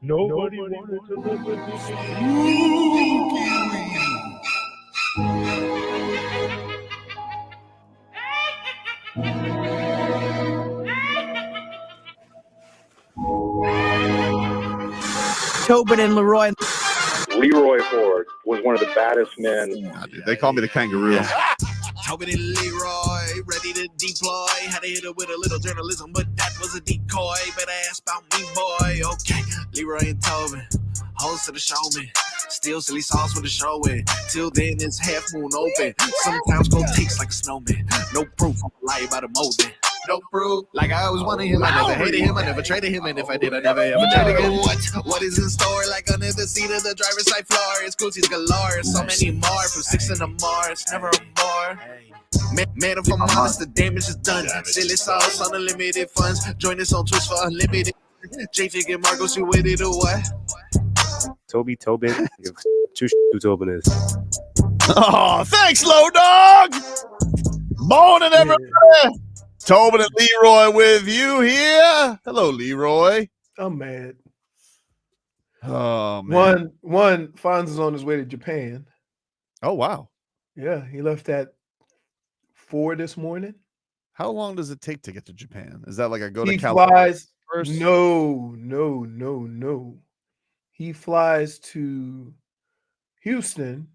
Nobody wanted to live with me. Tobin and Leroy. Leroy Ford was one of the baddest men. Nah, dude, they call me the kangaroo. Yeah. Tobin and Leroy, ready to deploy. Had to hit it with a little journalism, but that was a decoy. Better ask about me, boy. Okay, Leroy and Tobin, host of the showman. Still silly sauce with the show in. Till then, it's half moon open. Sometimes go takes like a snowman. No proof, I'm a lie about a molding. No proof, like I always wanted him. I never hated him, I never traded him, and if I did, I never ever traded again. What is in store? Like under the seat of the driver's side floor, it's Goosies galore. So many more from 6 in the Mars, never a more. Man, if I'm honest, the damage is done. Silly sauce on unlimited funds. Join us on Twitch for unlimited. JFig and Marcos, you with it or what? Tobin. Two Tobin is. Oh, thanks, Low Dog. Morning, everybody. Tobin and Leroy with you here. Hello, Leroy. I'm mad. Oh, man. One Fonz is on his way to Japan. Oh, wow. Yeah, he left at 4 this morning. How long does it take to get to Japan? Is that like I go to He California flies. first? No. He flies to Houston,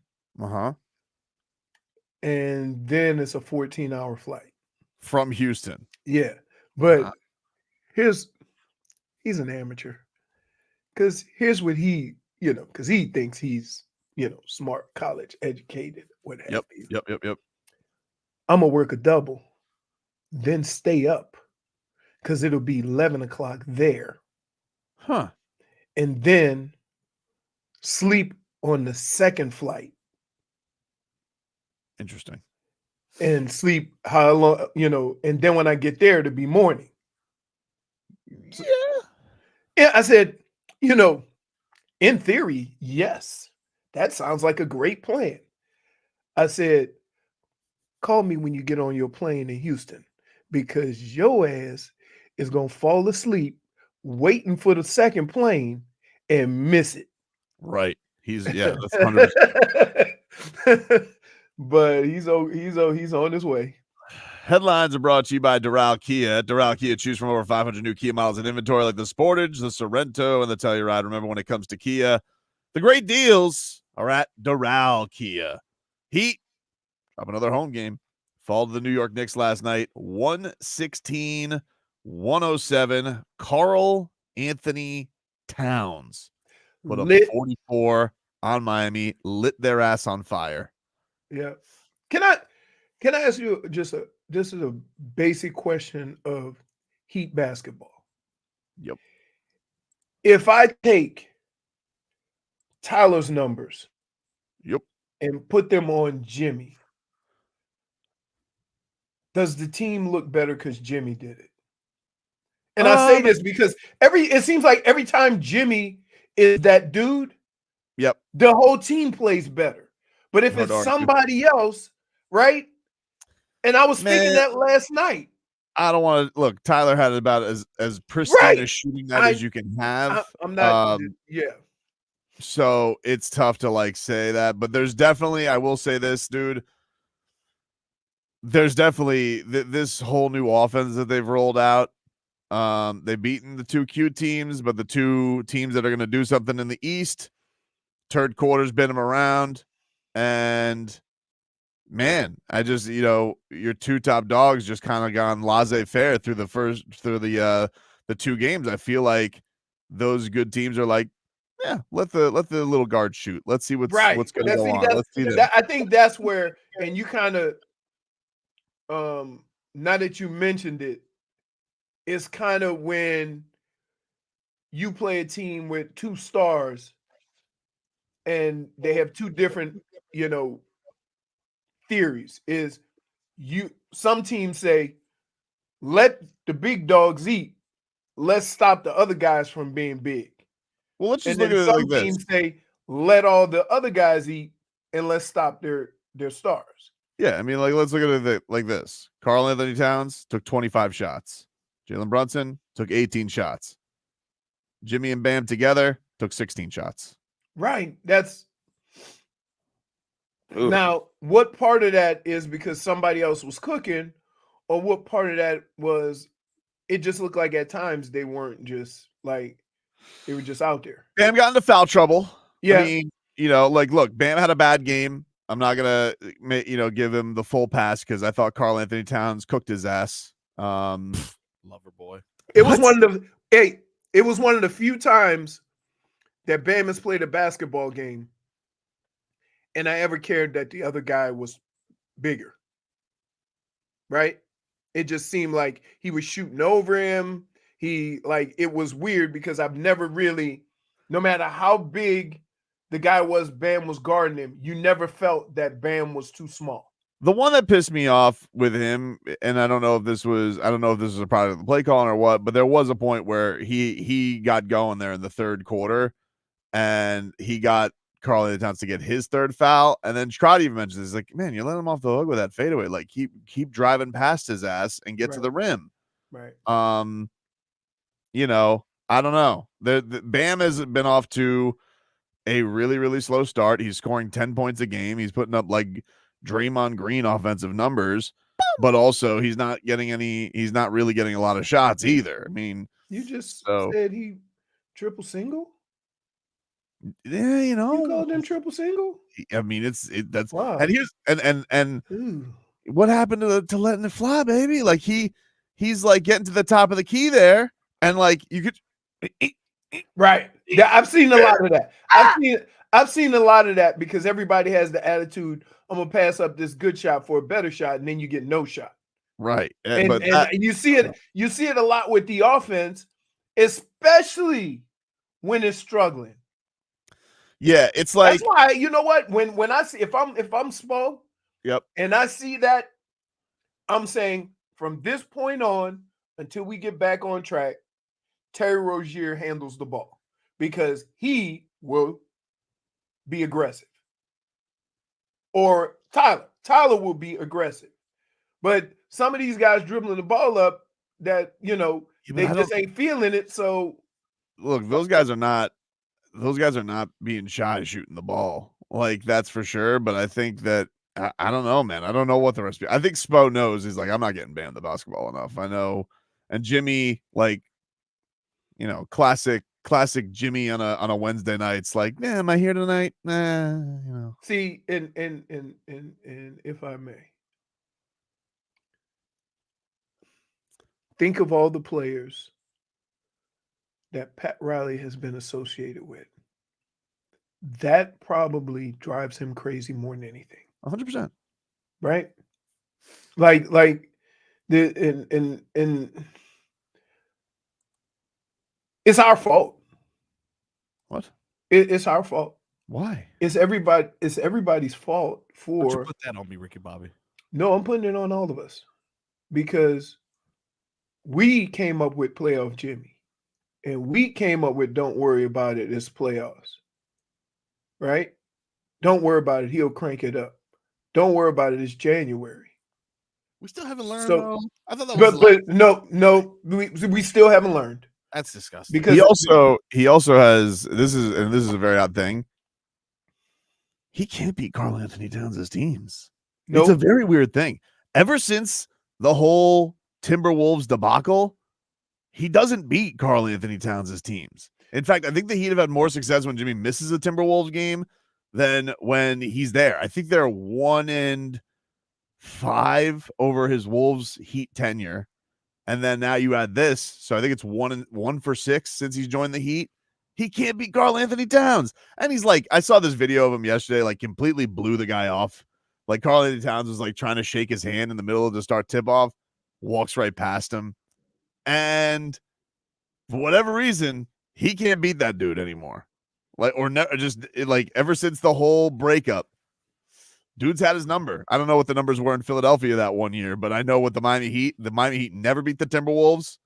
and then it's a 14-hour flight from Houston. Yeah, but he's an amateur. Because here's what he, because he thinks he's, smart, college educated, what have you. Yep. I'm gonna work a double, then stay up, because it'll be 11 o'clock there. And then sleep on the second flight. Interesting. And sleep how long, and then when I get there, it'll be morning. So, yeah, I said, in theory, yes, that sounds like a great plan. I said, call me when you get on your plane in Houston, because your ass is going to fall asleep waiting for the second plane and miss it. Right. That's 100%. But he's on his way. Headlines are brought to you by Doral Kia. Doral Kia, choose from over 500 new Kia models in inventory like the Sportage, the Sorento, and the Telluride. Remember, when it comes to Kia, the great deals are at Doral Kia. Heat, drop another home game. Fall to the New York Knicks last night, 116-107. Karl Anthony Towns put up 44 on Miami, lit their ass on fire. Yeah. Can I ask you just a basic question of Heat basketball? Yep. If I take Tyler's numbers, and put them on Jimmy, does the team look better because Jimmy did it? And I say this because it seems like every time Jimmy is that dude, the whole team plays better. But if it's somebody else, right? And I was thinking that last night. I don't want to look. Tyler had about as pristine a shooting night as you can have. I'm not. So it's tough to say that, but there's definitely. I will say this, dude. There's definitely this whole new offense that they've rolled out. They've beaten the two cute teams, but the two teams that are going to do something in the East, third quarter's been them around. And man, I just, your two top dogs just kind of gone laissez-faire through the two games. I feel like those good teams are like, let the little guard shoot. Let's see what's going to go on. Let's see that. I think that's where, and you kind of, now that you mentioned it, it's kind of when you play a team with two stars and they have two different, theories. Some teams say, let the big dogs eat. Let's stop the other guys from being big. Well, let's just look at it like this. Some teams say, let all the other guys eat and let's stop their stars. Yeah, I mean, let's look at it like this. Karl Anthony Towns took 25 shots. Jalen Brunson took 18 shots. Jimmy and Bam together took 16 shots. Right. That's Ooh. now what part of that is because somebody else was cooking, or what part of that was it just looked like at times they weren't just like they were just out there. Bam got into foul trouble. Yeah. I mean, look, Bam had a bad game. I'm not gonna, give him the full pass because I thought Karl Anthony Towns cooked his ass. Lover boy. It was one of the few times that Bam has played a basketball game and I ever cared that the other guy was bigger. Right? It just seemed like he was shooting over him. It was weird because I've never really, no matter how big the guy was, Bam was guarding him, you never felt that Bam was too small. The one that pissed me off with him, and I don't know if this was a product of the play calling or what, but there was a point where he got going there in the third quarter, and he got Karl Anthony Towns to get his third foul, and then Scott even mentions, he's like, man, you're letting him off the hook with that fadeaway. Like, keep driving past his ass and get to the rim. Right. I don't know. The Bam has been off to a really, really slow start. He's scoring 10 points a game. He's putting up like Draymond Green offensive numbers, but also he's not really getting a lot of shots either. I mean, you just said he triple single? Yeah, you called him triple single? I mean, that's wow. And here's and Ooh. What happened to letting it fly, baby? Like he's like getting to the top of the key there, and like you could right. Yeah, I've seen a lot of that. I've seen a lot of that because everybody has the attitude, I'm gonna pass up this good shot for a better shot, and then you get no shot. Right. And you see it a lot with the offense, especially when it's struggling. Yeah, it's like that's why you know what? When I see if I'm Spo, yep, and I see that, I'm saying from this point on until we get back on track, Terry Rozier handles the ball because he will be aggressive. Or Tyler will be aggressive. But some of these guys dribbling the ball up that, they just ain't feeling it. So look, those guys are not being shy shooting the ball. Like, that's for sure. But I think that I don't know, man. I don't know what the rest. I think Spo knows. He's like, I'm not getting banned the basketball enough. I know. And Jimmy, like, classic Jimmy on a Wednesday night. It's like, man, am I here tonight? Nah, See, and if I may, think of all the players that Pat Riley has been associated with. That probably drives him crazy more than anything. 100%. Right? Like the it's our fault. What? It's our fault. Why? It's everybody's fault for. Don't you put that on me, Ricky Bobby. No, I'm putting it on all of us because we came up with playoff Jimmy, and we came up with don't worry about it. It's playoffs, right? Don't worry about it. He'll crank it up. Don't worry about it. It's January. We still haven't learned. So, I thought that was. But no, we still haven't learned. That's disgusting. Because he also has this is a very odd thing. He can't beat Karl Anthony Towns' teams. Nope. It's a very weird thing. Ever since the whole Timberwolves debacle, he doesn't beat Karl Anthony Towns' teams. In fact, I think the Heat have had more success when Jimmy misses a Timberwolves game than when he's there. I think they're 1-5 over his Wolves Heat tenure. And then now you add this. So I think it's 1 for 6 since he's joined the Heat. He can't beat Karl Anthony Towns. And he's like, I saw this video of him yesterday, like completely blew the guy off. Like Karl Anthony Towns was like trying to shake his hand in the middle of the start tip off, walks right past him. And for whatever reason, he can't beat that dude anymore. Like ever since the whole breakup, dude's had his number. I don't know what the numbers were in Philadelphia that one year, but I know what the Miami Heat never beat the Timberwolves,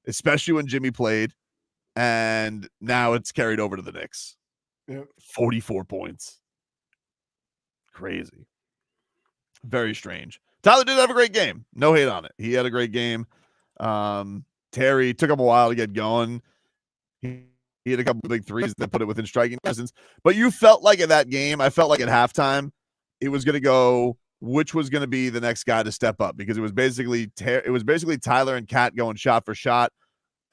especially when Jimmy played. And now it's carried over to the Knicks. Yep. 44 points. Crazy. Very strange. Tyler did have a great game. No hate on it. He had a great game. Terry took him a while to get going. He He had a couple of big threes that put it within striking distance. But you felt like at that game, I felt like at halftime, it was going to go which was going to be the next guy to step up because it was basically Tyler and Cat going shot for shot,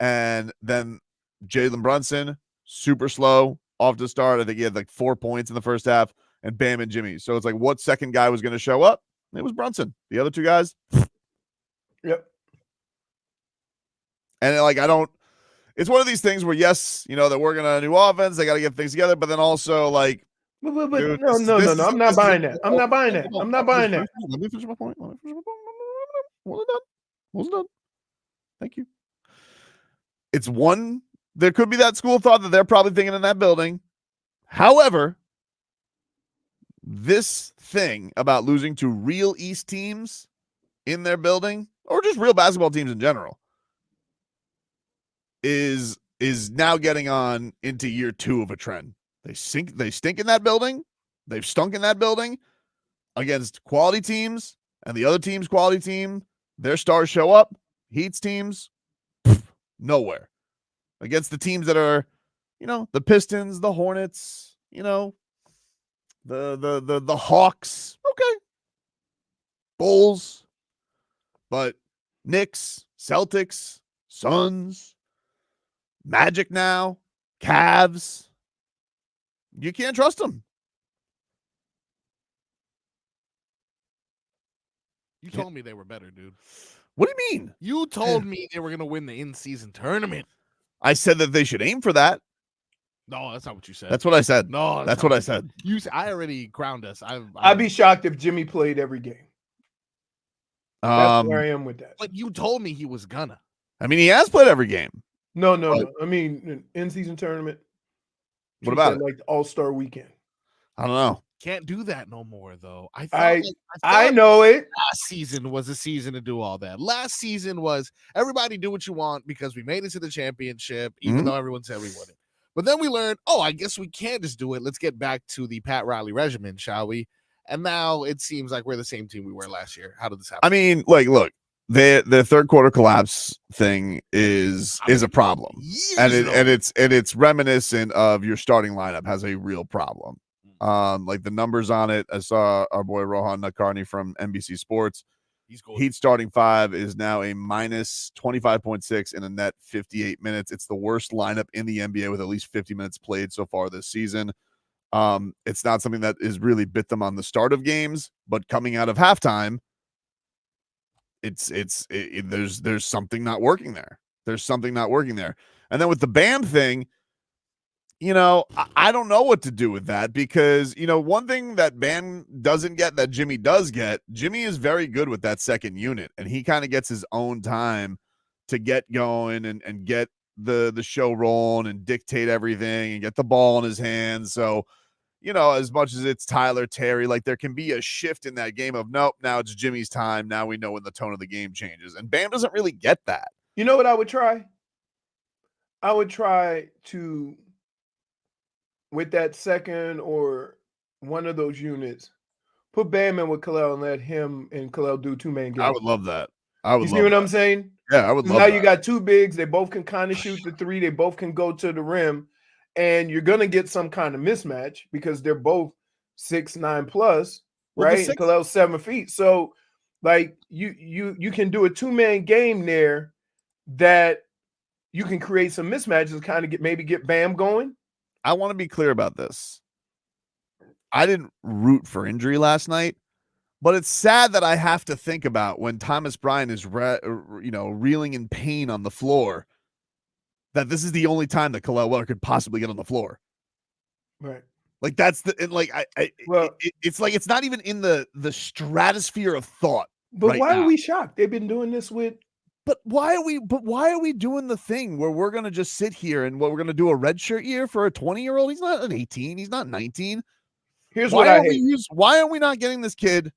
and then Jalen Brunson super slow off to start. I think he had like 4 points in the first half, and Bam and Jimmy. So it's like what second guy was going to show up? It was Brunson. The other two guys, Yep. and like it's one of these things where yes, they're working on a new offense, they got to get things together, but then also like. But Dude, no. I'm not buying that. I'm not buying that. I'm not buying that. Let me finish my point. Wasn't done. Thank you. It's one. There could be that school of thought that they're probably thinking in that building. However, this thing about losing to real East teams in their building, or just real basketball teams in general, is now getting on into year 2 of a trend. They stink in that building. They've stunk in that building against quality teams, and the other team's quality team, their stars show up. Heat's teams, nowhere. Against the teams that are, the Pistons, the Hornets, the Hawks. Okay. Bulls. But Knicks, Celtics, Suns, Magic now, Cavs. You can't trust them. You told me they were better, dude. What do you mean? You told me they were going to win the in-season tournament. I said that they should aim for that. No, that's not what you said. That's what I said. No, that's what I said. I already ground us. I'd be shocked if Jimmy played every game. That's where I am with that. But you told me he was gonna. I mean, he has played every game. No. I mean, in-season tournament. What about it? Like the All-Star weekend. I don't know. Can't do that no more, though. I know it. Last season was a season to do all that. Last season was everybody do what you want because we made it to the championship, even though everyone said we wouldn't. But then we learned, I guess we can't just do it. Let's get back to the Pat Riley regimen, shall we? And now it seems like we're the same team we were last year. How did this happen? I mean, look, the third quarter collapse thing is a problem, and it's reminiscent of your starting lineup has a real problem. Like the numbers on it, I saw our boy Rohan Nakarni from NBC Sports. Heat starting 5 is now a minus 25.6 in a net 58 minutes. It's the worst lineup in the NBA with at least 50 minutes played so far this season. It's not something that is really bit them on the start of games, but coming out of halftime, there's something not working there. There's something not working there. And then with the Bam thing, I don't know what to do with that because, one thing that Bam doesn't get that Jimmy does get, Jimmy is very good with that second unit, and he kind of gets his own time to get going and get the show rolling and dictate everything and get the ball in his hands. So, as much as it's Tyler, Terry, like there can be a shift in that game of, nope, now it's Jimmy's time. Now we know when the tone of the game changes. And Bam doesn't really get that. You know what I would try? I would try to, with that second or one of those units, put Bam in with Kalel and let him and Kalel do 2-man games. I would love that. You see what I'm saying? Yeah, I would love that. Now you got 2 bigs. They both can kind of shoot the 3. They both can go to the rim. And you're going to get some kind of mismatch because they're both 6'9" plus, right? And Kalel's 7 feet. So, like, you can do a 2-man game there that you can create some mismatches and kind of get Bam going. I want to be clear about this. I didn't root for injury last night, but it's sad that I have to think about when Thomas Bryant is, reeling in pain on the floor, that this is the only time that Kalel Weller could possibly get on the floor. Right. Like that's it's like it's not even in the stratosphere of thought. But why are we shocked? They've been doing this with. But why are we doing the thing where we're gonna just sit here and we're gonna do a redshirt year for a 20-year-old? He's not an 18. He's not 19. Here's what I hate. Why are we not getting this kid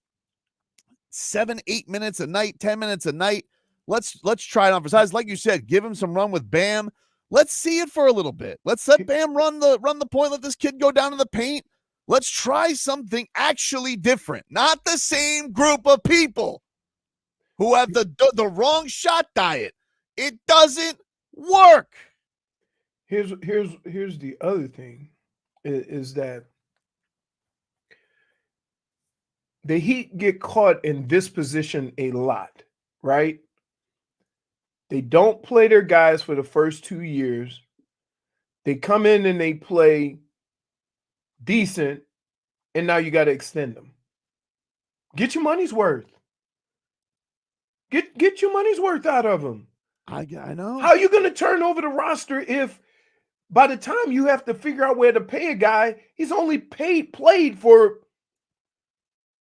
7-8 minutes a night, 10 minutes a night? Let's try it on for size. Like you said, give him some run with Bam. Let's see it for a little bit. Let's let Bam run the point. Let this kid go down in the paint. Let's try something actually different. Not the same group of people who have the wrong shot diet. It doesn't work. Here's the other thing is that the Heat get caught in this position a lot, right? They don't play their guys for the first 2 years. They come in and they play decent, and now you got to extend them. Get your money's worth. Get your money's worth out of them. I know. How are you going to turn over the roster if by the time you have to figure out where to pay a guy, he's only played for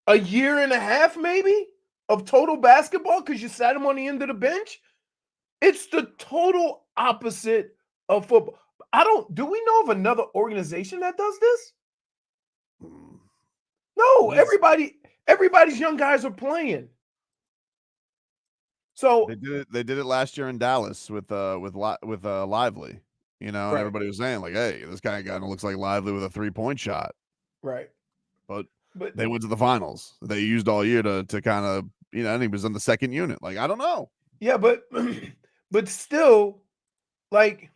a year and a half maybe of total basketball because you sat him on the end of the bench? It's the total opposite of football. Do we know of another organization that does this? No, everybody's young guys are playing. So they did it last year in Dallas with Lively, and Right. everybody was saying like, hey, this guy looks like Lively with a 3-point shot. right. But But they went to the finals. They used all year to kind of, and he was in the second unit. Like, I don't know. yeah, but but still, like,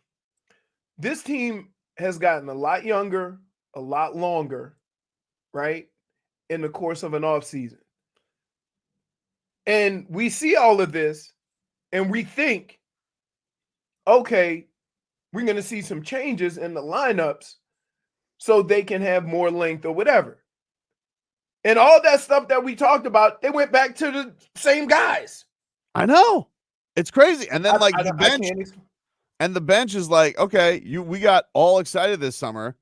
this team has gotten a lot younger, a lot longer, right? In the course of an offseason. And we see all of this and we think, okay, we're going to see some changes in the lineups so they can have more length or whatever. And all that stuff that we talked about, they went back to the same guys. I know. It's crazy. And then I the bench and the bench is like, okay, we got all excited this summer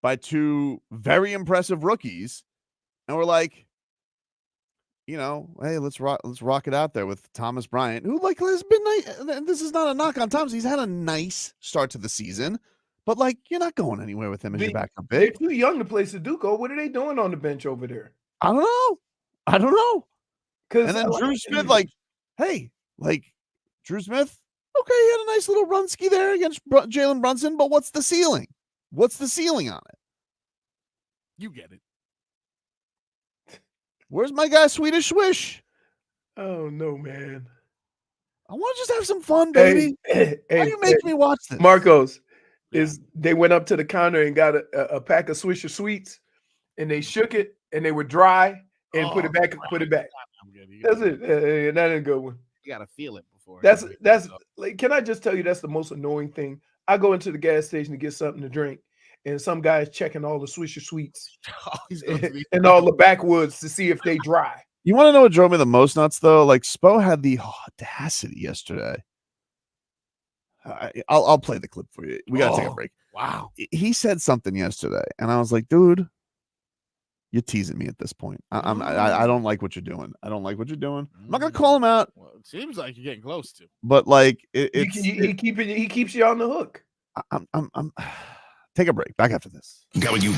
by 2 very impressive rookies. And we're like, hey, let's rock it out there with Thomas Bryant, who has been nice. And this is not a knock on Thomas. He's had a nice start to the season, but you're not going anywhere with him as your backup They're big. too young to play Sudoku. What are they doing on the bench over there? I don't know. And then Drew Smith, hey, Drew Smith, okay, he had a nice little runski there against Jalen Brunson, but what's the ceiling? What's the ceiling on it? You get it. Where's my guy Swedish Swish? Oh no, man. I want to just have some fun, baby. Hey, Why do you make me watch this? Marcos, they went up to the counter and got a pack of Swisher Sweets, and they shook it, and they were dry, and put it back. Put it back. I'm good. That's it. That ain't a good one. You gotta feel it before. That's like. Can I just tell you that's the most annoying thing? I go into the gas station to get something to drink, and some guy's checking all the Swisher Sweets and all the backwoods to see if they dry. You want to know what drove me the most nuts, though? Spo had the audacity yesterday. I'll play the clip for you. We got to take a break. Wow. He said something yesterday, and I was like, dude, you're teasing me at this point. I don't like what you're doing. I don't like what you're doing. I'm not going to call him out. Well, it seems like you're getting close to. But, He keeps you on the hook. I'm take a break. Back after this. Got what you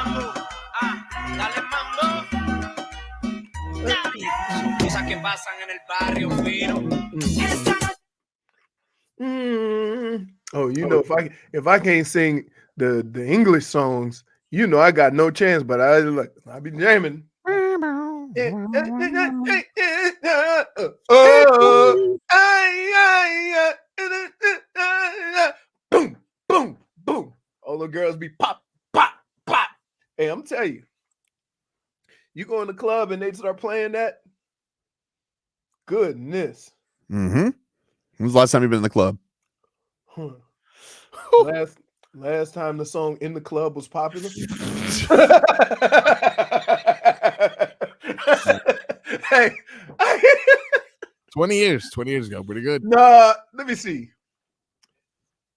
mambo. Dale mambo. Cosas que pasan en el barrio fino. Oh, you know, if I can't sing the English songs, you know I got no chance. But I be jamming. Boom, boom, boom. All the girls be pop, pop, pop. Hey, I'm telling you, you go in the club and they start playing that. Goodness. Mm-hmm. When was the last time you've been in the club? Huh. Last time the song "In the Club" was popular. Hey, 20 years ago, pretty good. nah, let me see.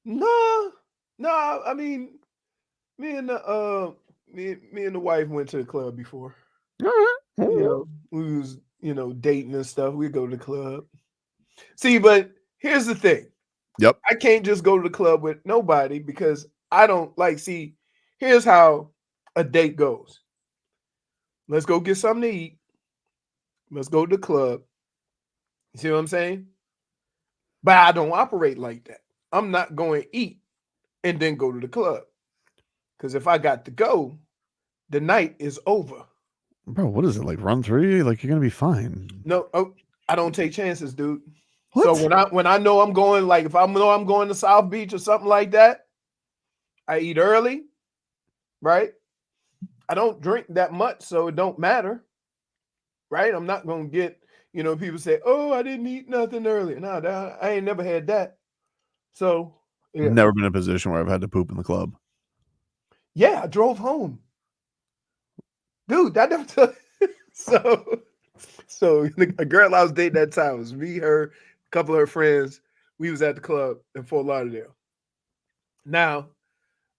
No, I mean, me and the wife went to the club before. You know, we was, dating and stuff. We'd go to the club. See, but here's the thing. Yep. I can't just go to the club with nobody because I don't here's how a date goes. Let's go get something to eat. Let's go to the club. You see what I'm saying? But I don't operate like that. I'm not going to eat and then go to the club. Because if I got to go, the night is over. Bro, what is it? Like run through you? Like you're gonna be fine. No, I don't take chances, dude. What? So when I know I'm going, like if I know I'm going to South Beach or something like that, I eat early, right? I don't drink that much, so it don't matter, right? I'm not gonna get, people say, "Oh, I didn't eat nothing early." No, I ain't never had that. So yeah. I've never been in a position where I've had to poop in the club. Yeah, I drove home, dude. That never took. So a girl I was dating that time was me, her, a couple of her friends. We was at the club in Fort Lauderdale. Now,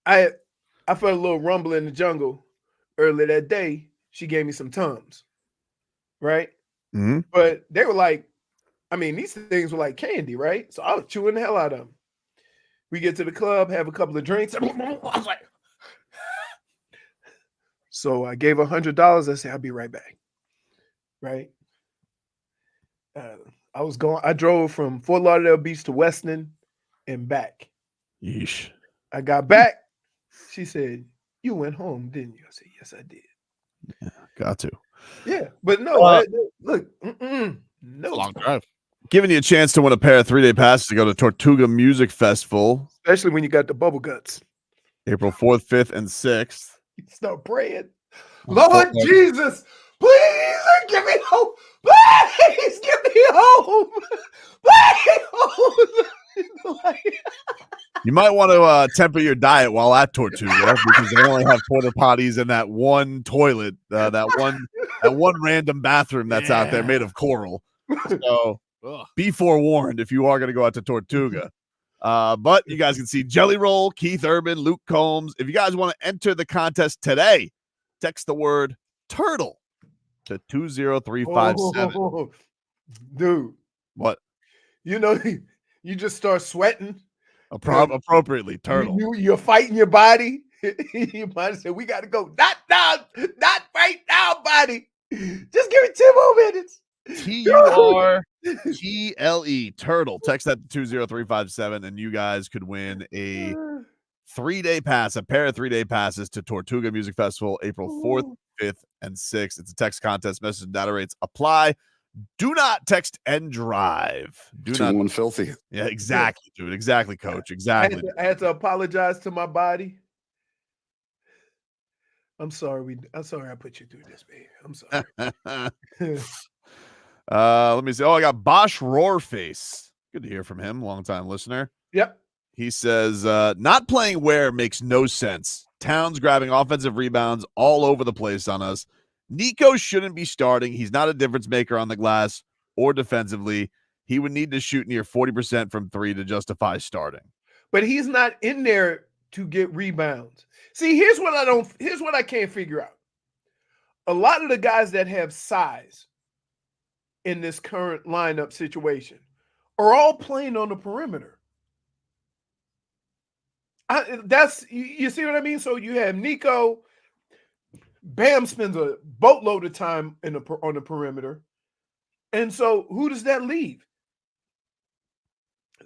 I felt a little rumble in the jungle earlier that day. She gave me some Tums, right? Mm-hmm. But they were like, these things were like candy, right? So I was chewing the hell out of them. We get to the club, have a couple of drinks. I was like, so I gave her $100. I said, I'll be right back. Right? I drove from Fort Lauderdale Beach to Weston and back. Yeesh. I got back. She said, "You went home, didn't you?" I said, "Yes, I did." Yeah, got to. Yeah, but no, look, no. Long drive. Giving you a chance to win a pair of 3-day passes to go to Tortuga Music Festival. Especially when you got the bubble guts. April 4th, 5th, and 6th. You start praying. Lord Jesus, please get me home. Please get me home. Please home. You might want to temper your diet while at Tortuga because they only have porta potties in that one toilet, that one random bathroom that's out there made of coral. So be forewarned if you are going to go out to Tortuga. But you guys can see Jelly Roll, Keith Urban, Luke Combs. If you guys want to enter the contest today, text the word turtle to 20357. Dude. What? You just start sweating. Appropriately, turtle. You're fighting your body. Your body said, "We got to go. Not now. Not right now, body. Just give me 10 more minutes." TURTLE, turtle. Text that to 20357, and you guys could win a 3-day pass, a pair of 3-day passes to Tortuga Music Festival, April 4th, 5th, and 6th. It's a text contest. Message and data rates apply. Do not text and drive. Do not. 2-1 filthy. Yeah, exactly, dude. Exactly, coach. Exactly. I had to apologize to my body. I'm sorry. I put you through this, baby. I'm sorry. Let me see. Oh, I got Bosch Roarface. Good to hear from him. Long-time listener. Yep. He says, not playing where makes no sense. Towns grabbing offensive rebounds all over the place on us. Nico shouldn't be starting. He's not a difference maker on the glass or defensively. He would need to shoot near 40% from 3 to justify starting. But he's not in there to get rebounds. See, here's what I can't figure out. A lot of the guys that have size in this current lineup situation are all playing on the perimeter. You see what I mean? So you have Nico, Bam spends a boatload of time on the perimeter. And so who does that leave?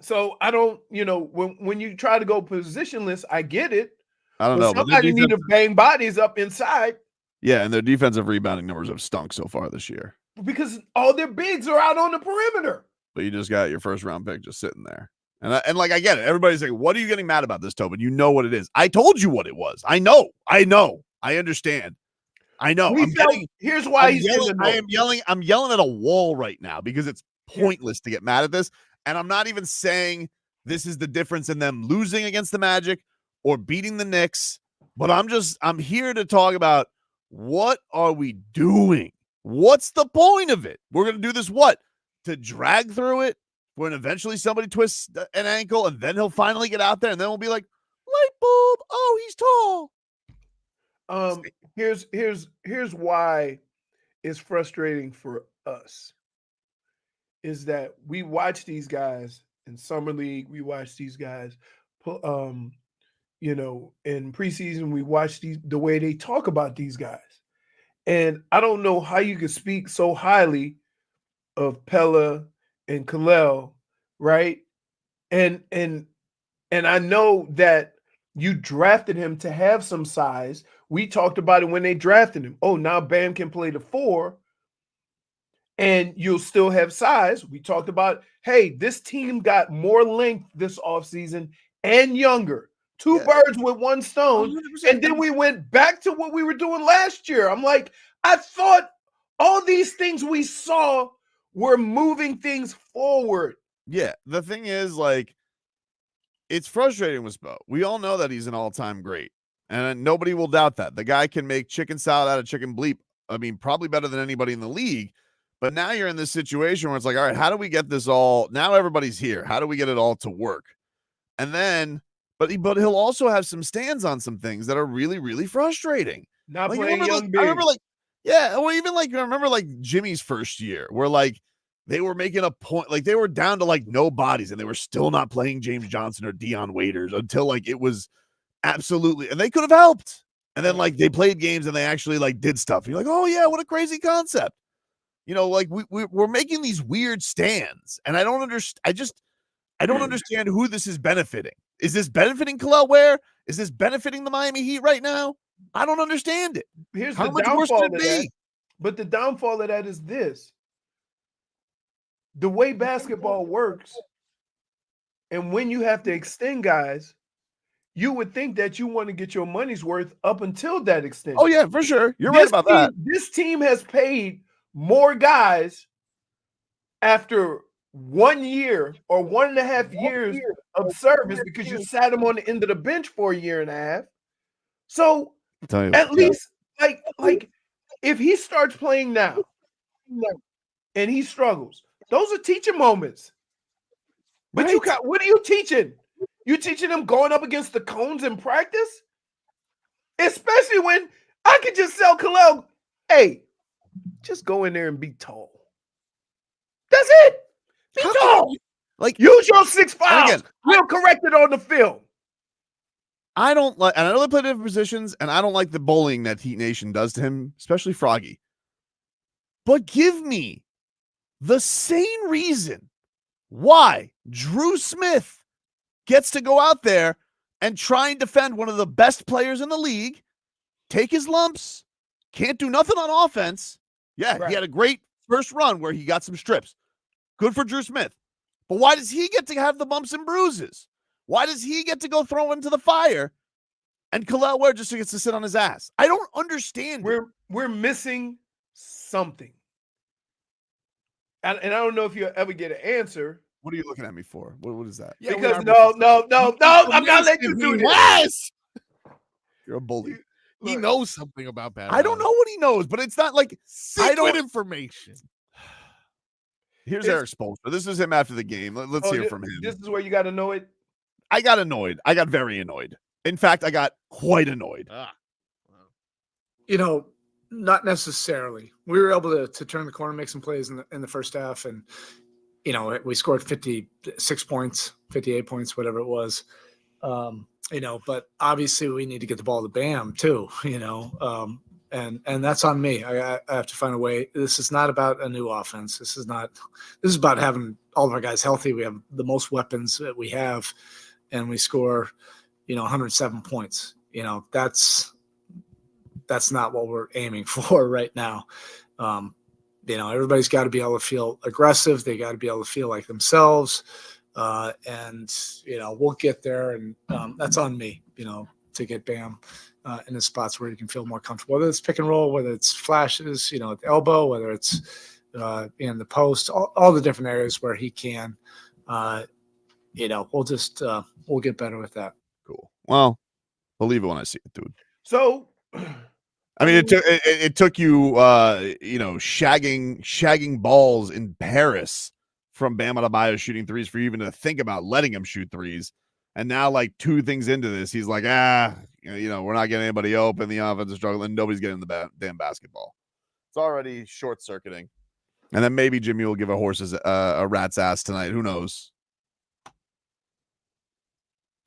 So I don't, when you try to go positionless, I get it. I don't but know. Somebody need to bang bodies up inside. Yeah, and their defensive rebounding numbers have stunk so far this year. Because all their bigs are out on the perimeter. But you just got your first round pick just sitting there. And like, I get it. Everybody's like, what are you getting mad about this, Tobin? You know what it is. I told you what it was. I know. I understand. I know. Here's why I'm yelling at a wall right now because it's pointless to get mad at this. And I'm not even saying this is the difference in them losing against the Magic or beating the Knicks. But I'm here to talk about what are we doing? What's the point of it? We're going to do this to drag through it when eventually somebody twists an ankle and then he'll finally get out there and then we'll be like, light bulb, oh, he's tall. Here's why it's frustrating for us is that we watch these guys in summer league, we watch these guys in preseason, we watch the way they talk about these guys. And I don't know how you could speak so highly of Pella and Kalel, right? And I know that you drafted him to have some size. We talked about it when they drafted him. Oh, now Bam can play the 4 and you'll still have size. We talked about, hey, this team got more length this offseason and younger. Two birds with one stone. 100%. And then we went back to what we were doing last year. I'm like, I thought all these things we saw were moving things forward. Yeah. The thing is, like, it's frustrating with Spo. We all know that he's an all-time great. And nobody will doubt that. The guy can make chicken salad out of chicken bleep. I mean, probably better than anybody in the league. But now you're in this situation where it's like, all right, how do we get this all? Now everybody's here. How do we get it all to work? And then, but he'll also have some stands on some things that are really, really frustrating. Not like, playing young big. I remember even Jimmy's first year where like they were making a point, like they were down to like no bodies and they were still not playing James Johnson or Dion Waiters until like it was absolutely, and they could have helped. And then like they played games and they actually like did stuff. And you're like, oh yeah, what a crazy concept. Like we're making these weird stands, and I don't understand. I don't understand who this is benefiting. Is this benefiting Kalel Ware? Is this benefiting the Miami Heat right now? I don't understand it. Here's how the much worse could it be? But the downfall of that is this: the way basketball works, and when you have to extend guys, you would think that you want to get your money's worth up until that extension. Oh yeah, for sure. You're right about that. This team has paid more guys after 1 year or 1.5 years of service because you sat them on the end of the bench for a year and a half. So at least like if he starts playing now and he struggles, those are teaching moments. But what are you teaching? You teaching them going up against the cones in practice? Especially when I could just tell Kalel, hey, just go in there and be tall. That's it. Be tall. Like, use your 6 fouls. We'll correct it on the film. I don't like, and I know they play different positions, and I don't like the bullying that Heat Nation does to him, especially Froggy. But give me the same reason why Drew Smith gets to go out there and try and defend one of the best players in the league, take his lumps, can't do nothing on offense. Yeah, right. He had a great first run where he got some strips. Good for Drew Smith. But why does he get to have the bumps and bruises? Why does he get to go throw into the fire and Kalel Ware just gets to sit on his ass? I don't understand. We're missing something. And I don't know if you'll ever get an answer. What are you looking at me for? What is that? Yeah, because no, I'm not letting you do this. You're a bully. He knows something about that. I don't know what he knows, but it's not like secret information. Here's Erik Spoelstra. This is him after the game. Let's hear from him. This is where you got annoyed? I got annoyed. I got very annoyed. In fact, I got quite annoyed. Not necessarily. We were able to turn the corner, make some plays in the first half, and we scored 56 points, 58 points, whatever it was. But obviously we need to get the ball to Bam too, and that's on me. I have to find a way. This is not about a new offense. This is about having all of our guys healthy. We have the most weapons that we have, and we score, 107 points. That's not what we're aiming for right now. Everybody's got to be able to feel aggressive. They got to be able to feel like themselves. And we'll get there. And that's on me, to get Bam in the spots where he can feel more comfortable, whether it's pick and roll, whether it's flashes, at the elbow, whether it's in the post, all the different areas where he can, we'll get better with that. Cool. Well, believe it when I see it, dude. So, I mean, it took you, shagging balls in Paris from Bam Adebayo shooting threes for you even to think about letting him shoot threes. And now, like 2 things into this, he's like, we're not getting anybody open. The offense is struggling. Nobody's getting the damn basketball. It's already short circuiting. And then maybe Jimmy will give a rat's ass tonight. Who knows?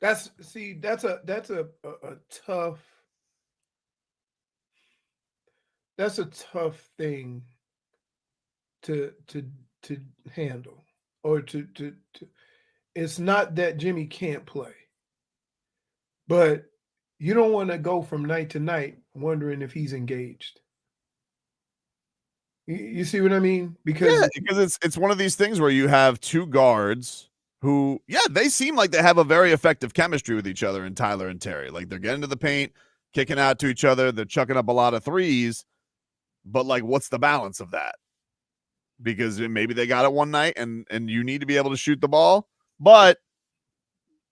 that's a tough. That's a tough thing to handle, or to it's not that Jimmy can't play, but you don't want to go from night to night wondering if he's engaged. You see what I mean? Because it's one of these things where you have 2 guards who, they seem like they have a very effective chemistry with each other in Tyler and Terry. Like they're getting to the paint, kicking out to each other. They're chucking up a lot of threes. But like, what's the balance of that? Because maybe they got it one night and you need to be able to shoot the ball. But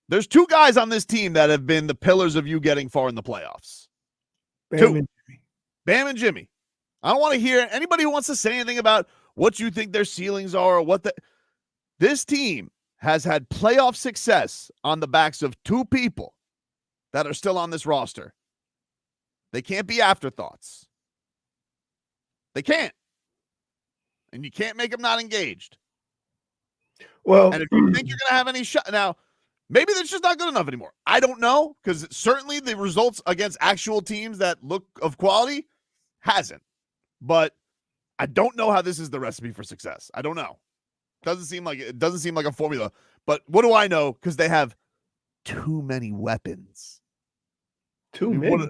there's 2 guys on this team that have been the pillars of you getting far in the playoffs. Bam and Jimmy. I don't want to hear anybody who wants to say anything about what you think their ceilings are or this team has had playoff success on the backs of 2 people that are still on this roster. They can't be afterthoughts. They can't. And you can't make them not engaged. Well, And if you think you're going to have any shot now, maybe that's just not good enough anymore. I don't know, because certainly the results against actual teams that look of quality hasn't. But I don't know how this is the recipe for success. I don't know. It doesn't seem like a formula. But what do I know? Because they have too many weapons. Too many.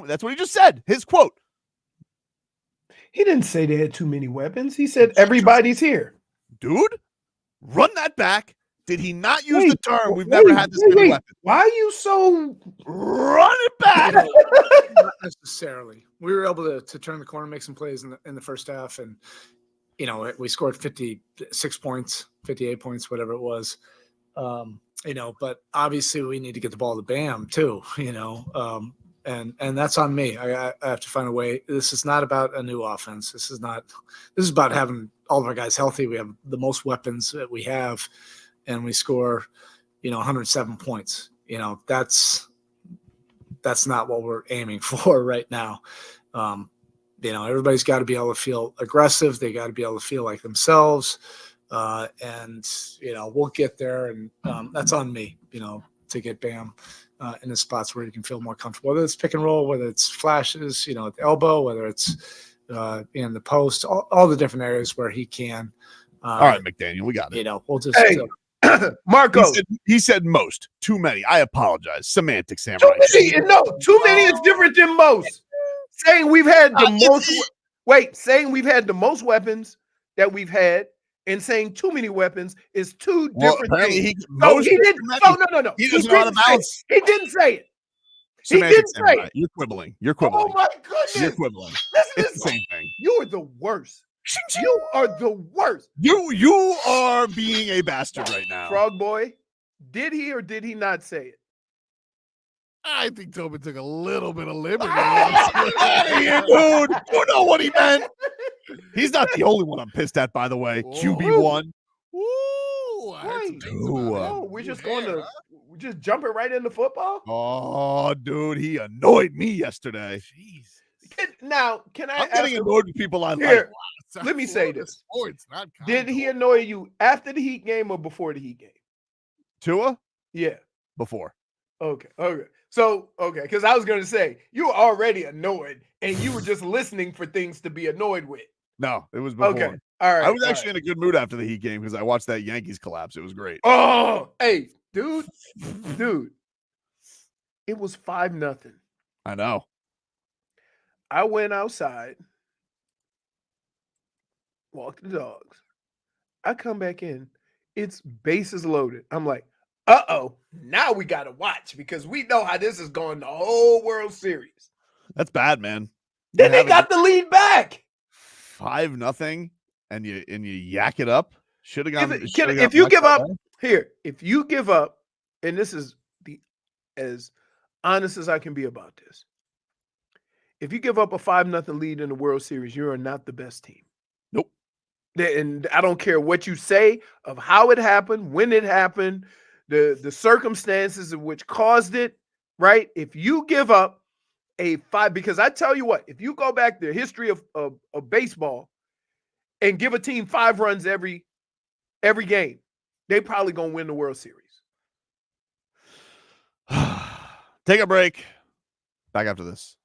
That's what he just said. His quote. He didn't say they had too many weapons. He said everybody's here. Dude, run that back. Did he not use the term, we've never had this many weapons? Why are you so... Run it back? Not necessarily. We were able to turn the corner, make some plays in the first half, and we scored 56 points, 58 points, whatever it was. But obviously we need to get the ball to Bam too, and that's on me. I have to find a way. This is not about a new offense. This is about having all of our guys healthy. We have the most weapons that we have, and we score, 107 points. That's not what we're aiming for right now. Everybody's got to be able to feel aggressive. They got to be able to feel like themselves. And we'll get there. And that's on me, to get Bam in the spots where he can feel more comfortable, whether it's pick and roll, whether it's flashes, at the elbow, whether it's in the post, all the different areas where he can. All right, McDaniel, we got it. We'll just. Hey, Marco. He said most. Too many. I apologize. Semantic samurai. Too many is different than most. Saying we've had the most weapons that we've had, and saying too many weapons is two different things. No. He didn't say it. You're quibbling. Oh my goodness. You're quibbling. It's the same thing. You are the worst. You are the worst. You are being a bastard right now. Frog Boy, did he or did he not say it? I think Tobin took a little bit of liberty. Dude, you know what he meant. He's not the only one I'm pissed at, by the way. QB1. Ooh, We're just jumping right into football. Oh, dude, he annoyed me yesterday. Jeez. Can I? I'm getting annoyed with people I like. Wow, let me say this. Sports, not did he annoy you after the Heat game or before the Heat game? Tua? Yeah. Before. Okay. So, okay, because I was going to say, you were already annoyed and you were just listening for things to be annoyed with. No, it was before. Okay. All right. I was actually in a good mood after the Heat game because I watched that Yankees collapse. It was great. Oh, hey, dude. It was 5-0. I know. I went outside, walked the dogs. I come back in. It's bases loaded. I'm like, uh-oh, now we got to watch because we know how this is going the whole World Series. That's bad, man. Then they got the lead back. 5-0 and you yak it up. Should have gone. If you give up here, if you give up, and this is as honest as I can be about this. If you give up a 5-0 lead in the World Series, you are not the best team. Nope. And I don't care what you say of how it happened, when it happened, the circumstances of which caused it, right? If you give up a 5, because I tell you what, if you go back the history of baseball and give a team 5 runs every game, they probably gonna win the World Series. Take a break. Back after this.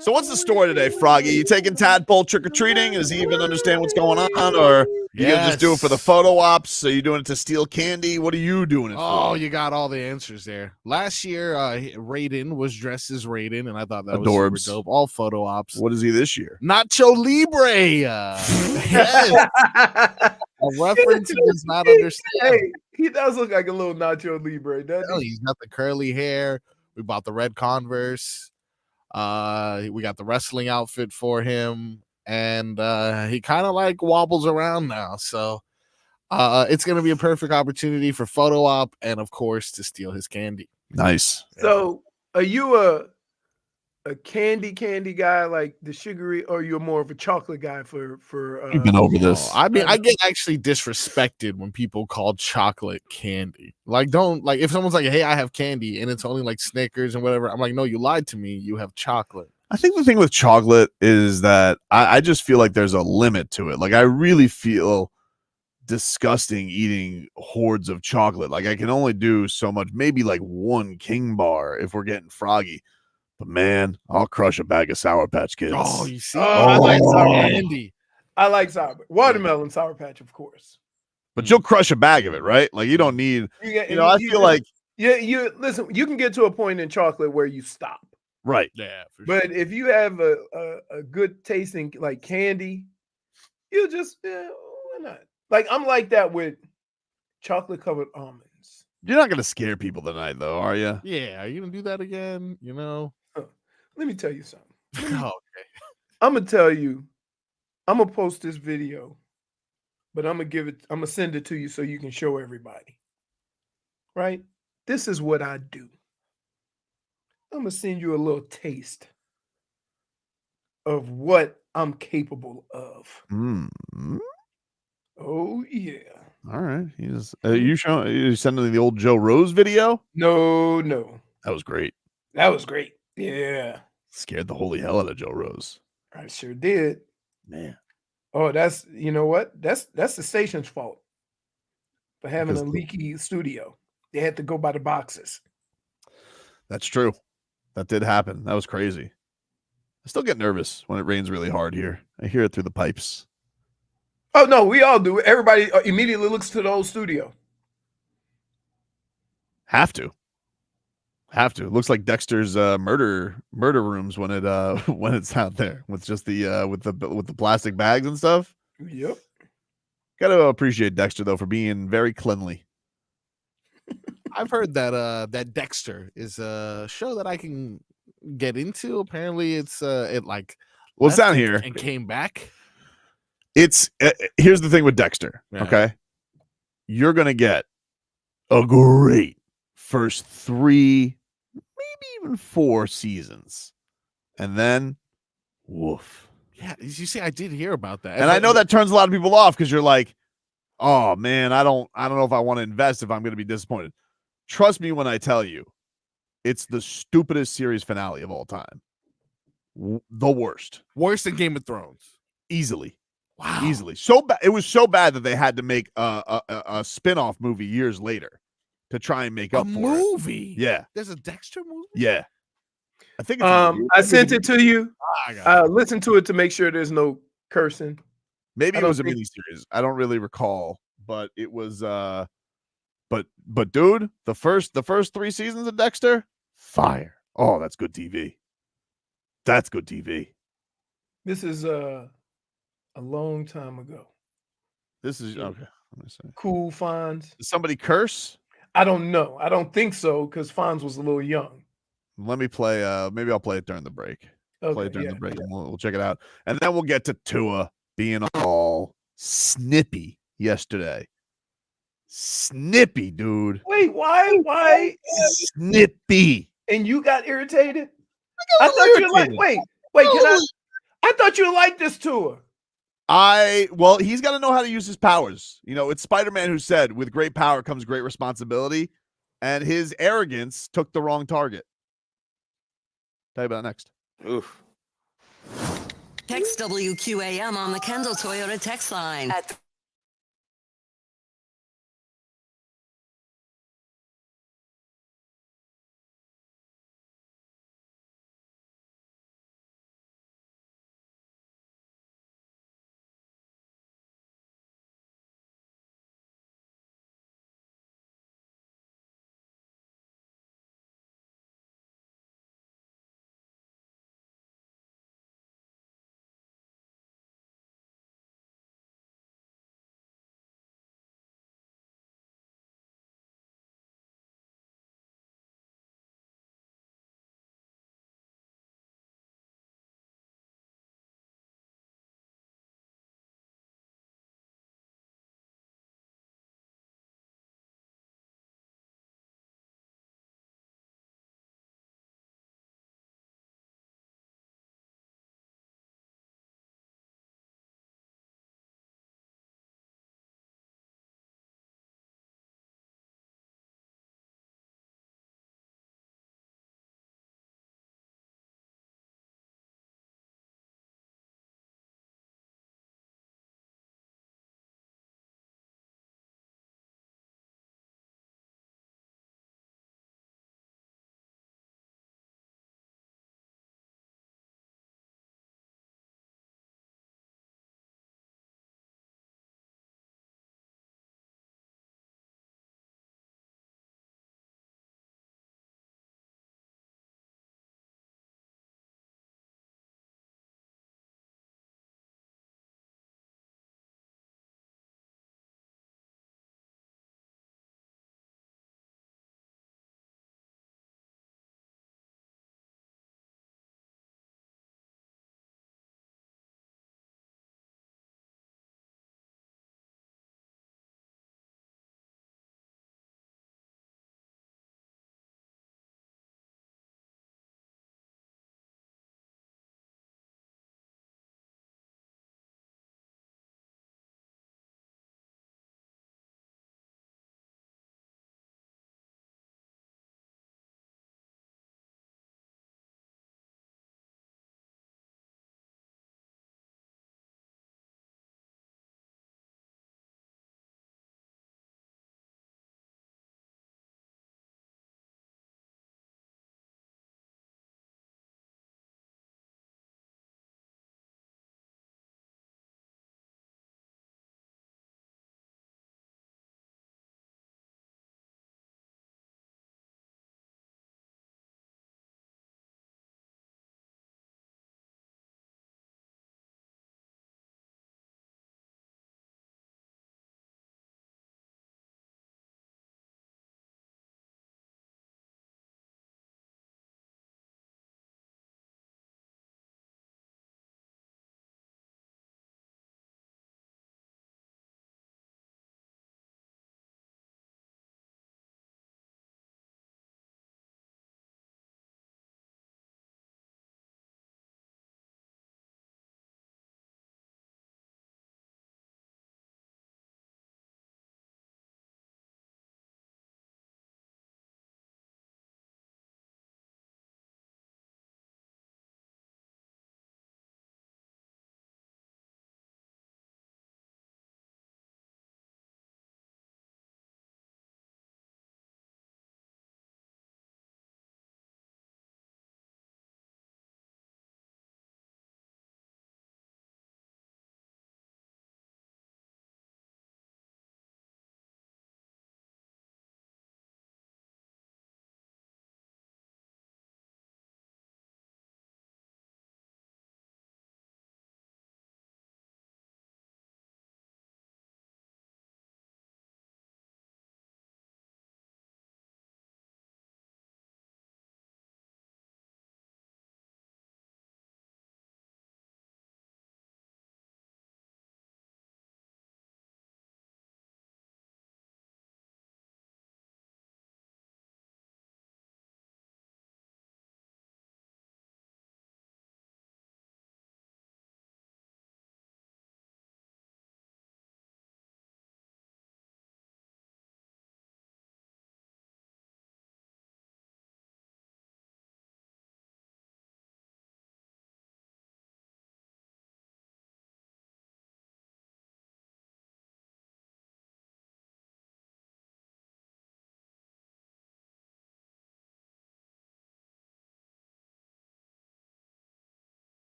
So what's the story today, Froggy? You taking Tadpole trick-or-treating? Does he even understand what's going on? Or you gonna just do it for the photo ops? Are you doing it to steal candy? What are you doing it for? Oh, you got all the answers there. Last year, Raiden was dressed as Raiden, and I thought that Adorbs. was super dope. All photo ops. What is he this year? Nacho Libre. Yes. A reference he does not understand. Hey, he does look like a little Nacho Libre, doesn't he? He's got the curly hair. We bought the red Converse. We got the wrestling outfit for him, and he kind of like wobbles around now. So it's going to be a perfect opportunity for photo op and, of course, to steal his candy. Nice. So, are you a candy guy, like the sugary, or you're more of a chocolate guy for We've been over this. I mean, I get actually disrespected when people call chocolate candy. Like, don't, like, if someone's like, hey, I have candy and it's only like Snickers and whatever, I'm like, no, you lied to me. You have chocolate. I think the thing with chocolate is that I just feel like there's a limit to it. Like, I really feel disgusting eating hordes of chocolate. Like, I can only do so much, maybe like one King bar if we're getting froggy. But man, I'll crush a bag of Sour Patch Kids. Oh, you see? I like sour candy. I like sour watermelon Sour Patch, of course. But you'll crush a bag of it, right? Like, you don't need, I feel like. Yeah, you listen, you can get to a point in chocolate where you stop. Right. Yeah. But if you have a good tasting like candy, you just, why not? Like, I'm like that with chocolate covered almonds. You're not going to scare people tonight, though, are you? Yeah. Are you going to do that again? You know? Let me tell you something. Okay. I'm going to tell you, I'm going to post this video, but I'm going to send it to you so you can show everybody. Right? This is what I do. I'm going to send you a little taste of what I'm capable of. Mm-hmm. Oh, yeah. All right. You sending the old Joe Rose video? No. That was great. That was great. Yeah. Scared the holy hell out of Joe Rose. I sure did. Man. Oh, that's, you know what? That's the station's fault for having Because a leaky studio. They had to go by the boxes. That's true. That did happen. That was crazy. I still get nervous when it rains really hard here. I hear it through the pipes. Oh, no, we all do. Everybody immediately looks to the old studio. Have to. It looks like Dexter's murder rooms when it's out there with just the with the plastic bags and stuff. Yep. Got to appreciate Dexter though for being very cleanly. I've heard that that Dexter is a show that I can get into. Apparently, it's it's down here and came back. It's here's the thing with Dexter. Yeah. Okay, you're gonna get a great first 3, maybe even 4 seasons, and then woof. Yeah, you see, I did hear about that, And I know that turns a lot of people off because you're like, oh man, I don't know if I want to invest if I'm going to be disappointed. Trust me when I tell you, it's the stupidest series finale of all time. The worst. Worse than Game of Thrones. Easily. Wow. Easily. So bad. It was so bad that they had to make a spin-off movie years later to try and make up for movie. it. Yeah. There's a Dexter movie? Yeah. I think I sent it to you. Listen to it to make sure there's no cursing. Maybe it was a miniseries. I don't really recall, but it was but dude, the first 3 seasons of Dexter, fire. Oh, that's good TV. That's good TV. This is a long time ago. This is okay. Let me see. Cool Fonz. Did somebody curse? I don't know. I don't think so because Fonz was a little young. Let me play. Maybe I'll play it during the break. Play it during the break, and we'll check it out, and then we'll get to Tua being all snippy yesterday. Snippy, dude. Wait, why? Snippy. And you got irritated? I thought you like. Wait. I thought you liked this tour. Well, he's got to know how to use his powers. You know, it's Spider-Man who said, "With great power comes great responsibility," and his arrogance took the wrong target. Tell you about it next. Oof. Text WQAM on the Kendall Toyota text line at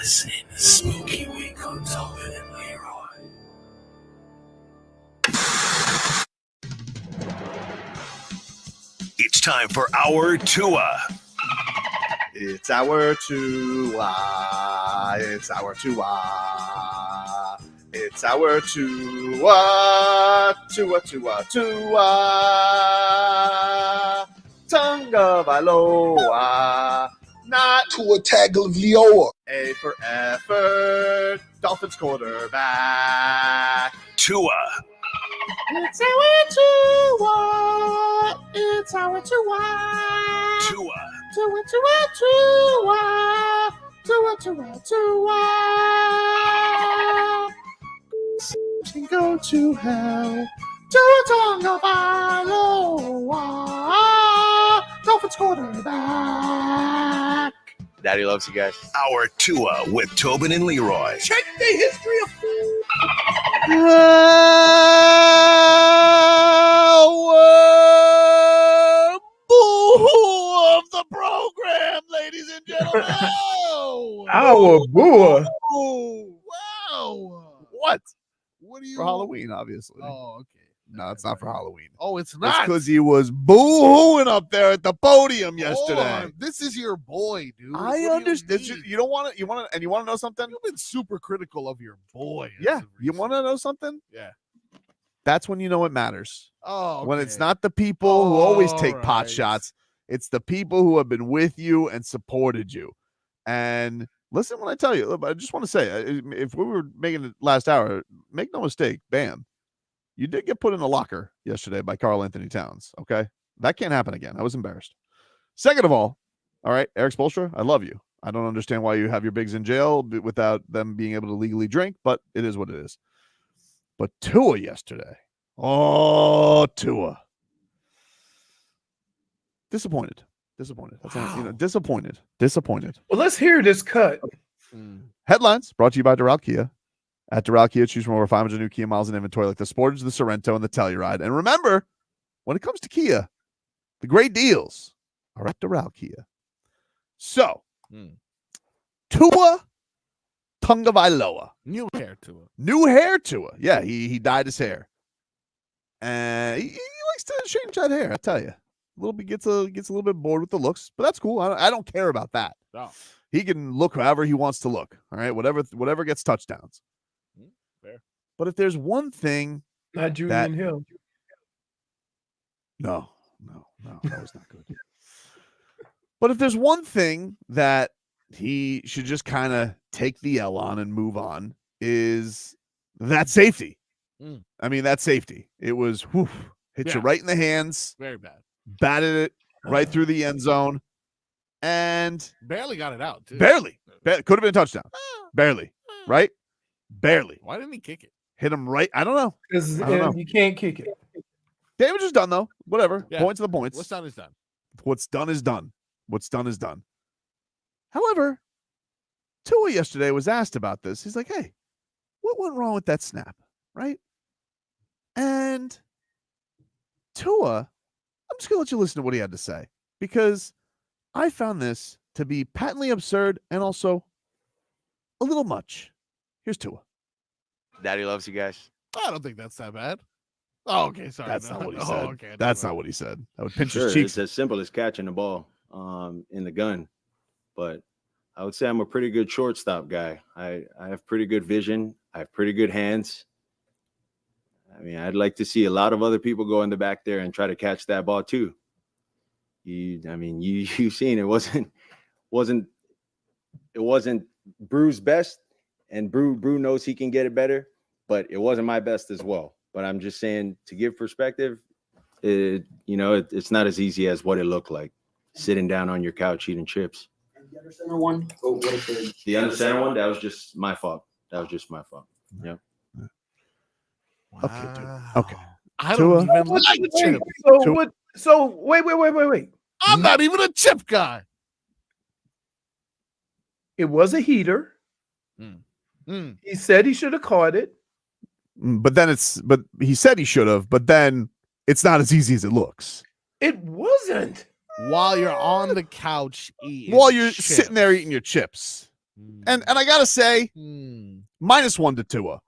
listening to Smoky Week on Tobin and Leroy. It's time for our Tua. It's our Tua. It's our Tua. It's our Tua. Tua, Tua, Tua. Tonga Vailoa. Not Tua Tagovailoa. A for effort. Dolphins quarterback. Tua. It's our Tua. It's our Tua. Tua. Tua, Tua, Tua. Tua, Tua, Tua. Can go to hell. Tua Tonga Vailoa. Dolphins quarterback. Daddy loves you guys. Our Tua with Tobin and Leroy. Check the history of Our boo of the program, ladies and gentlemen. our boy. Wow. What? What do you For Halloween, obviously. Oh, okay. No, it's not for Halloween. Oh, it's It's not. because he was boo-hooing up there at the podium Hold yesterday. on. This is your boy, dude. What I do understand. mean? You don't want to. You want to, and you want to know something? You've been super critical of your boy. as Yeah. of You want to recent. know something? Yeah. That's when you know it matters. Oh, When it's okay. not the people who always take pot Alright. shots, it's the people who have been with you and supported you. And listen, when I tell you, look, I just want to say, if we were making it last hour, make no mistake, Bam, you did get put in a locker yesterday by Karl Anthony Towns. Okay, that can't happen again. I was embarrassed. Second of all right, Erik Spoelstra, I love you. I don't understand why you have your bigs in jail without them being able to legally drink, but it is what it is. But Tua yesterday, Tua. Disappointed. That's all, disappointed. Well, let's hear this cut. Headlines brought to you by Doral Kia. At Doral Kia, choose from over 500 new Kia miles in inventory like the Sportage, the Sorrento, and the Telluride. And remember, when it comes to Kia, the great deals are at Doral Kia. So, Tua Tagovailoa. New hair to it. New hair Tua. Yeah, he dyed his hair. And he likes to change that hair, I tell you. A little bit gets a little bit bored with the looks, but that's cool. I don't care about that. Oh. He can look however he wants to look. All right, whatever gets touchdowns. Fair. But if there's one thing, Not Julian Hill. no, that was not good. But if there's one thing that he should just kind of take the L on and move on, is that safety. I mean, that safety. It was hit you right in the hands. Very bad. Batted it right through the end zone, and Barely got it out, too. barely could have been a touchdown. Barely, right? Barely Why didn't he kick it? hit him right. I don't know. Because I don't know. you can't kick it. Damage is done though. Whatever. Yeah. Points are the points. What's done is done. What's done is done. What's done is done. However, Tua yesterday was asked about this. He's like, "Hey, what went wrong with that snap?" Right? And Tua, I'm just gonna let you listen to what he had to say because I found this to be patently absurd and also a little much. Here's Tua. Daddy loves you guys. I don't think that's that bad. Oh, okay. Sorry. That's no. not what he Oh, said. okay. That's never not what he said. That would pinch Sure, his cheeks. it's as simple as catching the ball in the gun. But I would say I'm a pretty good shortstop guy. I have pretty good vision. I have pretty good hands. I mean, I'd like to see a lot of other people go in the back there and try to catch that ball too. You've seen it wasn't Brew's best, and Brew knows he can get it better, but it wasn't my best as well. But I'm just saying, to give perspective, it's not as easy as what it looked like sitting down on your couch eating chips. And the under center one? The under center one, that was just my fault. Yeah. Okay, dude. Okay. I Tua. don't even like chip. So wait. I'm not even a chip guy. It was a heater. He said he should have caught it. But he said he should have, but then it's not as easy as it looks. It wasn't. While you're on the couch eating While you're chips. sitting there eating your chips. And I gotta say, -1 to Tua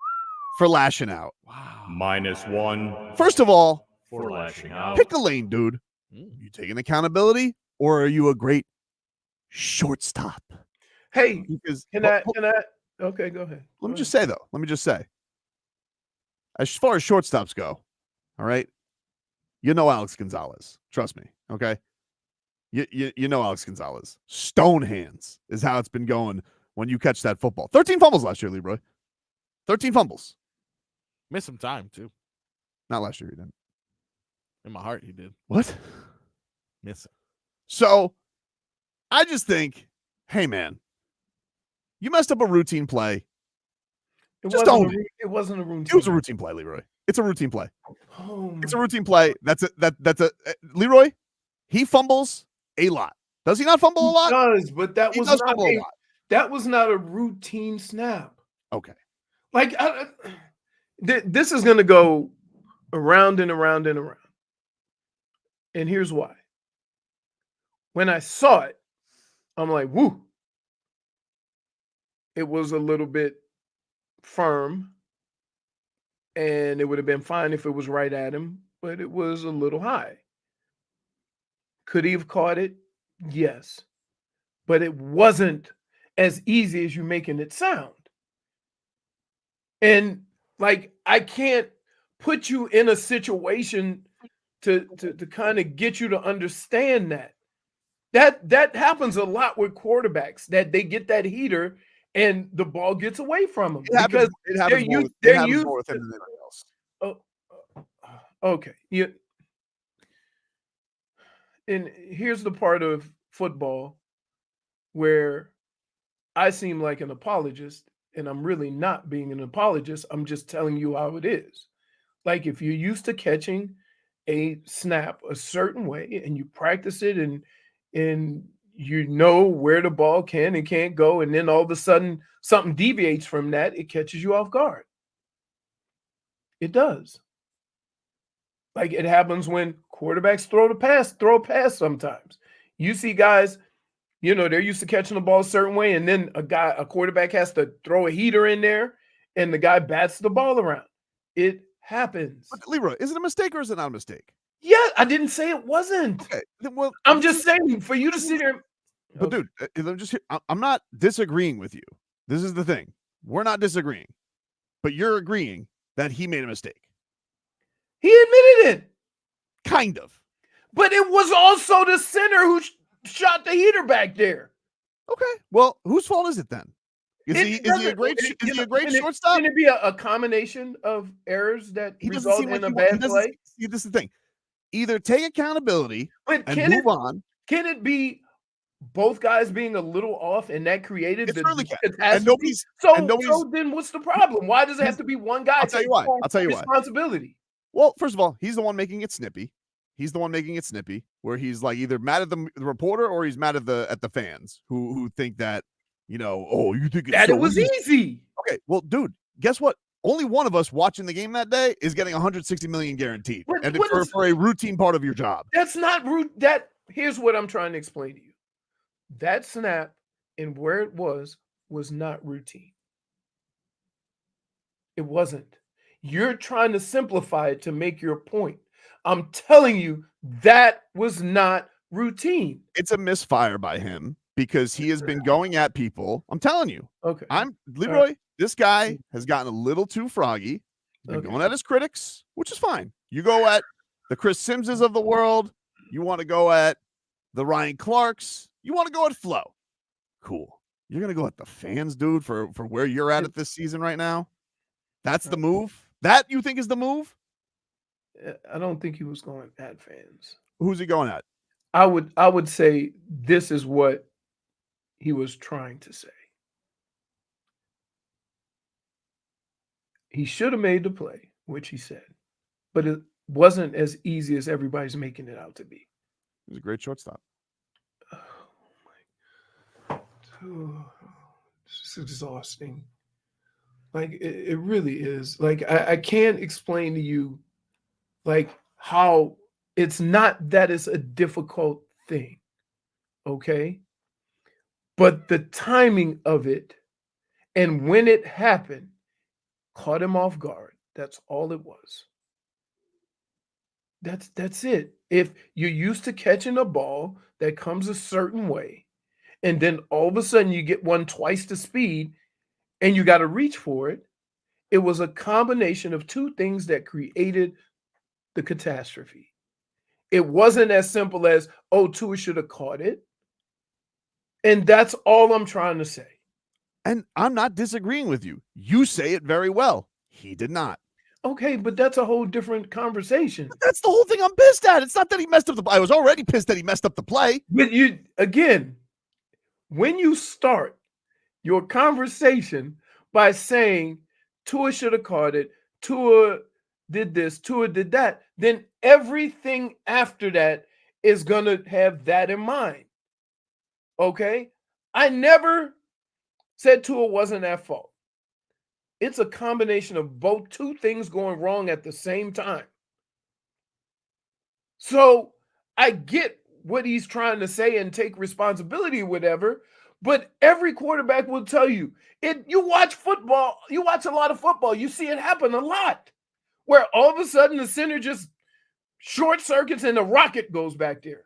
for lashing out. Wow. -1 First of all, for lashing out. pick a lane, dude. You taking accountability, or are you a great shortstop? Hey, Because can I? Okay, go ahead. Let me just say, as far as shortstops go, all right, you know Alex Gonzalez. Trust me, okay? You know Alex Gonzalez. Stone hands is how it's been going when you catch that football. 13 fumbles last year, Leroy. 13 fumbles. Missed some time, too. Not last year, he didn't. In my heart, he did. What? Missing. So, I just think, hey, man, you messed up a routine play. Just own it. It wasn't a routine. It was a routine play, Leroy. It's a routine play. Oh, it's a routine play. That's Leroy. He fumbles a lot. Does he not fumble a lot? He does, but that was not a lot. That was not a routine snap. Okay. Like this is going to go around and around and around. And here's why. When I saw it, I'm like, woo. It was a little bit firm, and it would have been fine if it was right at him, but it was a little high. Could he have caught it? Yes. But it wasn't as easy as you're making it sound. And like, I can't put you in a situation to kind of get you to understand that. That happens a lot with quarterbacks, that they get that heater and the ball gets away from them. It happens more with him than anybody else. Oh, okay. Yeah. And here's the part of football where I seem like an apologist, and I'm really not being an apologist. I'm just telling you how it is. Like, if you're used to catching a snap a certain way and you practice it and you know where the ball can and can't go, and then all of a sudden something deviates from that, it catches you off guard. It does. Like, it happens when quarterbacks throw a pass sometimes. You see guys, they're used to catching the ball a certain way, and then a quarterback has to throw a heater in there, and the guy bats the ball around. It happens. But Leroy, is it a mistake or is it not a mistake? Yeah, I didn't say it wasn't. Okay, well, I'm just saying, for you to sit here. But dude, I'm not disagreeing with you. This is the thing. We're not disagreeing, but you're agreeing that he made a mistake. He admitted it. Kind of. But it was also the center who shot the heater back there. Okay. Well, whose fault is it then? Is he a great shortstop? Can it be a combination of errors that result in a bad play? See, this is the thing. Either take accountability and move on. Can it be both guys being a little off, and that created it the certainly can. catastrophe? So then what's the problem? Why does it have to be one guy? I'll tell you why. Responsibility. Well, first of all, he's the one making it snippy. Where he's like either mad at the reporter or he's mad at the fans who think that, you think it's it was easy. Okay, well, dude, guess what? Only one of us watching the game that day is getting 160 million guaranteed, and it's for a routine part of your job. That's not root. Here's what I'm trying to explain to you. That snap and where it was not routine. It wasn't. You're trying to simplify it to make your point. I'm telling you, that was not routine. It's a misfire by him because he has been going at people. I'm telling you. Okay. Leroy, this guy has gotten a little too froggy. He's been going at his critics, which is fine. You go at the Chris Simses of the world. You want to go at the Ryan Clarks. You want to go at Flo. Cool. You're going to go at the fans, dude, for where you're at this season right now? That's the move? That you think is the move? I don't think he was going at fans. Who's he going at? I would say this is what he was trying to say. He should have made the play, which he said, but it wasn't as easy as everybody's making it out to be. He was a great shortstop. Oh my God. It's exhausting. Like, it really is. Like, I can't explain to you, like, how it's not that it's a difficult thing, okay? But the timing of it and when it happened caught him off guard. That's all it was. That's it. If you're used to catching a ball that comes a certain way, and then all of a sudden you get one twice the speed and you got to reach for it, it was a combination of two things that created the catastrophe. It wasn't as simple as, oh, Tua should have caught it. And that's all I'm trying to say. And I'm not disagreeing with you. You say it very well. He did not. Okay, but that's a whole different conversation. But that's the whole thing I'm pissed at. It's not that he messed up the play. I was already pissed that he messed up the play. But you, again, when you start your conversation by saying Tua should have caught it, Tua did this, Tua did that, then everything after that is going to have that in mind. Okay? I never said Tua wasn't at fault. It's a combination of both, two things going wrong at the same time. So I get what he's trying to say and take responsibility or whatever, but every quarterback will tell you, you watch football, you watch a lot of football, you see it happen a lot, where all of a sudden the center just short circuits and the rocket goes back there.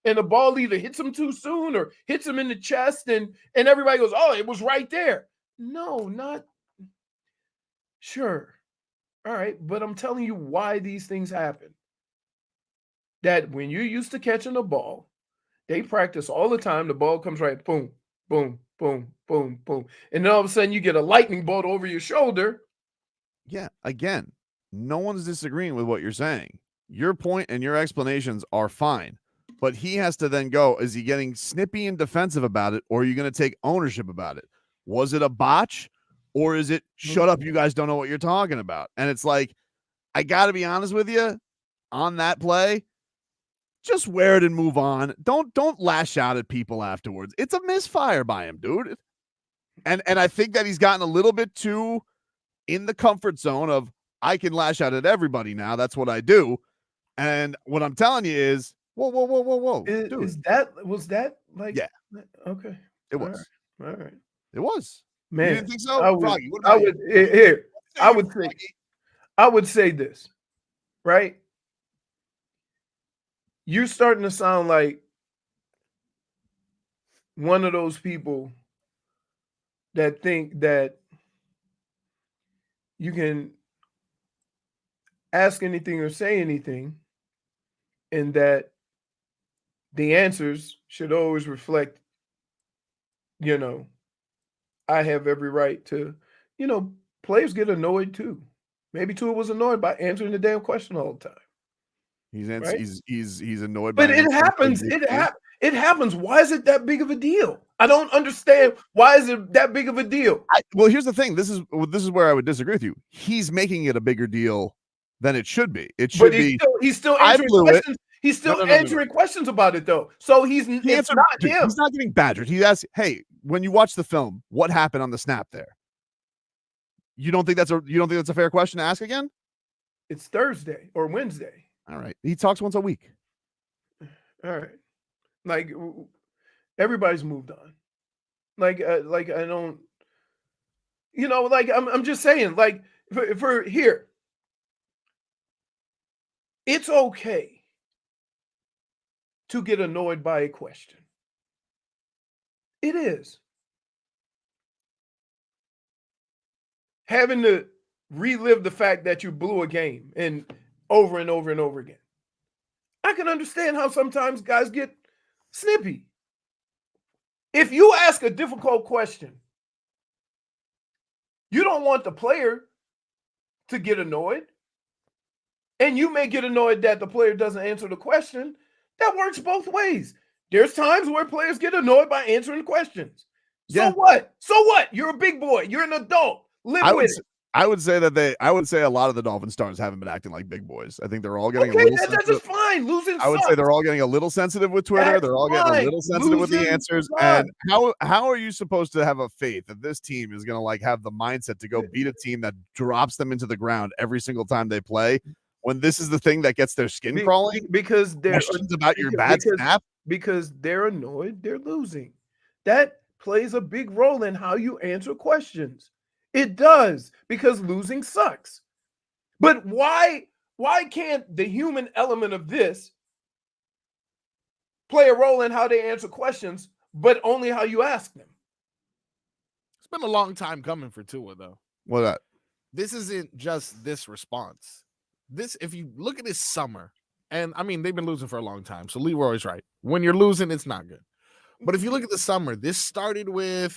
And the ball either hits him too soon or hits him in the chest, and everybody goes, oh, it was right there. No, not sure. All right, but I'm telling you why these things happen. That when you're used to catching a ball, they practice all the time. The ball comes right, boom, boom, boom, boom, boom. And then all of a sudden you get a lightning bolt over your shoulder. Yeah, again, no one's disagreeing with what you're saying. Your point and your explanations are fine. But he has to then go, is he getting snippy and defensive about it, or are you going to take ownership about it? Was it a botch, or is it, shut up, you guys don't know what you're talking about? And it's like, I got to be honest with you, on that play, just wear it and move on. Don't lash out at people afterwards. It's a misfire by him, dude. And I think that he's gotten a little bit too in the comfort zone of, I can lash out at everybody now. That's what I do. And what I'm telling you is, whoa. Was that like, yeah. Okay. It was. All right. It was. Man, you didn't think so? I would say this, right? You're starting to sound like one of those people that think that you can ask anything or say anything, and that the answers should always reflect, I have every right to, players get annoyed too. Maybe Tua was annoyed by answering the damn question all the time. He's annoyed by it. But it happens. It happens. Why is it that big of a deal? I don't understand. Why is it that big of a deal? Well, here's the thing. This is where I would disagree with you. He's making it a bigger deal than it should be. It should be. He's still answering questions. He's still answering questions about it, though. So it's not him. He's not getting badgered. He asks, "Hey, when you watch the film, what happened on the snap there?" You don't think that's a fair question to ask again? It's Thursday or Wednesday. All right. He talks once a week. All right. Like, everybody's moved on. Like I don't, like I'm just saying, like for here, it's okay to get annoyed by a question. It is. Having to relive the fact that you blew a game and over and over and over again. I can understand how sometimes guys get snippy. If you ask a difficult question, you don't want the player to get annoyed. And you may get annoyed that the player doesn't answer the question. That works both ways. There's times where players get annoyed by answering questions. So what? So what? You're a big boy. You're an adult. Live with it. I would say a lot of the Dolphin stars haven't been acting like big boys. I think they're all getting a little sensitive. That's fine. Losing I would say they're all getting a little sensitive with Twitter. They're all getting a little sensitive with the answers. And how are you supposed to have a faith that this team is going to have the mindset to go beat a team that drops them into the ground every single time they play, when this is the thing that gets their skin crawling? Because they're questions about your bad snap. Because they're annoyed they're losing. That plays a big role in how you answer questions. It does, because losing sucks. But why can't the human element of this play a role in how they answer questions, but only how you ask them? It's been a long time coming for Tua, though. What that? This isn't just this response. This, if you look at this summer, and I mean, they've been losing for a long time, so Leroy's right. When you're losing, it's not good. But if you look at the summer, this started with,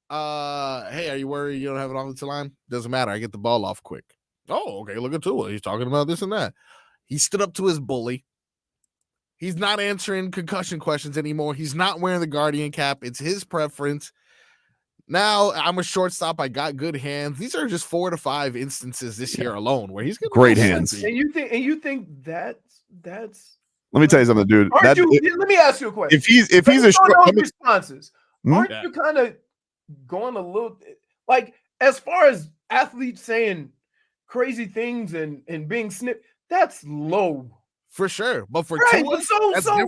hey, are you worried you don't have an offensive line? Doesn't matter. I get the ball off quick. Oh, okay, look at Tua. He's talking about this and that. He stood up to his bully. He's not answering concussion questions anymore. He's not wearing the Guardian cap. It's his preference. Now I'm a shortstop. I got good hands. These are just 4 to 5 instances this year alone where he's got great hands. And you think that's Let me tell you something, dude. let me ask you a question. If he's a short, responses, aren't you kind of going a little like, as far as athletes saying crazy things and being snipped, that's low for sure. But for right, Tua, so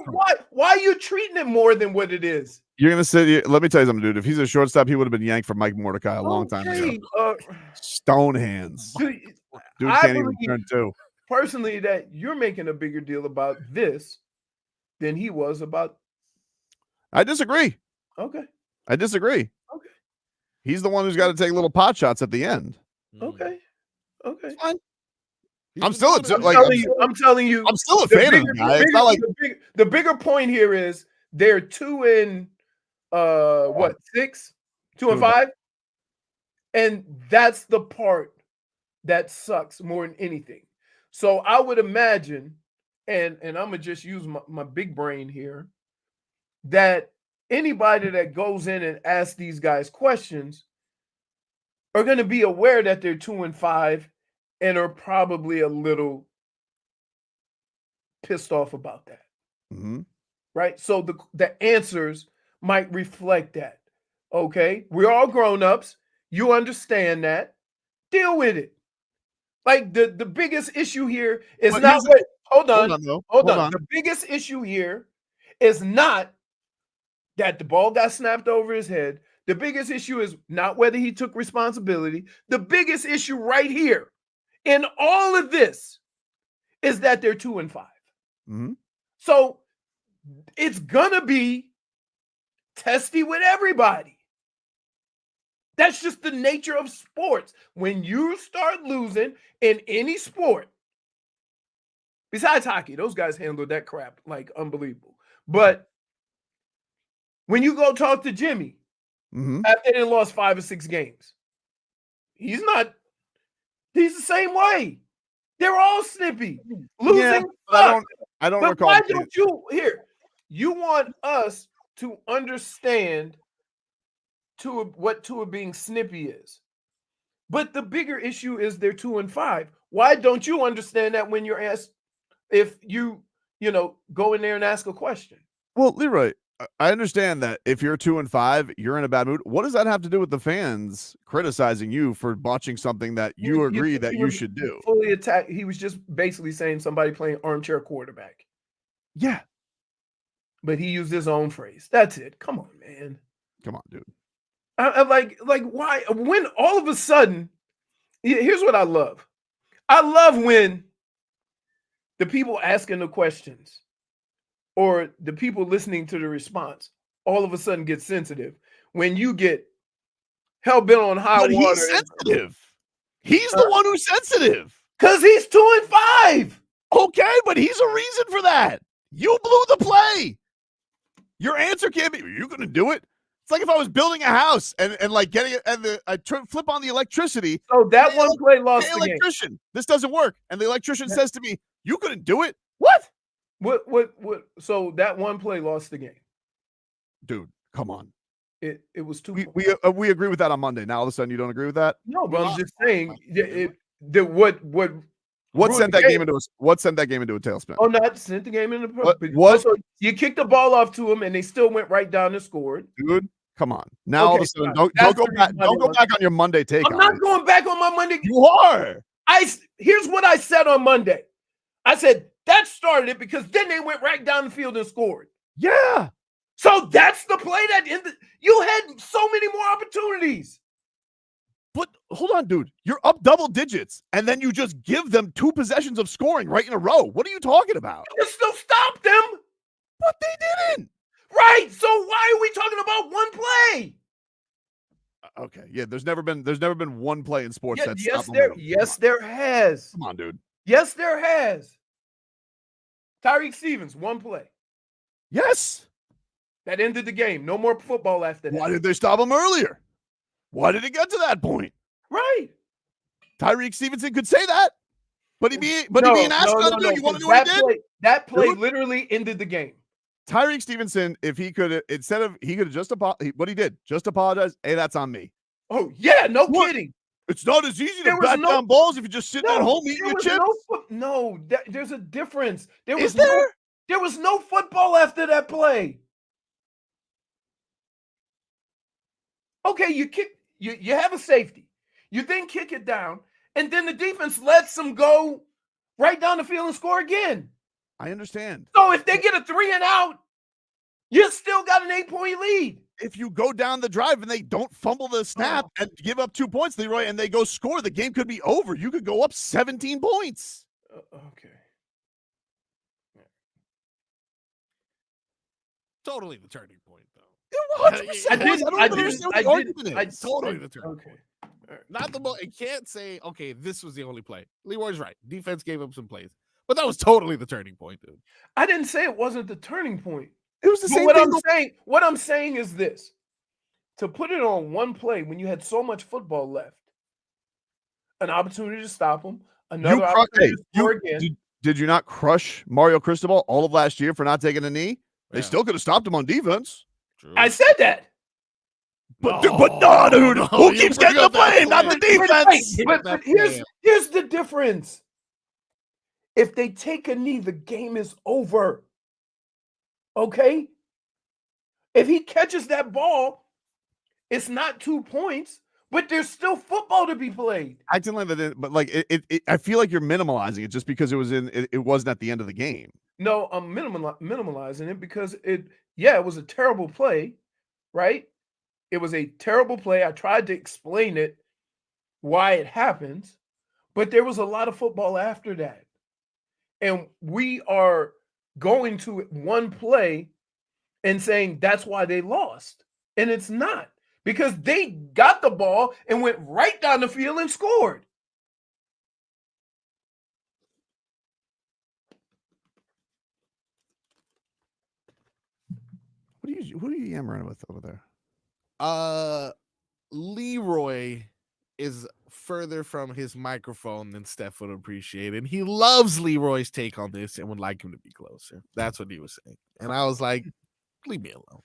why are you treating it more than what it is? You're gonna say, let me tell you something, dude. If he's a shortstop, he would have been yanked for Mike Mordecai a long time ago. Stone hands. Dude can't even turn two. Personally, that you're making a bigger deal about this than he was about. I disagree. Okay. I disagree. Okay. He's the one who's got to take little pot shots at the end. Okay. Okay. It's fine. I'm still I'm telling you, I'm still a fan of the guy. It's not like the bigger point here is they're 2 and 6, 2 and 5, and that's the part that sucks more than anything. So I would imagine, and I'm gonna just use my big brain here, that anybody that goes in and asks these guys questions are going to be aware that they're 2 and 5 and are probably a little pissed off about that. Mm-hmm. Right? So the answers might reflect that. Okay? We're all grown-ups. You understand that. Deal with it. Like the biggest issue here is not what. Hold on. The biggest issue here is not that the ball got snapped over his head. The biggest issue is not whether he took responsibility. The biggest issue right here in all of this is that they're 2 and 5. Mm-hmm. So it's gonna be testy with everybody. That's just the nature of sports. When you start losing in any sport, besides hockey, those guys handled that crap like unbelievable. But when you go talk to Jimmy after they lost 5 or 6 games, he's the same way. They're all snippy. Losing. Yeah, I don't recall. Why don't you want us to understand what Tua being snippy is? But the bigger issue is they're 2 and 5. Why don't you understand that when you're asked, if you go in there and ask a question? Well, Leroy, I understand that if you're 2 and 5, you're in a bad mood. What does that have to do with the fans criticizing you for botching something that you agree that you should do? Fully attack. He was just basically saying somebody playing armchair quarterback. Yeah. But he used his own phrase. That's it. Come on, man. Come on, dude. I'm like why? When all of a sudden, here's what I love. I love when the people asking the questions or the people listening to the response all of a sudden get sensitive. When you get hell bent on high water. He's sensitive. He's the one who's sensitive. Because he's 2 and 5. Okay, but he's a reason for that. You blew the play. Your answer can't be, are you going to do it? It's like if I was building a house and like getting it, and I flip on the electricity. So that one play lost the electrician. Game. This doesn't work. And the electrician says to me, you couldn't do it. What? So that one play lost the game. Dude, come on. It was too. We agree with that on Monday. Now all of a sudden you don't agree with that? No, but I'm just saying what sent that game into a tailspin? Oh, not sent the game into what? You kicked the ball off to him and they still went right down and scored. Dude, come on. Now all of a sudden don't go back on your Monday take. I'm not going back on my Monday. You are. Here's what I said on Monday. I said that started it because then they went right down the field and scored. Yeah. So that's the play that you had so many more opportunities. But hold on, dude. You're up double digits, and then you just give them 2 possessions of scoring right in a row. What are you talking about? You still stop them. But they didn't. Right. So why are we talking about one play? Okay. Yeah, there's never been one play in sports that's there has. Come on, dude. Yes, there has. Tyreek Stevens, one play. Yes. That ended the game. No more football after that. Why did they stop him earlier? Why did it get to that point? Right. Tyreek Stevenson could say that. But he being asked to do, you want to know what he did? That play literally ended the game. Tyreek Stevenson, if he could have just what he did, just apologize. Hey, that's on me. Oh, yeah, no kidding. It's not as easy to bat down balls if you're just sitting at home eating your chips. There's a difference. There was no football after that play. Okay, you have a safety. You then kick it down, and then the defense lets them go right down the field and score again. I understand. So if they get a 3 and out, you still got an 8-point lead. If you go down the drive and they don't fumble the snap and give up 2 points, Leroy, and they go score, the game could be over. You could go up 17 points. Okay. Totally the turning point, though. 100%. I totally the turning point. Not the most. It can't say, okay, this was the only play. Leroy's right. Defense gave up some plays, but that was totally the turning point, dude. I didn't say it wasn't the turning point. It was the same thing. What I'm saying is this: to put it on one play when you had so much football left, an opportunity to stop them, another opportunity to score again. Did you not crush Mario Cristobal all of last year for not taking a knee? They still could have stopped him on defense. True. I said that. But no, dude. Who keeps getting the blame? Not the defense. But here's the difference. If they take a knee, the game is over. Okay? If he catches that ball, it's not 2 points, but there's still football to be played. Acting like that, but like it I feel like you're minimalizing it just because it wasn't at the end of the game. No, I'm minimalizing it because it was a terrible play, right? It was a terrible play. I tried to explain it, why it happens, but there was a lot of football after that. And we are going to one play and saying that's why they lost. And it's not, because they got the ball and went right down the field and scored. Who are you yammering with over there? Leroy is further from his microphone than Steph would appreciate, and he loves Leroy's take on this and would like him to be closer. That's what he was saying, and I was like, "Leave me alone."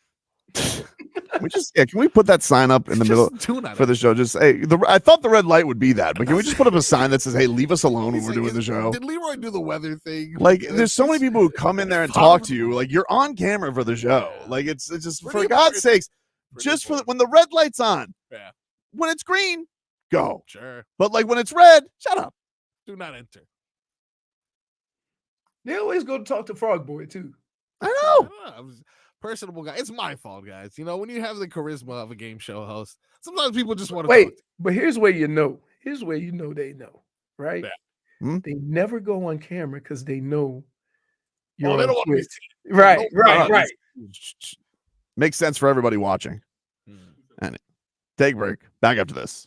Can we put that sign up in the middle for the show? Just hey, I thought the red light would be that, but can we just put up a sign that says, "Hey, leave us alone when we're doing the show"? Did Leroy do the weather thing? Like, there's so many people who come in there and talk to you. Like, you're on camera for the show. Like, it's just for God's sakes, just for when the red light's on. Yeah. When it's green, go. Sure. But like when it's red, shut up. Do not enter. They always go to talk to Frog Boy too. I know. I was personable guy. It's my fault, guys. You know, when you have the charisma of a game show host, sometimes people just want to wait. But here's where you know. Here's where you know they know, right? Yeah. They never go on camera because they know you're they on don't want to be Twitch. Right. Makes sense for everybody watching. And take a break. Back after this.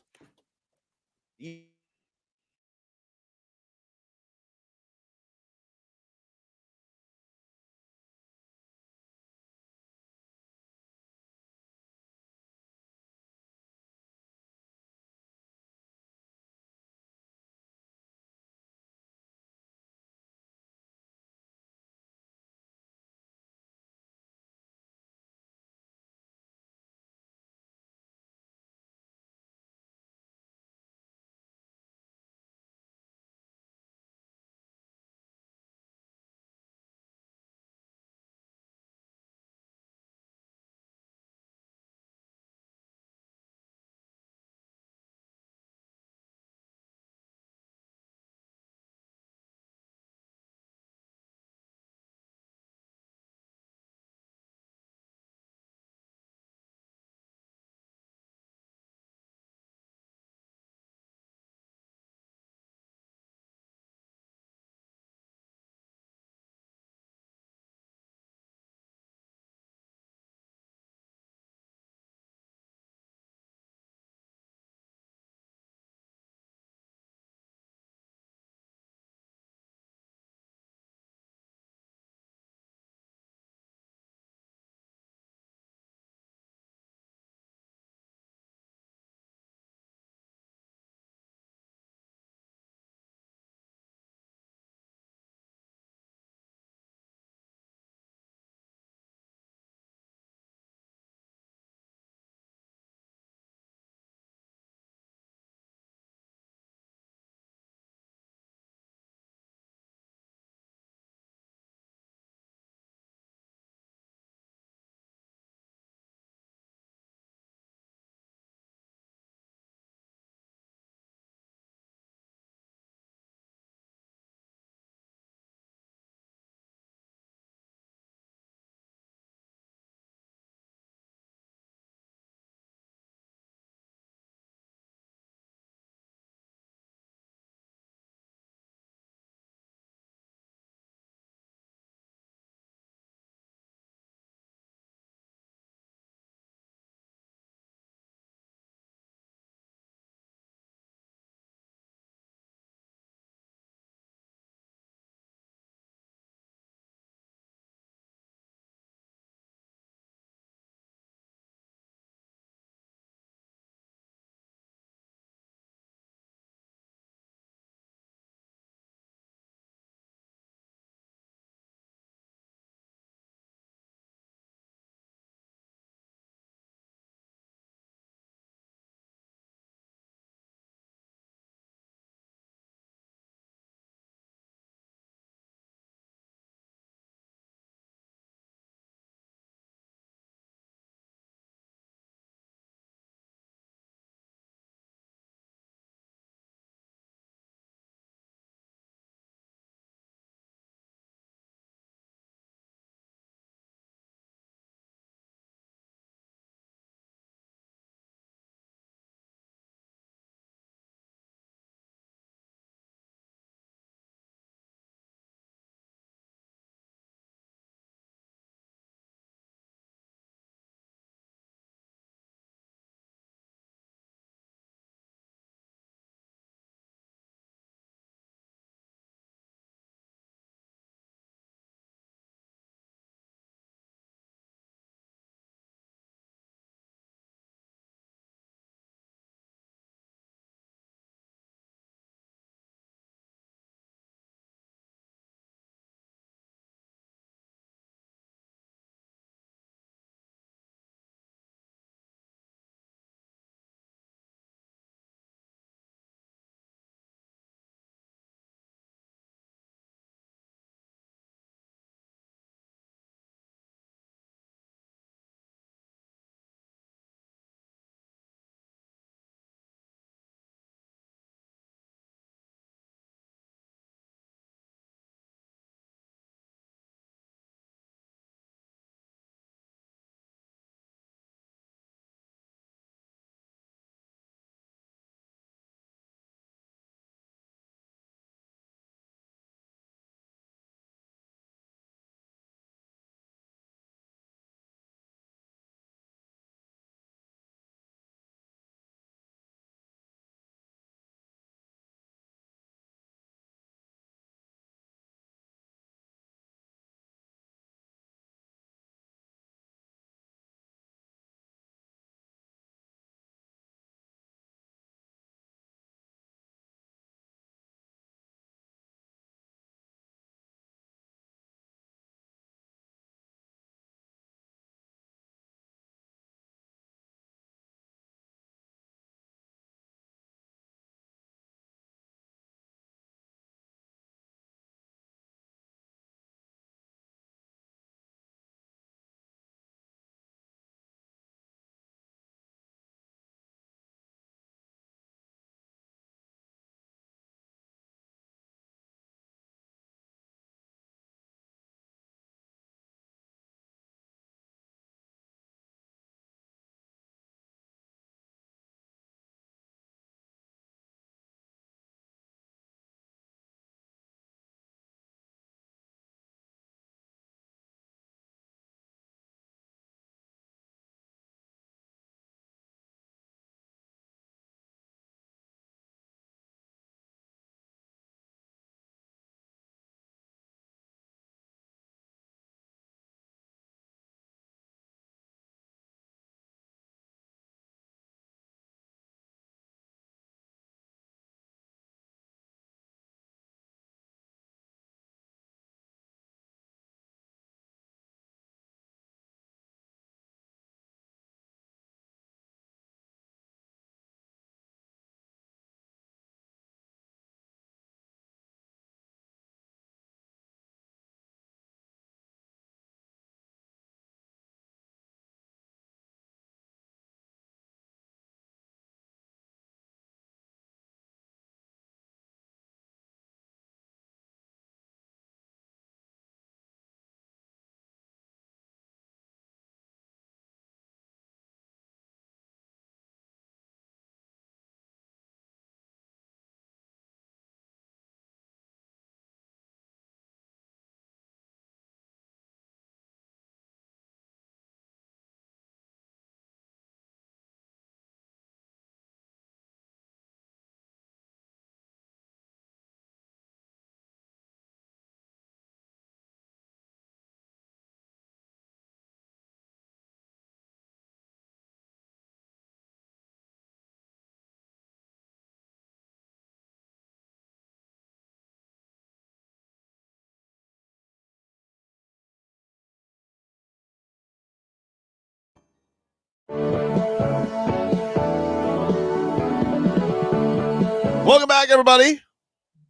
Welcome back, everybody.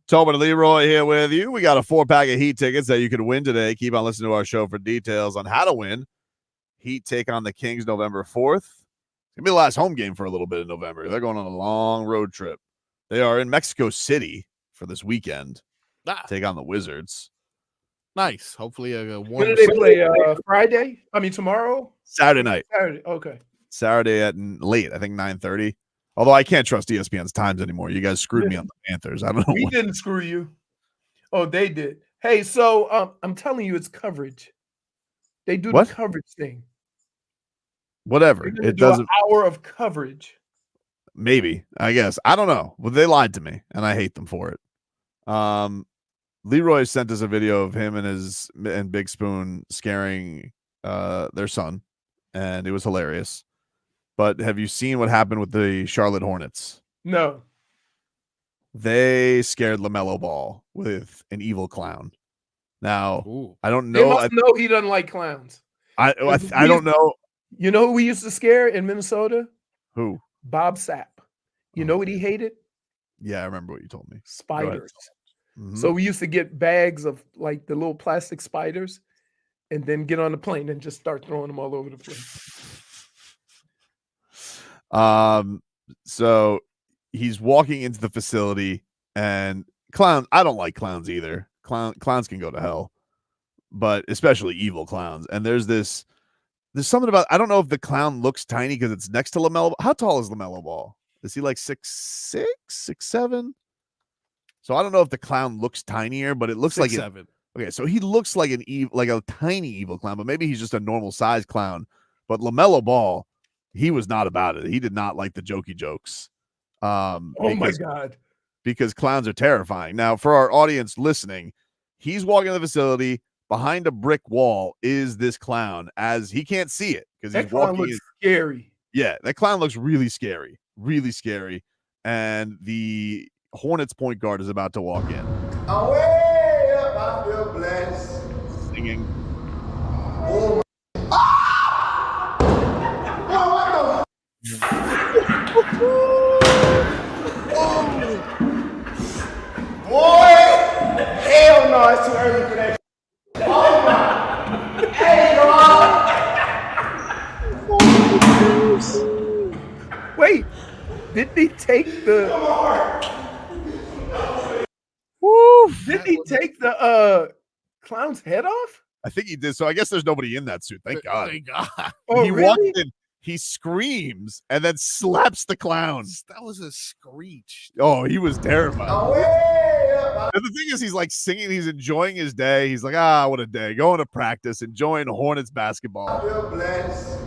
Tobin and Leroy here with you. We got a 4-pack of Heat tickets that you could win today. Keep on listening to our show for details on how to win. Heat take on the Kings November 4th. It's going to be the last home game for a little bit in November. They're going on a long road trip. They are in Mexico City for this weekend. Take on the Wizards. Nice. Hopefully a warm. When do they play? Friday? I mean, tomorrow? Saturday night. Saturday. Okay. Saturday at late, I think 9:30. Although I can't trust ESPN's times anymore. You guys screwed me on the Panthers. I don't know. We didn't screw you. Oh, they did. Hey, so I'm telling you, it's coverage. They do the coverage thing. Whatever. It doesn't. An hour of coverage. Maybe. I guess. I don't know. Well, they lied to me, and I hate them for it. Leroy sent us a video of him and Big Spoon scaring their son, and it was hilarious. But have you seen what happened with the Charlotte Hornets? No. They scared LaMelo Ball with an evil clown. Now, I don't know. They must know he doesn't like clowns. I don't know. You know who we used to scare in Minnesota? Who? Bob Sapp. You know what he hated? Yeah, I remember what you told me. Spiders. So we used to get bags of like the little plastic spiders and then get on the plane and just start throwing them all over the place. So he's walking into the facility and I don't like clowns either. Clowns can go to hell, but especially evil clowns. And there's something about, I don't know if the clown looks tiny because it's next to LaMelo. How tall is LaMelo Ball? Is he like 6'6", 6'7"? So I don't know if the clown looks tinier, but it looks 6'7". Okay, so he looks like like a tiny evil clown, but maybe he's just a normal size clown. But LaMelo Ball, he was not about it. He did not like the jokey jokes. My God. Because clowns are terrifying. Now, for our audience listening, he's walking in the facility. Behind a brick wall is this clown, as he can't see it because he's walking. Looks scary. Yeah, that clown looks really scary. Really scary. And the Hornets point guard is about to walk in. Away up, I feel blessed. Singing. Oh, boy, hell no, it's too early for that. Oh my, hey, God. Wait, did he take the? Did he take the clown's head off? I think he did. So I guess there's nobody in that suit. Thank God. Thank God. Oh, he really? walked in. He screams and then slaps the clown. That was a screech. Oh, he was terrified. Away up. And the thing is, he's like singing. He's enjoying his day. He's like, what a day. Going to practice, enjoying Hornets basketball. I feel blessed.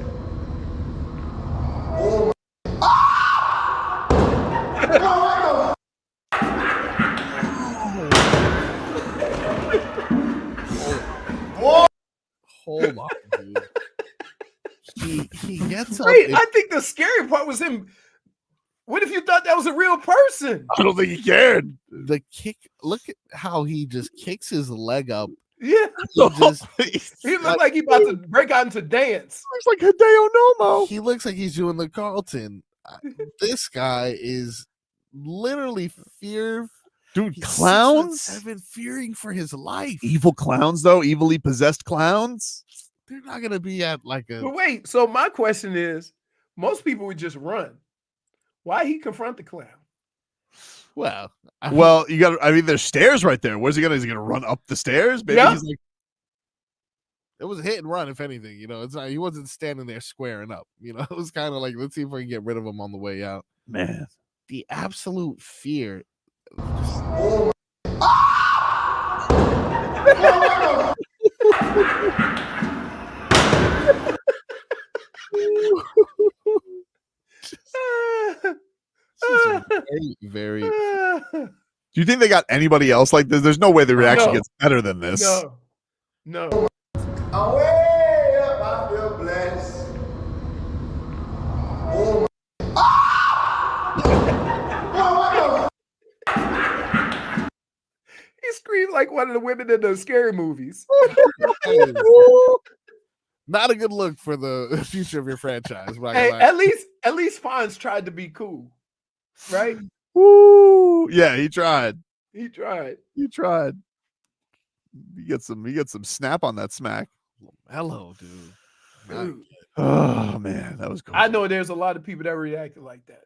Oh my. Hold on, dude. He gets up. Wait, I think the scary part was him. What if you thought that was a real person? I don't think he cared. The kick. Look at how he just kicks his leg up. Yeah, he looked like he about to break out into dance. Looks like Hideo Nomo. He looks like he's doing the Carlton. This guy is literally Dude, clowns? 7 fearing for his life. Evil clowns, though? Evilly possessed clowns? They're not going to be at like a... But wait, so my question is, most people would just run. Why he confront the clown? Well, you got. I mean, there's stairs right there. Where's he gonna? Is he gonna run up the stairs? Maybe he's like. It was a hit and run, if anything. You know, it's not. He wasn't standing there squaring up. You know, it was kind of like, let's see if we can get rid of him on the way out. Man, the absolute fear. Very. Do you think they got anybody else like this? There's no way the reaction gets better than this. No. Away up, I feel blessed. Oh my. He screamed like one of the women in the scary movies. Not a good look for the future of your franchise. Hey, at least Fonz tried to be cool, right? Woo! Yeah, he tried. He tried. He tried. He gets some snap on that smack. LaMelo, dude. Not Dude, good. Oh man, that was cool. I know there's a lot of people that reacted like that.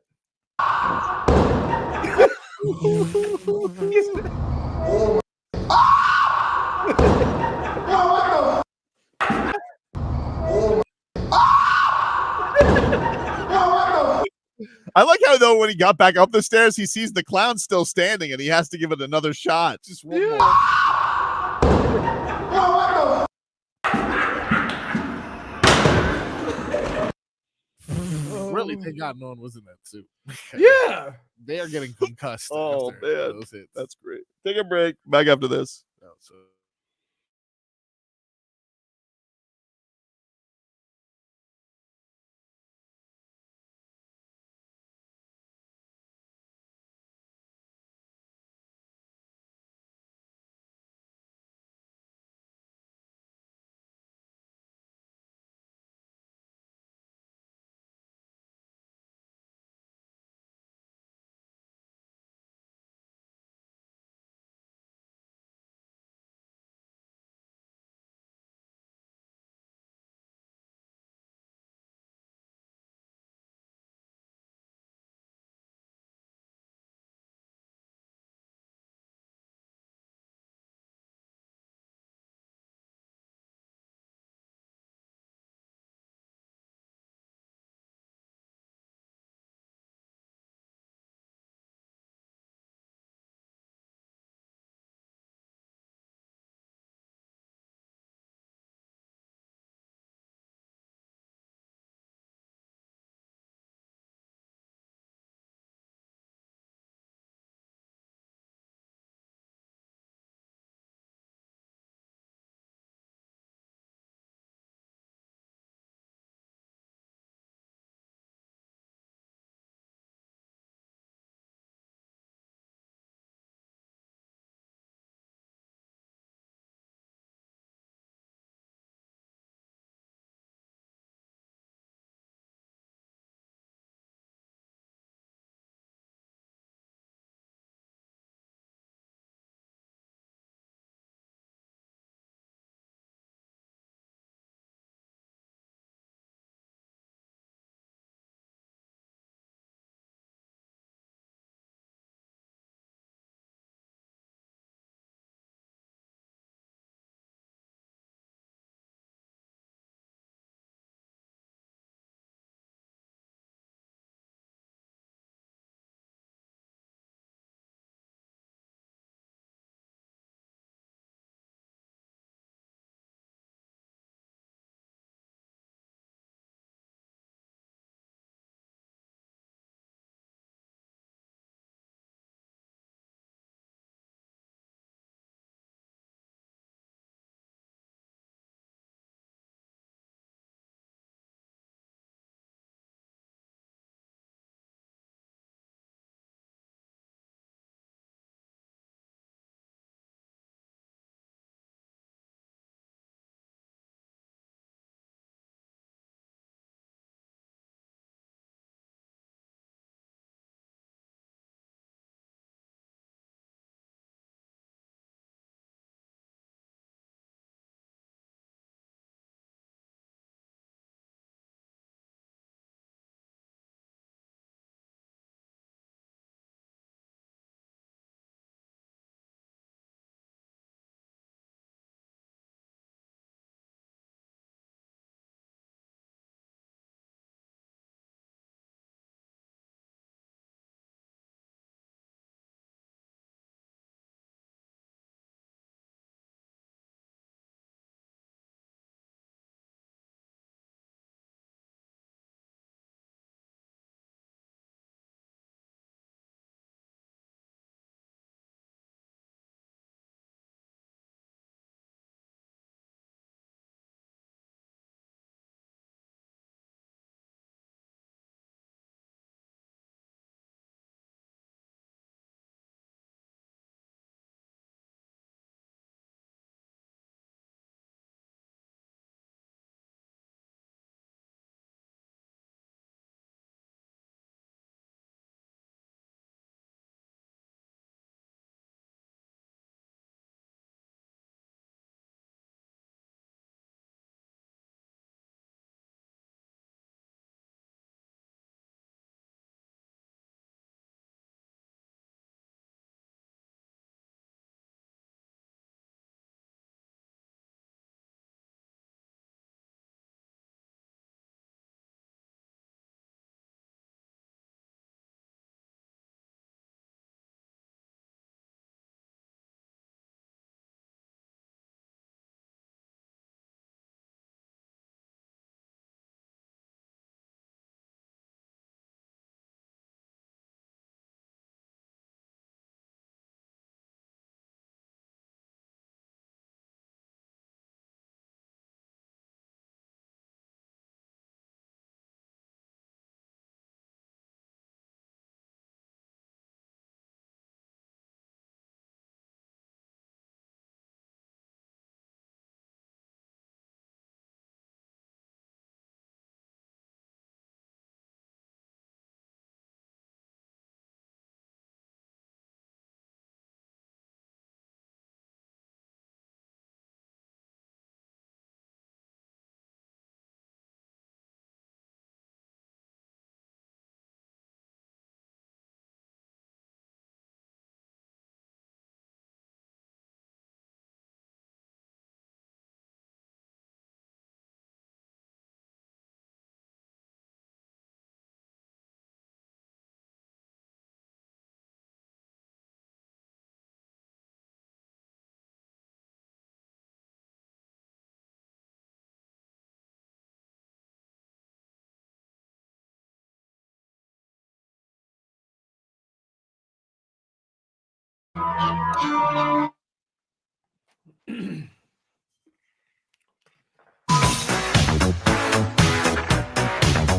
I like how though when he got back up the stairs, he sees the clown still standing and he has to give it another shot. Just one more. Really, thank God no one was in that suit. Yeah. They are getting concussed. Oh after man, those hits. that's great. Take a break. Back after this. No, so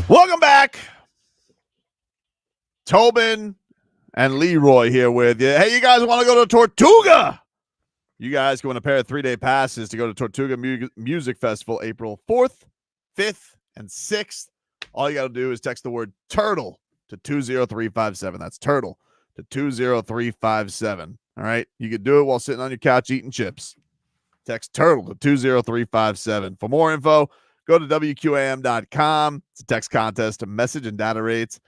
Welcome back. Tobin and Leroy here with you. Hey, you guys want to go to Tortuga? You guys can win a pair of 3-day passes to go to Tortuga Music Festival April 4th, 5th, and 6th. All you got to do is text the word turtle to 20357. That's turtle to 20357. All right. You can do it while sitting on your couch eating chips. Text turtle to 20357. For more info, go to WQAM.com. It's a text contest to message and data rates.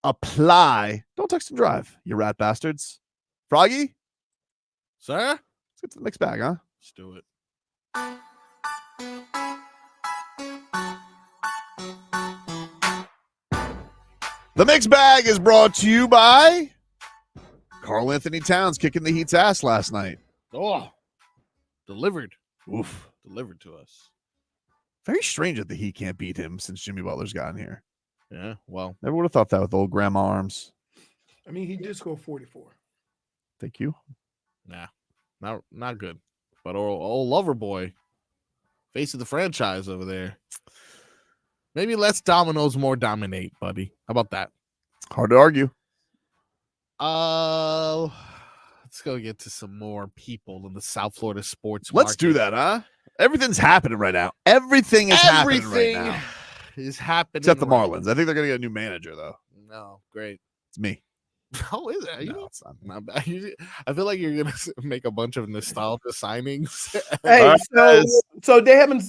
Apply. Don't text and drive, you rat bastards. Froggy? Sir? Let's get to the mixed bag, huh? Let's do it. The mixed bag is brought to you by Karl Anthony Towns kicking the Heat's ass last night. Oh, delivered. Oof. Delivered to us. Very strange that the Heat can't beat him since Jimmy Butler's gotten here. Yeah, well. Never would have thought that with old grandma arms. I mean, he did score 44. Thank you. Nah, not good. But old lover boy, face of the franchise over there. Maybe less dominoes, more dominate, buddy. How about that? Hard to argue. Let's go get to some more people in the South Florida sports Let's market. do that, huh? Everything's happening right now. Everything is happening right now. Is happening. Except the right Marlins. I think they're going to get a new manager, though. No, great. It's me. How is it? No, it's not. Not bad. I feel like you're gonna make a bunch of nostalgia signings. Hey, so they haven't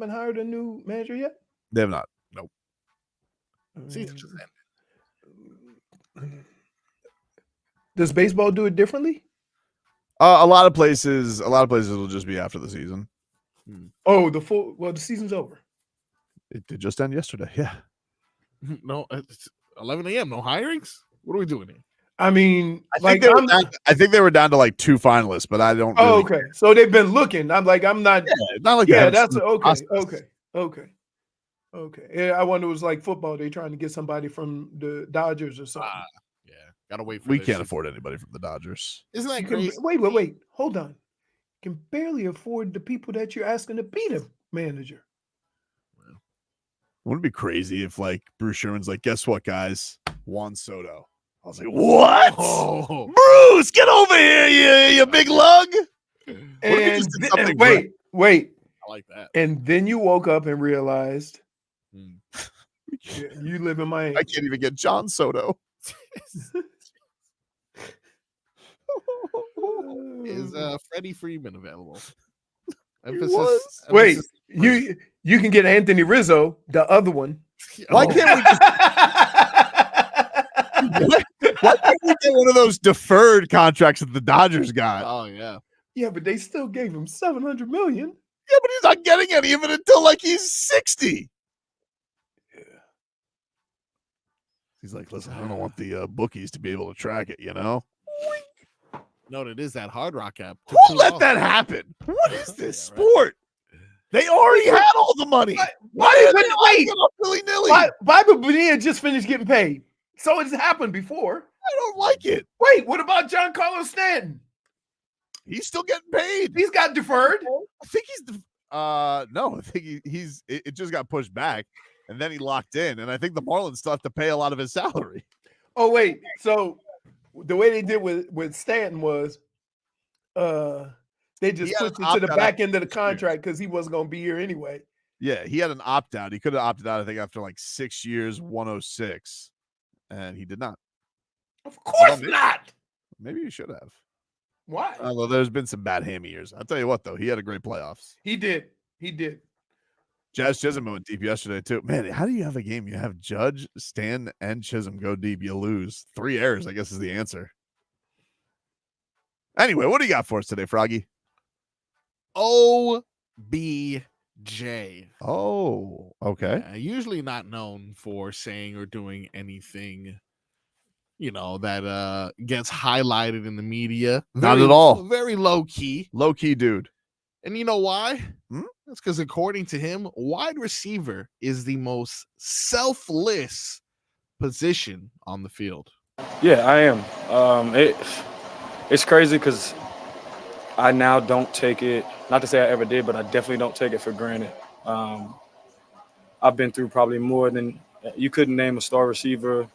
hired a new manager yet? They have not. Nope. Season just ended. Does baseball do it differently? A lot of places will just be after the season. Oh, the season's over. It did just end yesterday. Yeah. No, it's 11 a.m. No hirings. What are we doing here? I mean, I think they were down to like 2 finalists, but I don't. Oh, really okay. So they've been looking. I'm like, I'm not. Yeah, not like yeah. that. That's okay. Yeah, I wonder. It was like football. They trying to get somebody from the Dodgers or something. Yeah, gotta wait for. We can't afford anybody from the Dodgers. Isn't that crazy? Wait. Hold on. You can barely afford the people that you're asking to be the manager. Wouldn't it be crazy if like Bruce Sherman's like, guess what, guys? Juan Soto. I was like, what? Oh. Bruce, get over here, you big lug. And wait. I like that. And then you woke up and realized you live in Miami. I can't even get John Soto. Is Freddie Freeman available? Wait, you can get Anthony Rizzo, the other one. Why can't we why can't we get one of those deferred contracts that the Dodgers got? Oh yeah. Yeah, but they still gave him $700 million. Yeah, but he's not getting any of it until like he's 60. Yeah. He's like, listen, I don't want the bookies to be able to track it, you know? No, it is that Hard Rock app. Who let that happen? What is this sport? They already had all the money. Why did they get up willy-nilly? Bobby Bonilla just finished getting paid. So it's happened before. I don't like it. Wait, what about Giancarlo Stanton? He's still getting paid. He's got deferred. I think he's no, I think it just got pushed back and then he locked in. And I think the Marlins still have to pay a lot of his salary. Oh, wait. So the way they did with Stanton was they just pushed it to the back end of the contract because he wasn't going to be here anyway. Yeah, he had an opt-out. He could have opted out, I think, after like 6 years, 106. And he did not. Of course not. Maybe you should have. Why? Although there's been some bad hammy years. I'll tell you what, though, he had a great playoffs. He did. Jazz Chisholm went deep yesterday, too. Man, how do you have a game? You have Judge, Stan, and Chisholm go deep. You lose. 3 errors, I guess, is the answer. Anyway, what do you got for us today, Froggy? OBJ. Oh, okay. Usually not known for saying or doing anything, that gets highlighted in the media. Not at all. Very low key. Low key dude. And you know why? That's because according to him, wide receiver is the most selfless position on the field. Yeah, I am. It's crazy because I now don't take it, not to say I ever did, but I definitely don't take it for granted. I've been through probably more than you couldn't name a star receiver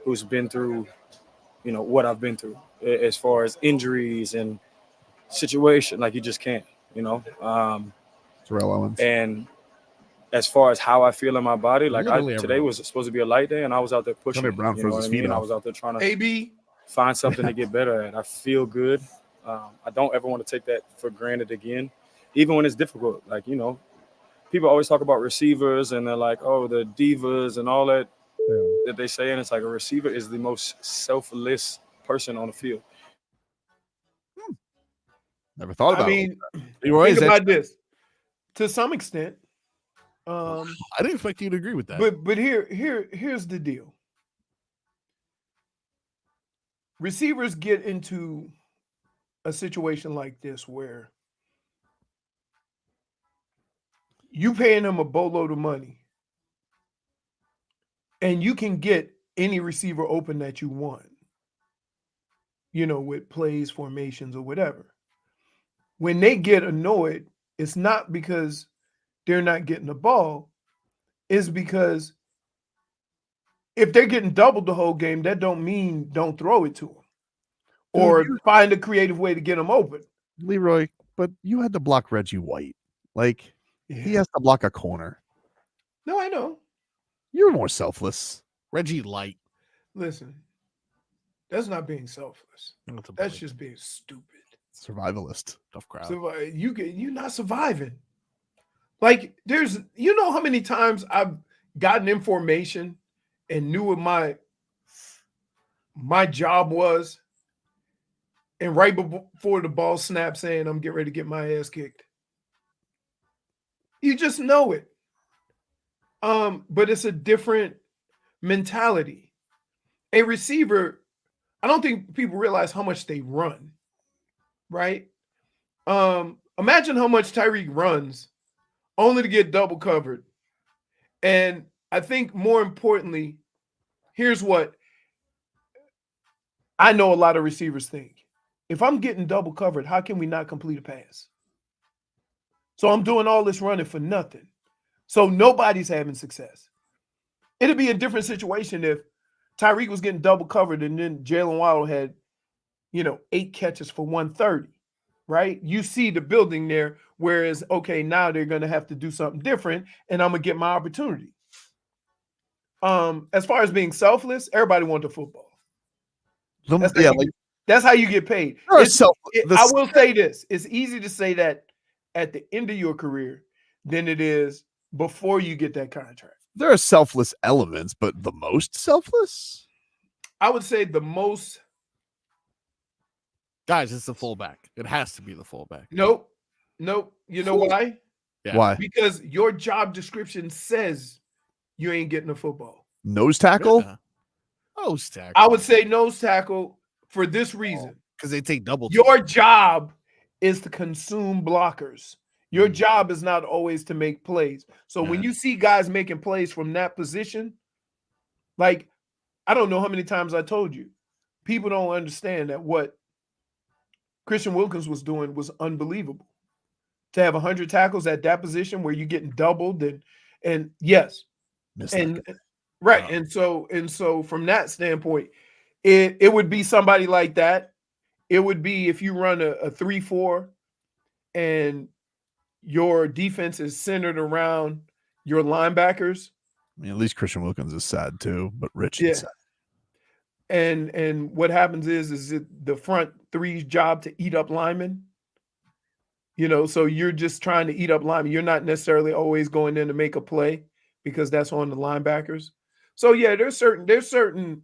who's been through, what I've been through as far as injuries and situation. Like, you just can't, Terrell Owens. And as far as how I feel in my body, like Literally today was supposed to be a light day, and I was out there pushing. Brown You know froze what his I feet mean? I off. was out there trying to AB. find something to get better at. I feel good. I don't ever want to take that for granted again, even when it's difficult. Like, people always talk about receivers, and they're like, oh, the divas and all that that they say, and it's like a receiver is the most selfless person on the field. Never thought about it. Leroy, Think about this. To some extent, I didn't expect you to agree with that. But here's the deal. Receivers get into a situation like this where you paying them a boatload of money and you can get any receiver open that you want, with plays, formations, or whatever. When they get annoyed, it's not because they're not getting the ball. It's because if they're getting doubled the whole game, that don't mean don't throw it to them or find a creative way to get them open. Leroy, but you had to block Reggie White. Like, he has to block a corner. No, I know. You're more selfless. Reggie Light. Listen, that's not being selfless. That's just being stupid. Survivalist. Tough crowd. So you're not surviving. Like, there's, how many times I've gotten information and knew what my job was, and right before the ball snaps, saying I'm getting ready to get my ass kicked. You just know it. But it's a different mentality. A receiver, I don't think people realize how much they run, right? Imagine how much Tyreek runs only to get double covered. And I think more importantly, here's what I know a lot of receivers think. If I'm getting double covered, how can we not complete a pass? So I'm doing all this running for nothing. So nobody's having success. It'd be a different situation if Tyreek was getting double covered and then Jalen Waddle had, 8 catches for 130, right? You see the building there, whereas, okay, now they're going to have to do something different and I'm going to get my opportunity. As far as being selfless, everybody wants the football. That's how you get paid. I will say this. It's easy to say that at the end of your career than it is before you get that contract. There are selfless elements, but the most selfless? I would say the most. Guys, it's the fullback. It has to be the fullback. Nope. You know why? Yeah. Why? Because your job description says you ain't getting a football. Nose tackle? Yeah. Nose tackle. I would say nose tackle for this reason. Because they take double. Your job is to consume blockers. Your job is not always to make plays. So when you see guys making plays from that position, like, I don't know how many times I told you, people don't understand that what Christian Wilkins was doing was unbelievable. To have 100 tackles at that position where you're getting doubled and yes. Right. And so from that standpoint, it would be somebody like that. It would be if you run a 3-4 and your defense is centered around your linebackers. I mean, at least Christian Wilkins is sad too, but Rich is sad. And what happens is it the front three's job to eat up linemen? So you're just trying to eat up linemen. You're not necessarily always going in to make a play because that's on the linebackers. So yeah, there's certain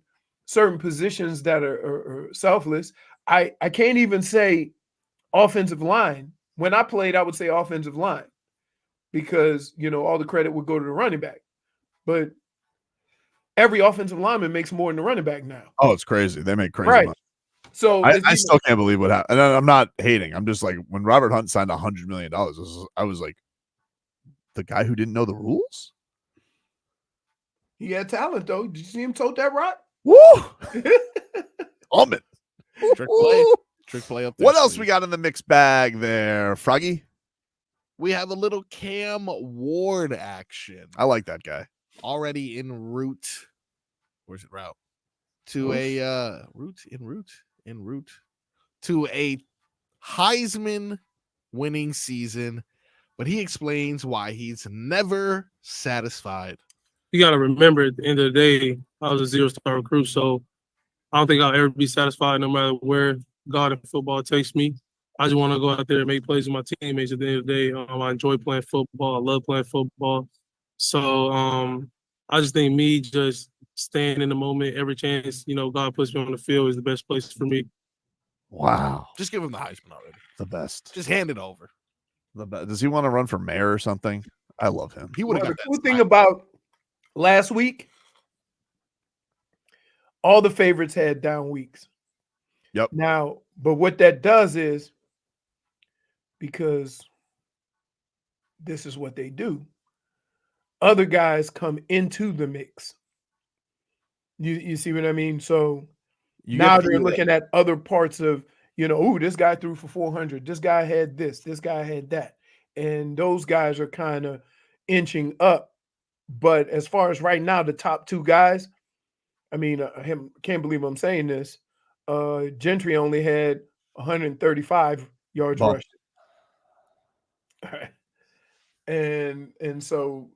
positions that are selfless. I can't even say offensive line. When I played, I would say offensive line because, all the credit would go to the running back. But every offensive lineman makes more than the running back now. Oh, it's crazy. They make crazy money. So I still can't believe what happened. And I'm not hating. I'm just like, when Robert Hunt signed $100 million, I was like, the guy who didn't know the rules? He had talent, though. Did you see him tote that rock? Woo! Almond. Trick play up there. What else we got in the mixed bag there, Froggy? We have a little Cam Ward action. I like that guy. Already en route. Where's it route? To a en route to a Heisman winning season. But he explains why he's never satisfied. You got to remember, at the end of the day, I was a zero-star recruit, so I don't think I'll ever be satisfied no matter where God and football takes me. I just want to go out there and make plays with my teammates at the end of the day. I enjoy playing football. I love playing football. So I just think me just staying in the moment, every chance, God puts me on the field is the best place for me. Wow. Just give him the Heisman already. The best. Just hand it over. The best. Does he want to run for mayor or something? I love him. He would have got the cool thing about last week, all the favorites had down weeks. Yep. Now, but what that does is, because this is what they do, other guys come into the mix. You see what I mean? So now they're looking at other parts of, this guy threw for 400. This guy had this. This guy had that. And those guys are kind of inching up. But as far as right now, the top two guys, can't believe I'm saying this. Gentry only had 135 yards rushing. All right. And so,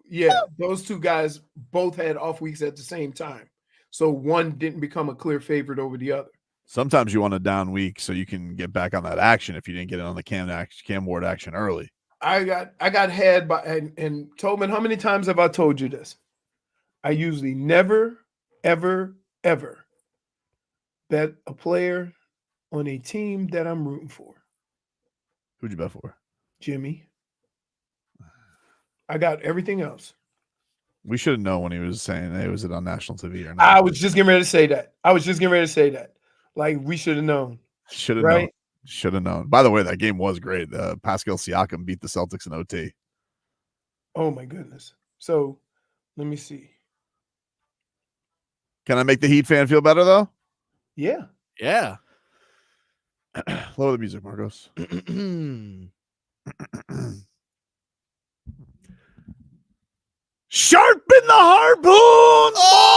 those two guys both had off weeks at the same time. So one didn't become a clear favorite over the other. Sometimes you want a down week so you can get back on that action if you didn't get it on the Cam Ward action early. I got had by and Tobin, how many times have I told you this? I usually never, ever, ever bet a player on a team that I'm rooting for. Who'd you bet for? Jimmy. I got everything else. We should have known when he was saying, hey, was it on national TV or not? I was just getting ready to say that. Like, we should have known. Should have right? known. Should have known. By the way, that game was great. Pascal Siakam beat the Celtics in OT. Oh, my goodness. So, let me see. Can I make the Heat fan feel better, though? Yeah. Yeah. Lower the music, Marcos. Sharpen the harpoons, boys!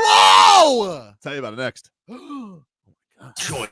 Whoa! Tell you about it next. Oh my God.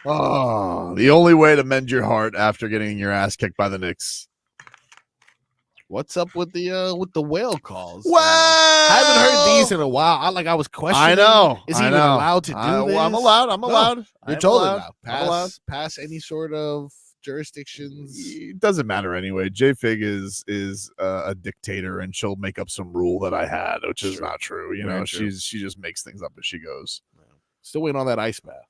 Oh, the only way to mend your heart after getting your ass kicked by the Knicks. What's up with the whale calls? Well, I haven't heard these in a while. I was questioning. I know. Is he I even know. allowed to do this? Well, I'm allowed. I'm No, allowed. you're I'm totally allowed. allowed. Pass any sort of jurisdictions. It doesn't matter anyway. JFig is a dictator, and she'll make up some rule that I had, which is not true. You know, Very true. she just makes things up as she goes. Still waiting on that ice bath.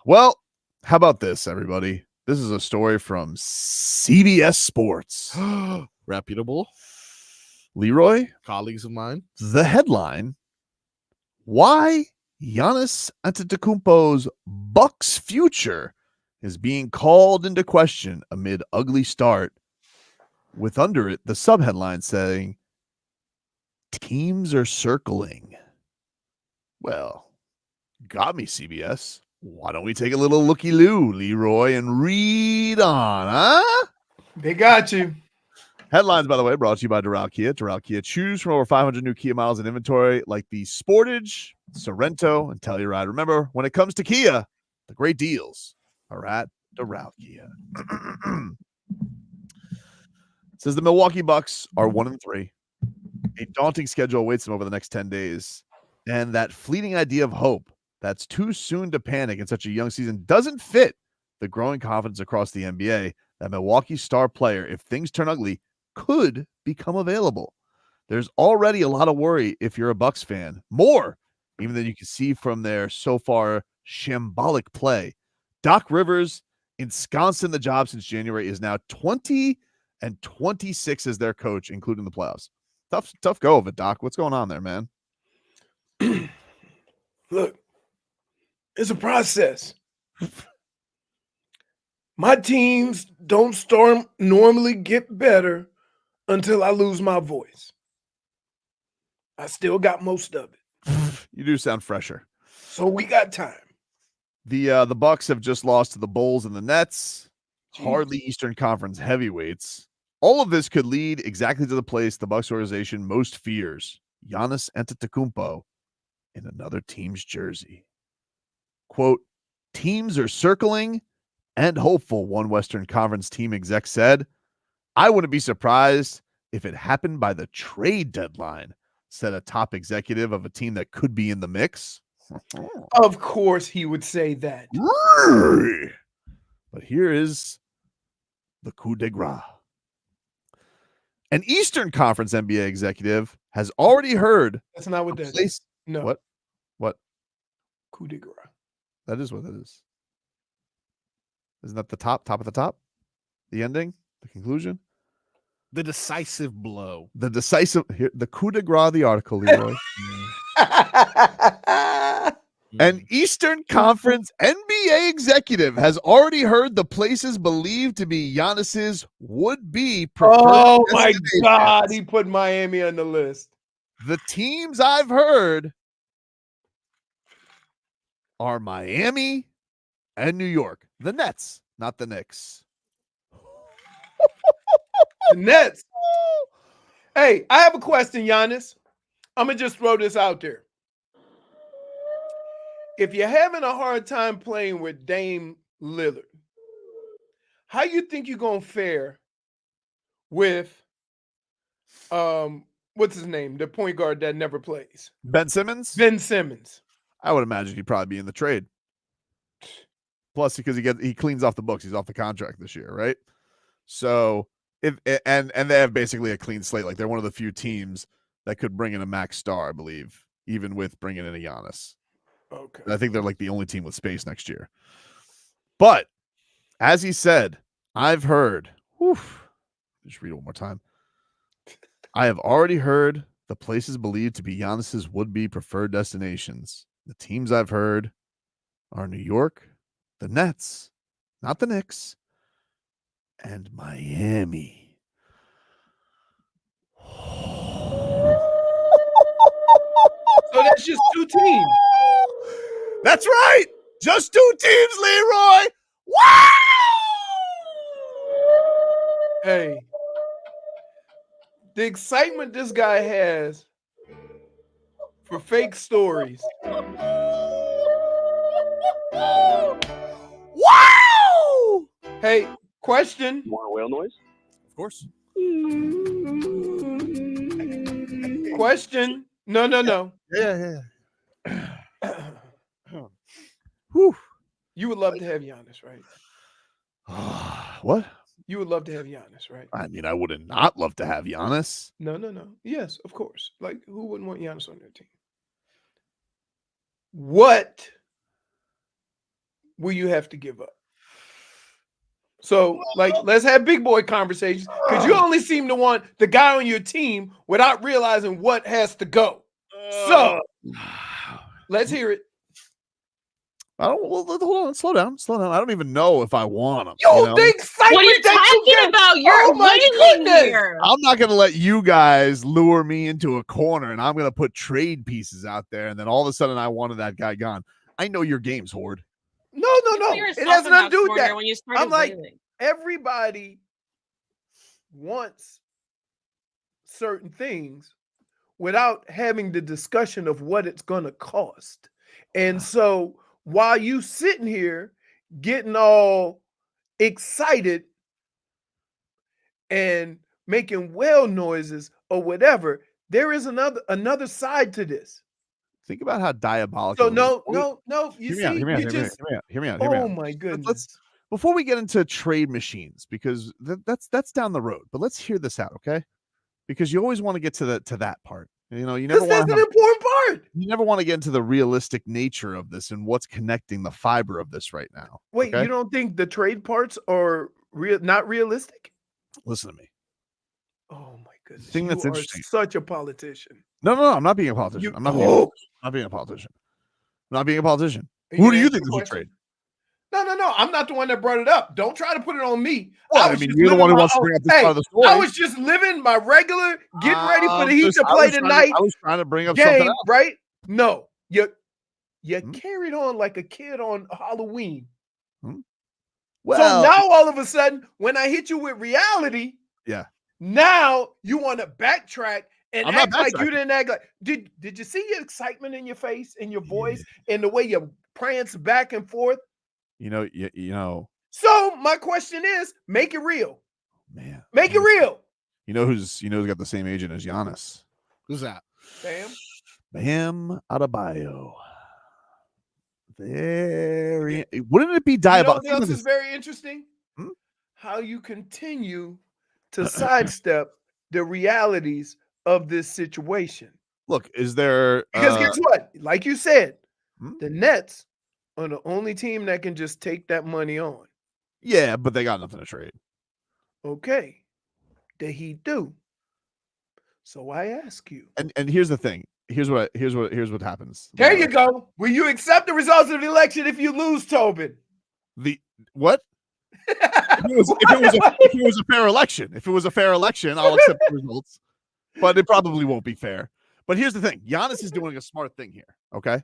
Well, how about this, everybody? This is a story from CBS Sports. Reputable Leroy, colleagues of mine. the headline: Why Giannis Antetokounmpo's Bucks future is being called into question amid ugly start, with under it the subheadline saying, "Teams are circling." Well, got me, CBS. Why don't we take a little looky-loo, Leroy, and read on, huh? They got you. Headlines, by the way, brought to you by Doral Kia. Doral Kia, choose from over 500 new Kia models in inventory like the Sportage, Sorento, and Telluride. Remember, when it comes to Kia, the great deals are at Doral Kia. Says the Milwaukee Bucks are 1-3. A daunting schedule awaits them over the next 10 days. And that fleeting idea of hope that's too soon to panic in such a young season doesn't fit the growing confidence across the NBA that Milwaukee star player, if things turn ugly, could become available. There's already a lot of worry if you're a Bucks fan, more even than you can see from their so far shambolic play. Doc Rivers, ensconced in the job since January, is now 20-26 as their coach, including the playoffs. Tough go of it, Doc. What's going on there, man? Look, it's a process. My teams don't normally get better until I lose my voice. I still got most of it. You do sound fresher. So we got time. The Bucks have just lost to the Bulls and the Nets, hardly Eastern Conference heavyweights. All of this could lead exactly to the place the Bucks organization most fears: Giannis Antetokounmpo in another team's jersey. Quote, "Teams are circling and hopeful," one Western Conference team exec said. "I wouldn't be surprised if it happened by the trade deadline," said a top executive of a team that could be in the mix. Of course he would say that. But here is the coup de grace. An Eastern Conference NBA executive has already heard. That's not what that is. No. What? Coup de grace. That is what that is. Isn't that the top of the top? The ending? The conclusion? The decisive blow. The coup de grace of the article, Leroy. An Eastern Conference NBA executive has already heard the places believed to be Giannis's would-be preferred. Oh my God, he put Miami on the list. The teams I've heard are Miami and New York. The Nets, not the Knicks. The Nets. Hey, I have a question, Giannis. I'm going to just throw this out there. If you're having a hard time playing with Dame Lillard, how you think you're going to fare with, what's his name? The point guard that never plays. Ben Simmons? Ben Simmons. I would imagine he'd probably be in the trade. Plus, because he cleans off the books. He's off the contract this year, right? So, and they have basically a clean slate. Like, they're one of the few teams that could bring in a max star, I believe, even with bringing in a Giannis. Okay. I think they're like the only team with space next year. But as he said, I've heard, just read it one more time. I have already heard the places believed to be Giannis's would-be preferred destinations. The teams I've heard are New York, the Nets, not the Knicks, and Miami. So that's just two teams. That's right. Just two teams, Leroy. Wow! Hey, the excitement this guy has for fake stories. Wow! Hey, question. You want a whale noise? Of course. Question. No. Yeah. Whew. You would love to have Giannis, right? What? You would love to have Giannis, right? I mean, I would not love to have Giannis. No. Yes, of course. Like, who wouldn't want Giannis on their team? What will you have to give up? So, like, let's have big boy conversations because you only seem to want the guy on your team without realizing what has to go. So, let's hear it. Hold on, slow down. I don't even know if I want him. The excitement what are you talking about? You're winning here. I'm not going to let you guys lure me into a corner, and I'm going to put trade pieces out there, and then all of a sudden I wanted that guy gone. I know your games, Horde. No. It has nothing to do with that. When you I'm like, everybody wants certain things without having the discussion of what it's going to cost. And so while you sitting here getting all excited and making whale noises or whatever, there is another side to this. Think about how diabolical. So no. You see, hear me out. Oh my goodness. Before we get into trade machines, because that's down the road, but let's hear this out, okay? Because you always want to get to that part. You never want. That's an important part. You never want to get into the realistic nature of this and what's connecting the fiber of this right now. Wait, okay? You don't think the trade parts are not realistic? Listen to me. Oh my goodness. Thing that's interesting. Such a politician. No, I'm not being a politician. I'm not being a politician. I'm not being a politician. Who do you think this would trade? No. I'm not the one that brought it up. Don't try to put it on me. Well, I mean, you're the one who wants to bring up this part of the story. I was just living my regular, getting ready for the Heat to play tonight. I was trying to bring up something else. Right? No, you carried on like a kid on Halloween. Well, so now all of a sudden, when I hit you with reality, now you want to backtrack and act like you didn't act like. Did you see your excitement in your face and your voice and the way you prance back and forth? You know. So my question is, make it real. Man. Make it real. You know who's got the same agent as Giannis? Who's that? Bam Adebayo. Wouldn't it be diabolical? You know what else is very interesting? How you continue to sidestep the realities of this situation. Look, is there because guess what? Like you said, the Nets are the only team that can just take that money on. Yeah, but they got nothing to trade. Okay. The Heat do. So I ask you. And here's the thing. Here's what happens. There you go. Will you accept the results of the election if you lose, Tobin? The what? If it was a fair election. If it was a fair election, I'll accept the results. But it probably won't be fair. But here's the thing. Giannis is doing a smart thing here. Okay.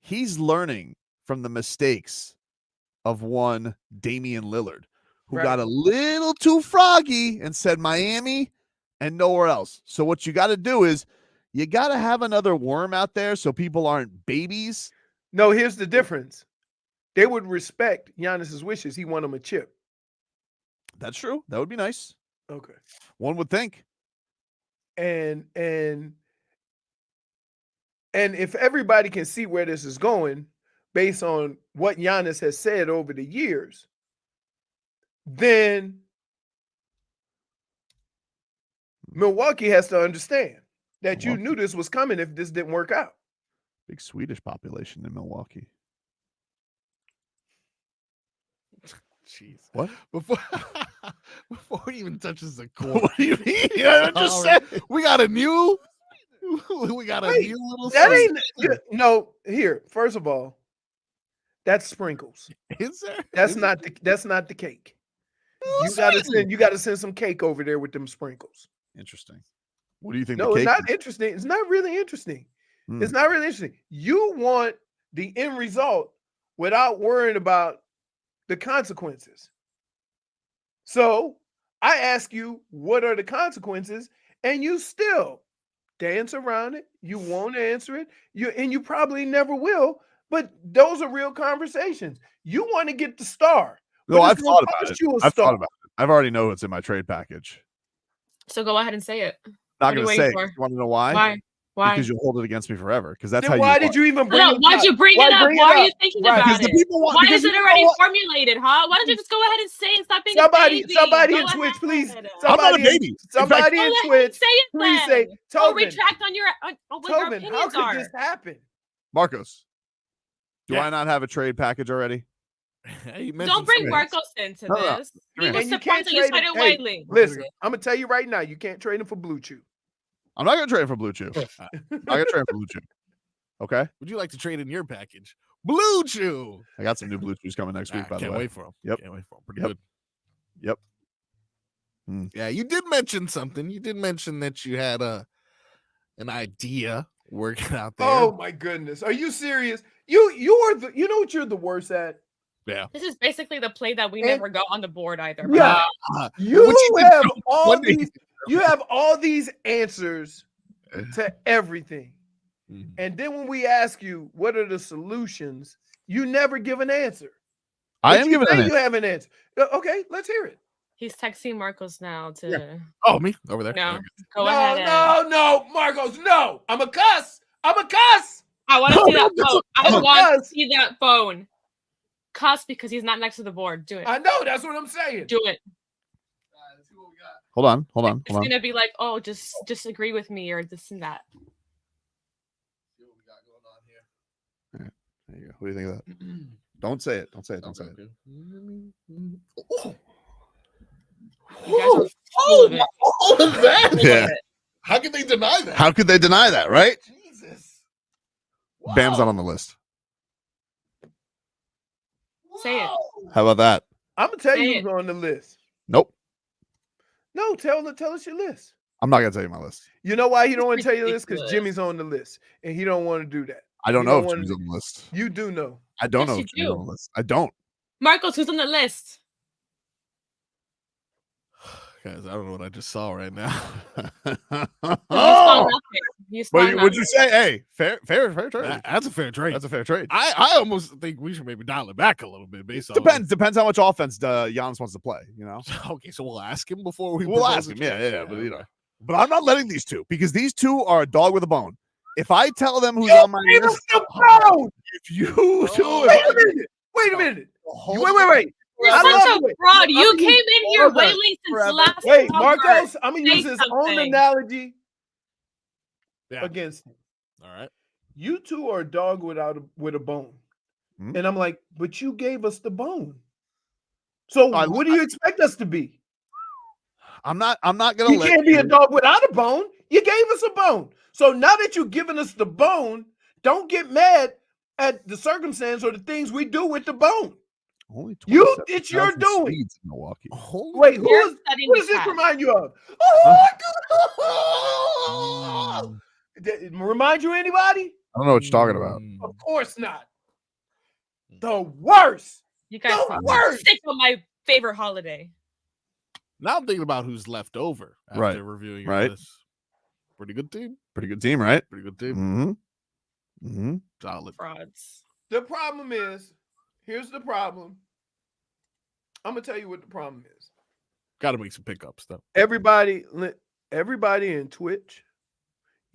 He's learning from the mistakes of one Damian Lillard, who got a little too froggy and said Miami and nowhere else. So what you got to do is you got to have another worm out there so people aren't babies. No, here's the difference. They would respect Giannis's wishes. He won him a chip. That's true. That would be nice. Okay. One would think. And if everybody can see where this is going based on what Giannis has said over the years, then Milwaukee has to understand that you knew this was coming if this didn't work out. Big Swedish population in Milwaukee. Jeez. What? Before he even touches the core. What do you mean? I just said we got a new little that ain't no here. First of all, that's sprinkles. Is there? That's not the cake. You gotta send some cake over there with them sprinkles. Interesting. What do you think? No, it's not interesting. It's not really interesting. It's not really interesting. You want the end result without worrying about the consequences. So I ask you, what are the consequences? And you still dance around it. You won't answer it. You probably never will, But those are real conversations. You want to get the star. No, I've it's gonna thought about cost it. you a I've star. thought about it. I've already know what's in my trade package. So go ahead and say it. Not What are you going to say. waiting It. for? You want to know why? Why? Why? Because you'll hold it against me forever. Because that's Then how why you. did you even bring No, it why'd up? you bring it up? bring Why are you up? thinking Right. about Because the it? people want. Why Because is it you know already what? formulated, huh? Why don't you just go ahead and say it and stop being a Somebody baby? in Go Twitch, please. ahead. I'm not a Somebody, baby. somebody Go in ahead and Twitch, say it please then. say, Or Tobin, retract on your what your Tobin, how opinions could are. this happen? Marcos, do Yeah. I not have a trade package already? Hey, Don't bring Marcos into No, no. this. Come He here. was And you can't surprised that you trade him. started Hey, wailing. listen, I'm gonna tell you right now, you can't trade him for Blue Chew. I'm not going to trade for Blue Chew. I'm not going to trade for Blue Chew. Okay. Would you like to trade in your package? Blue Chew. I got some new Blue Chews coming next week. By the Can't way, wait for them. Yep. Can't wait for them. Pretty Yep. good. Yep. Yeah, you did mention something. You did mention that you had an idea working out there. Oh my goodness, are you serious? You are the. You know what you're the worst at? Yeah. This is basically the play that we never got on the board either. Yeah. But You have all one day- these. You have all these answers to everything, Mhm. and then when we ask you what are the solutions, you never give an answer. I But am you giving say an you answer. have an answer. Okay, let's hear it. he's texting Marcos now to Oh, me over there. no. Okay. Go No, ahead. no, Marcos, no. I'm a cuss. I'm a cuss. I want to see that phone. I want to Cuss. see that phone. Cuss because he's not next to the board. Do it. I know. That's what I'm saying. Do it. Hold on. It's gonna be like, oh, just disagree with me or this and that. There you go. What do you think of that? Don't say it. Don't say it. Don't say it. You guys are full of it. All of that? Yeah. How could they deny that? How could they deny that, right? Jesus. Bam's not on the list. Say it. How about that? I'm gonna tell Say you it. who's on the list. Nope. No, tell us your list. I'm not gonna tell you my list. You know why he don't want to tell you this? Because ridiculous. Jimmy's on the list, and he don't want to do that. I don't You know don't if wanna- Jimmy's on the list. You do know. I don't Yes, know you if Jimmy's do. on the list. I don't. Marcos, who's on the list? Guys, I don't know what I just saw right now. You saw nothing. You saw But would you nothing. say, hey, fair trade? That's a fair trade. That's a fair trade. I almost think we should maybe dial it back a little bit based on Depends how much offense Giannis wants to play. You know, Okay, so we'll ask him before we. we'll propose ask a him. trade. Yeah, but you know, but I'm not letting these two because these two are a dog with a bone. If I tell them who's You on my gave list, us the bone. if you two, Wait a minute. Wait a minute. Wait. You're I such love a it. fraud. You I'm came using in here forever. wailing since last Wait, summer. Marcos, I'm gonna Say use his own something. analogy Yeah. against him. All right. You two are a dog with a bone. Hmm? And I'm like, but you gave us the bone. So what do you expect us to be? I'm not gonna You let can't be a dog without a bone. You gave us a bone. So now that you've given us the bone, don't get mad at the circumstance or the things we do with the bone. Only It's your 27,000 doing. seeds in Milwaukee. Wait, You're who studying does the this cat. remind you of? Oh, remind you of anybody? I don't know what you're talking about. Of course not. The worst. You guys The are worst. sick of my favorite holiday. Now I'm thinking about who's left over after Right. reviewing your Right. list. Pretty good team. Pretty good team, right? Pretty good team. Mm-hmm. Mm-hmm. Solid. Frauds. The problem is, here's the problem. I'm gonna tell you what the problem is. Got to make some pickups though. Everybody in Twitch,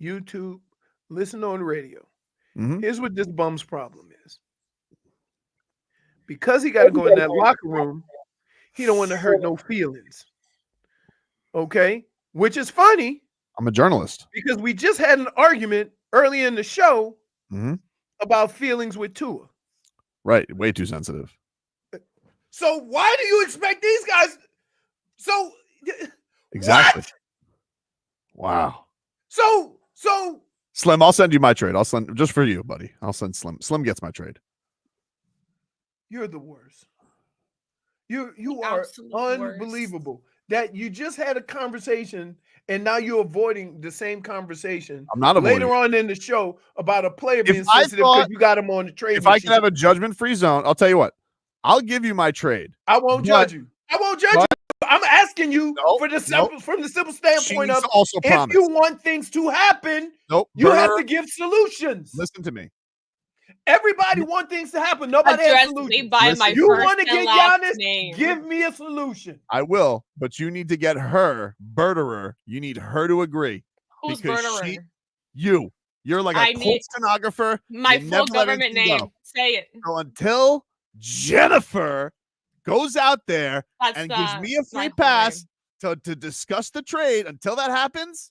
YouTube, listen on the radio. Mhm. Here's what this bum's problem is. Because he got to go in that locker room, he don't want to hurt no feelings. Okay? Which is funny I'm a journalist. because we just had an argument early in the show Mm-hmm. about feelings with Tua. Right. Way too sensitive. So why do you expect these guys? So Exactly. What? Wow. So Slim, I'll send you my trade. I'll send just for you, buddy. I'll send Slim. Slim gets my trade. you're the worst. You are absolute worst. unbelievable that you just had a conversation and now you're avoiding the same conversation. I'm not avoiding later on in the show about a player being I sensitive thought- because you got him on the trade. If I machine. can have a judgment-free zone, I'll tell you what. I'll give you my trade. I won't judge you. I won't judge you. I'm asking you for the simple, from the simple She standpoint needs of to also if promise. you want things to happen, Nope. you have Burr, to give solutions. listen to me. Everybody want things to happen. Nobody has Address solutions. me by my You first want to and get last Giannis? name. Give me a solution. I will, but you need to get her, Birderer. You need her to agree. Who's because Birderer? You're like a I court need stenographer. my You full never let government anything name. go. Say it. So until Jennifer goes out there That's and gives me a not free my full pass name. to discuss the trade, until that happens,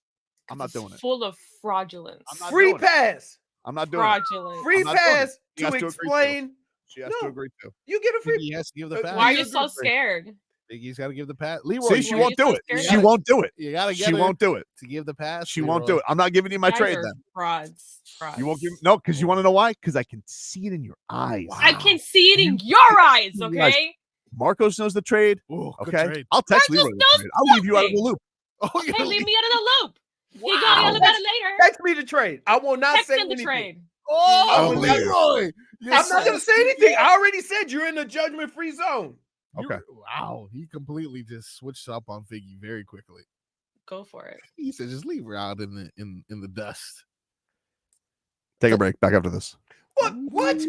I'm not doing it. Full of fraudulence. Free pass. I'm not doing it. Fraudulent. Free I'm not doing it. pass She to has to agree explain. She has to agree to. You get a free. He has to give the pass. Why are you so scared? He's got to give the pass. Leroy, See, she won't do it. scared She of it? won't do it. You got to get She her won't do it. to give the pass. She won't do it. I'm not giving you my You guys trade are then. Frauds. You won't give no, because you want to know why? Because I can see it in your eyes. I can see it in your eyes, You guys- okay? Marcos knows the trade. Ooh, good Okay. trade. I'll text Marcos Leroy. the knows trade. I'll leave you out of the nothing. loop. Okay, leave me out of the loop. Wow. You gonna yell about it later. Text me the trade. I will not Text say him the anything. trade. I Oh, don't believe you. Leroy. I'm not going to say anything. I already said you're in the judgment-free zone. Okay. Wow. He completely just switched up on Figgy very quickly. Go for it. He said, just leave her out in the dust. Take a break. Back after this. What?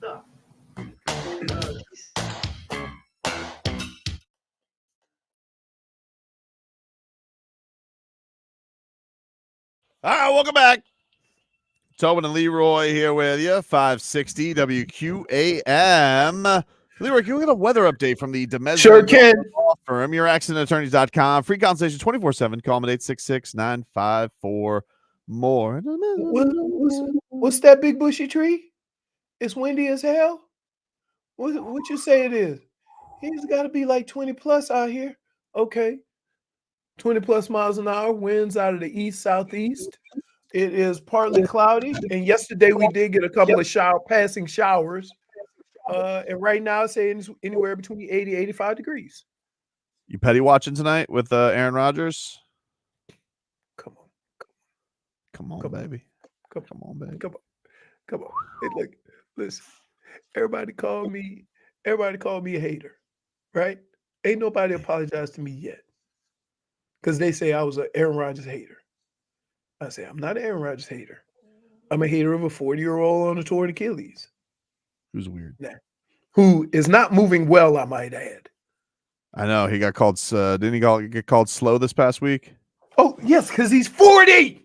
All right, welcome back. Tobin and Leroy here with you, 560 WQAM. Leroy, can we get a weather update from the Demesne Sure can. Law Firm? YourAccentAttorneys.com. Free consultation 24/7. Call them at 866-954-MORE. What's that big bushy tree? It's windy as hell. What you say it is? He's got to be like 20 plus out here. Okay. 20 plus miles an hour, winds out of the east southeast. It is partly cloudy, and yesterday we did get a couple of passing showers. And right now it's saying it's anywhere between 80 85 degrees. You petty watching tonight with Aaron Rodgers? Come on, baby. Come on, baby. Come on. Hey, look, listen. Everybody call me a hater, right? Ain't nobody apologized to me yet. Because they say I was an Aaron Rodgers hater. I say, I'm not an Aaron Rodgers hater. I'm a hater of a 40-year-old on a torn Achilles. Who's weird? Who is not moving well, I might add. I know. He got called, didn't he get called slow this past week? Oh, yes, because he's 40.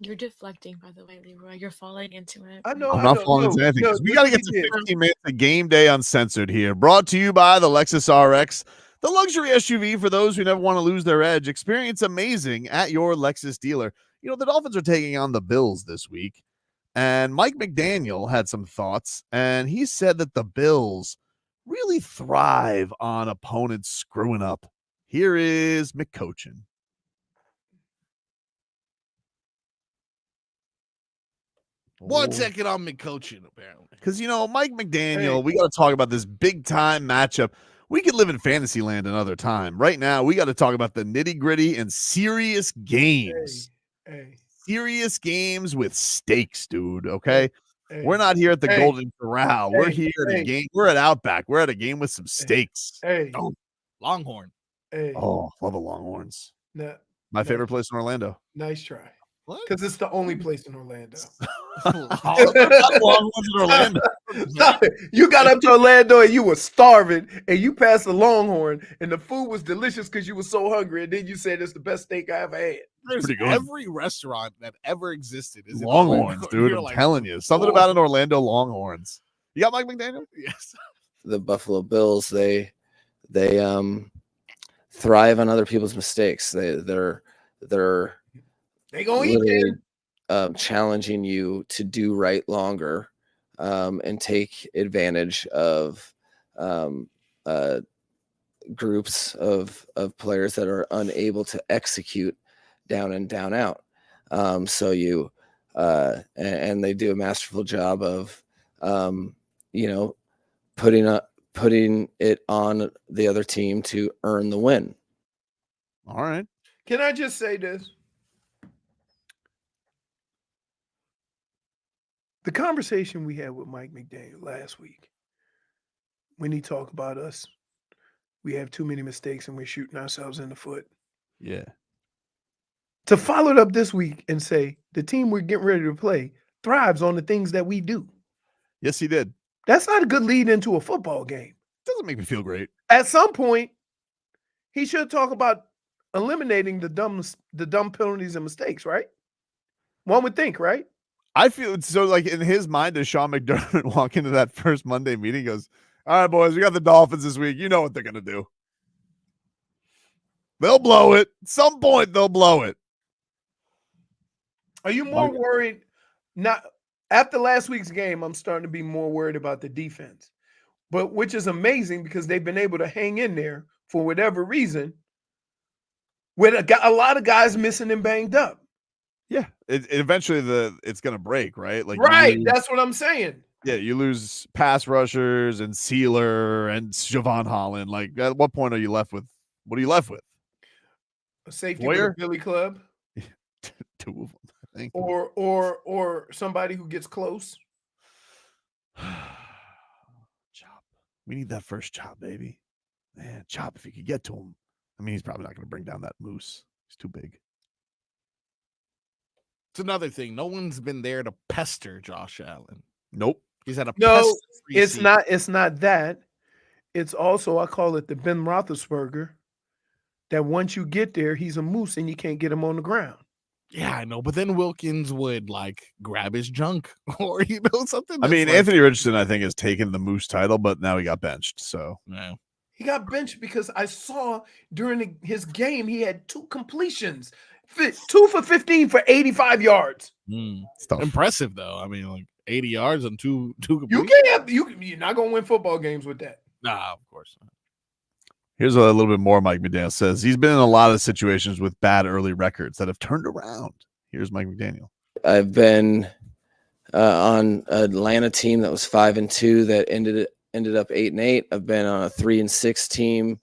You're deflecting, by the way, Leroy. You're falling into it. I know. I'm not falling into anything. We got to get to 15 minutes of Game Day Uncensored here. Brought to you by the Lexus RX, the luxury SUV for those who never want to lose their edge. Experience amazing at your Lexus dealer. You know, the Dolphins are taking on the Bills this week, and Mike McDaniel had some thoughts, and he said that the Bills really thrive on opponents screwing up. Here is McCochin. One second on McCochin, apparently. Because, you know, Mike McDaniel, we got to talk about this big-time matchup. We could live in fantasy land another time. Right now, we got to talk about the nitty-gritty and serious games. Serious games with stakes, dude, okay? We're not here at the Golden Corral. We're here at a game. We're at Outback. We're at a game with some stakes. Oh, Longhorn. Oh, love the Longhorns. My favorite place in Orlando. Nice try. Because it's the only place in Orlando. Longhorns in Orlando. You got up to Orlando and you were starving, and you passed the Longhorn, and the food was delicious because you were so hungry, and then you said it's the best steak I ever had. Pretty good. Every restaurant that ever existed is Longhorns, dude. I'm telling you. Something about an Orlando Longhorns. You got Mike McDaniel? Yes. The Buffalo Bills, they thrive on other people's mistakes. They're gonna eat challenging you to do right longer, and take advantage of groups of players that are unable to execute down and down out. So you and they do a masterful job of putting it on the other team to earn the win. All right. Can I just say this? The conversation we had with Mike McDaniel last week, when he talked about us, we have too many mistakes and we're shooting ourselves in the foot. Yeah. To follow it up this week and say the team we're getting ready to play thrives on the things that we do. Yes, he did. That's not a good lead into a football game. Doesn't make me feel great. At some point, he should talk about eliminating the dumb penalties and mistakes, right? One would think, right? I feel so like in his mind, does Sean McDermott walk into that first Monday meeting? He goes, all right, boys, we got the Dolphins this week. You know what they're going to do. They'll blow it. At some point, they'll blow it. Are you more worried? Not after last week's game, I'm starting to be more worried about the defense, but which is amazing because they've been able to hang in there for whatever reason with a lot of guys missing and banged up. Yeah, eventually it's going to break, right? Like right, that's what I'm saying. Yeah, you lose pass rushers and Sealer and Javon Holland. Like, at what point are you left with? What are you left with? A safety with a Billy Club, two of them, I think, or somebody who gets close. Chop, we need that first Chop, baby. Man, Chop, if you could get to him. I mean, he's probably not going to bring down that moose. He's too big. It's another thing. No one's been there to pester Josh Allen. Nope. He's had a No, pest-free it's season. not. It's not that. It's also, I call it the Ben Roethlisberger. That once you get there, he's a moose and you can't get him on the ground. Yeah, I know. But then Wilkins would like grab his junk or something. I mean, that's like- Anthony Richardson, I think, has taken the Moose title, but now he got benched. So yeah. He got benched because I saw during his game he had 2 completions, 2 for 15 for 85 yards. Impressive though. I mean, like 80 yards on two You completions. can't. You're not gonna win football games with that. Nah, of course not. here's a little bit more. Mike McDaniel says he's been in a lot of situations with bad early records that have turned around. Here's Mike McDaniel. I've been on an Atlanta team that was 5-2 that ended up 8-8. I've been on a 3-6 team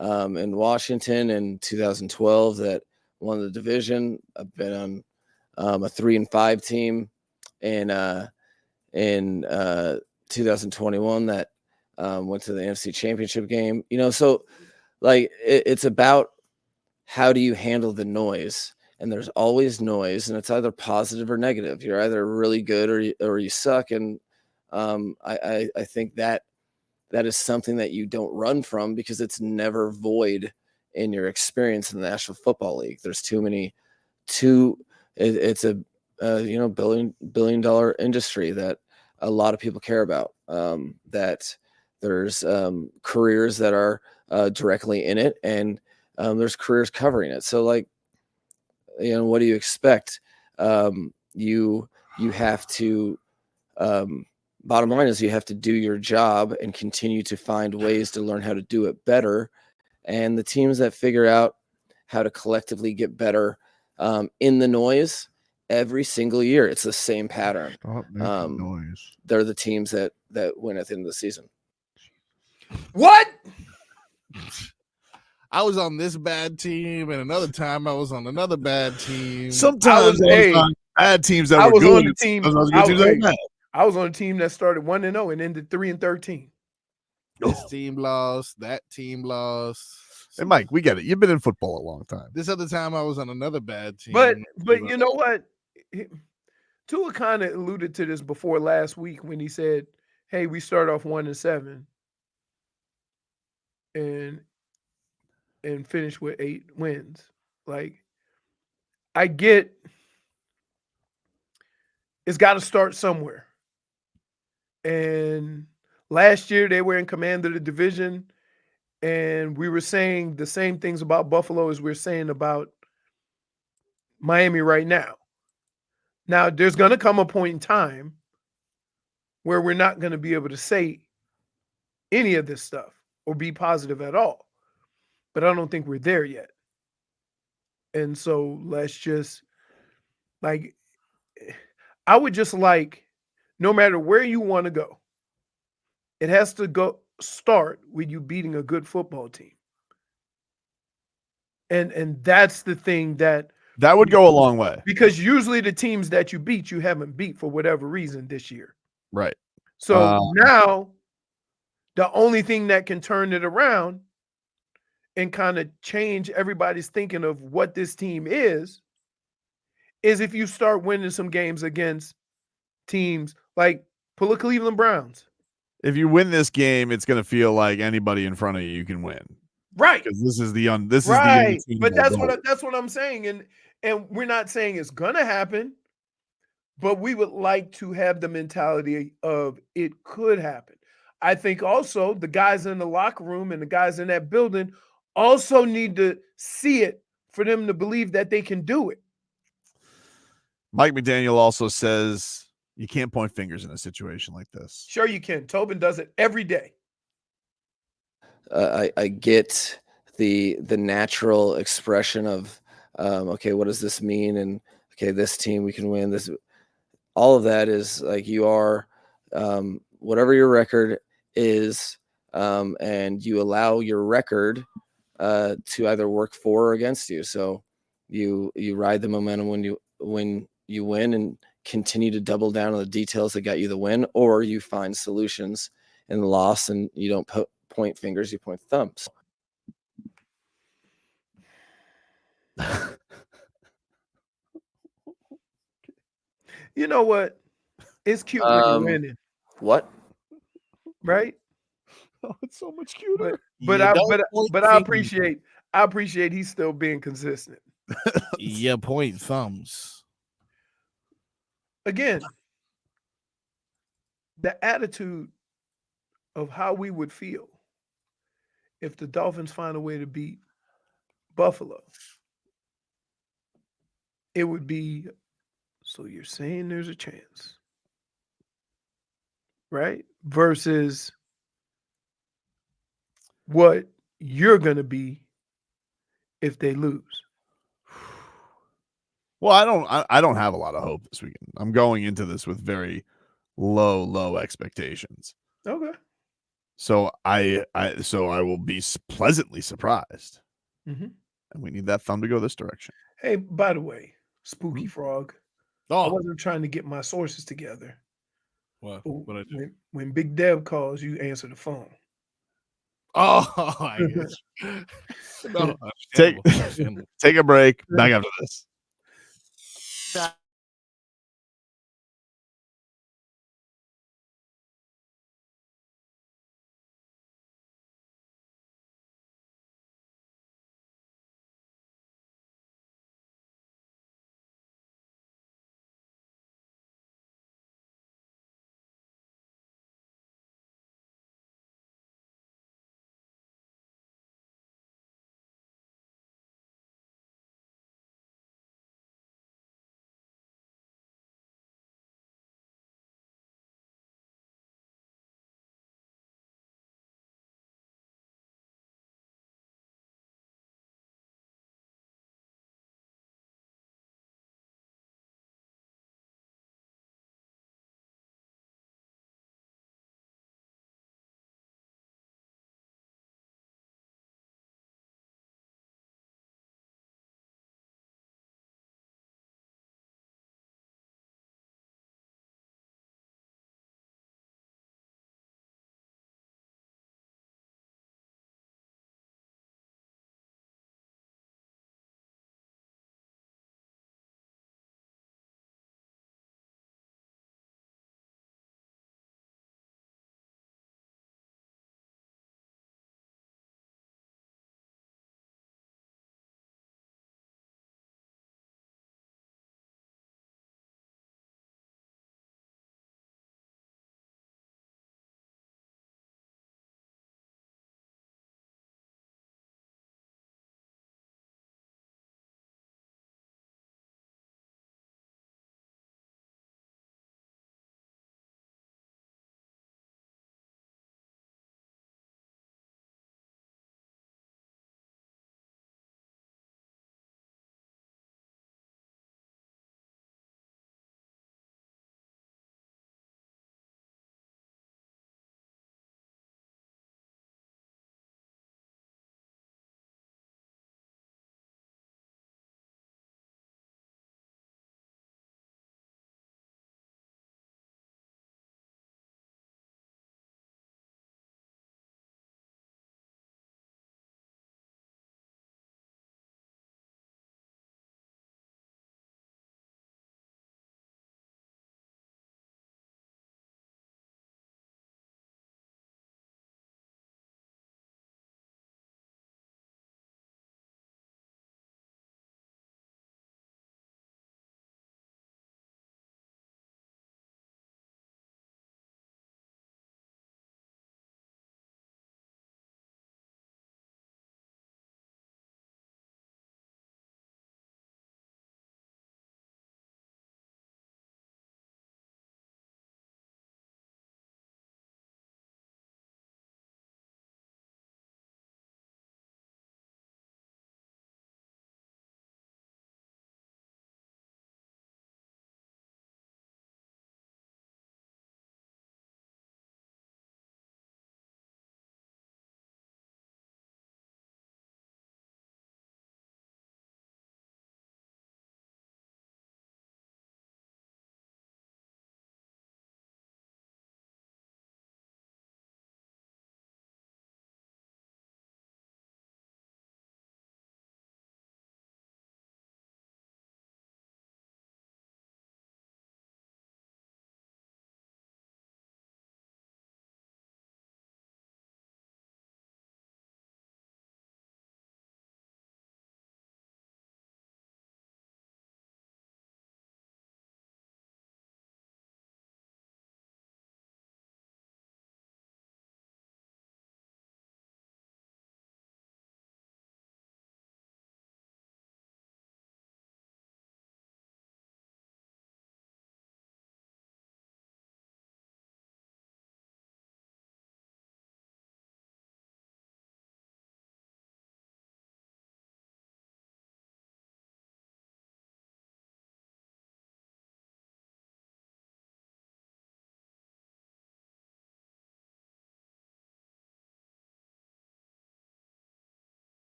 in Washington in 2012 that won the division. I've been on a 3-5 team in 2021 that went to the NFC Championship game. So like it's about how do you handle the noise. And there's always noise, and it's either positive or negative. You're either really good or you suck. And I think that is something that you don't run from because it's never void in your experience in the National Football League. There's it's a billion dollar industry that a lot of people care about. That there's careers that are directly in it, and there's careers covering it. So like, what do you expect? You have to, bottom line is you have to do your job and continue to find ways to learn how to do it better. And the teams that figure out how to collectively get better in the noise every single year, it's the same pattern. Stop making noise. They're the teams that win at the end of the season. What? I was on this bad team, and another time I was on another bad team. Sometimes I was on bad teams that were good. On the team. I was on a team that started 1-0 and ended 3-13. This team lost. That team lost. Hey, Mike, we get it. You've been in football a long time. This other time I was on another bad team. But you know what? Tua kind of alluded to this before last week when he said, "Hey, we start off 1-7 and finish with 8 wins." Like, I get it's got to start somewhere. And last year they were in command of the division, and we were saying the same things about Buffalo as we're saying about Miami right now. Now, there's going to come a point in time where we're not going to be able to say any of this stuff or be positive at all. But I don't think we're there yet. And so let's just, like, I would just like, no matter where you want to go, it has to start with you beating a good football team. And that's the thing that would go a long way. Because usually the teams that you beat, you haven't beat for whatever reason this year. Right. So now the only thing that can turn it around and kind of change everybody's thinking of what this team is if you start winning some games against teams like pull the Cleveland Browns. If you win this game, it's going to feel like anybody in front of you can win. Right. Because this is the But that's what I'm saying. And we're not saying it's gonna happen, but we would like to have the mentality of it could happen. I think also the guys in the locker room and the guys in that building also need to see it for them to believe that they can do it. Mike McDaniel also says you can't point fingers in a situation like this. Sure you can. Tobin does it every day. I get the natural expression of, okay, what does this mean? And okay, this team, we can win this. All of that is like you are, whatever your record is, and you allow your record to either work for or against you. So you ride the momentum when you win and continue to double down on the details that got you the win, or you find solutions in the loss and you don't point fingers, you point thumbs. You know what? It's cute when you're winning, What? right? Oh, it's so much cuter. But I appreciate he's still being consistent. Yeah, point thumbs. Again, the attitude of how we would feel if the Dolphins find a way to beat Buffalo. It would be, so you're saying there's a chance, right? Versus what you're going to be if they lose. Well, I don't have a lot of hope this weekend. I'm going into this with very low expectations. Okay. So I will be pleasantly surprised. Mm-hmm. And we need that thumb to go this direction. Hey, by the way, Spooky Frog. I Oh, wasn't trying to get my sources together. what? But I do? when Big Dev calls, you answer the phone. Oh, I guess. No, Take understandable. take a break. Back after this.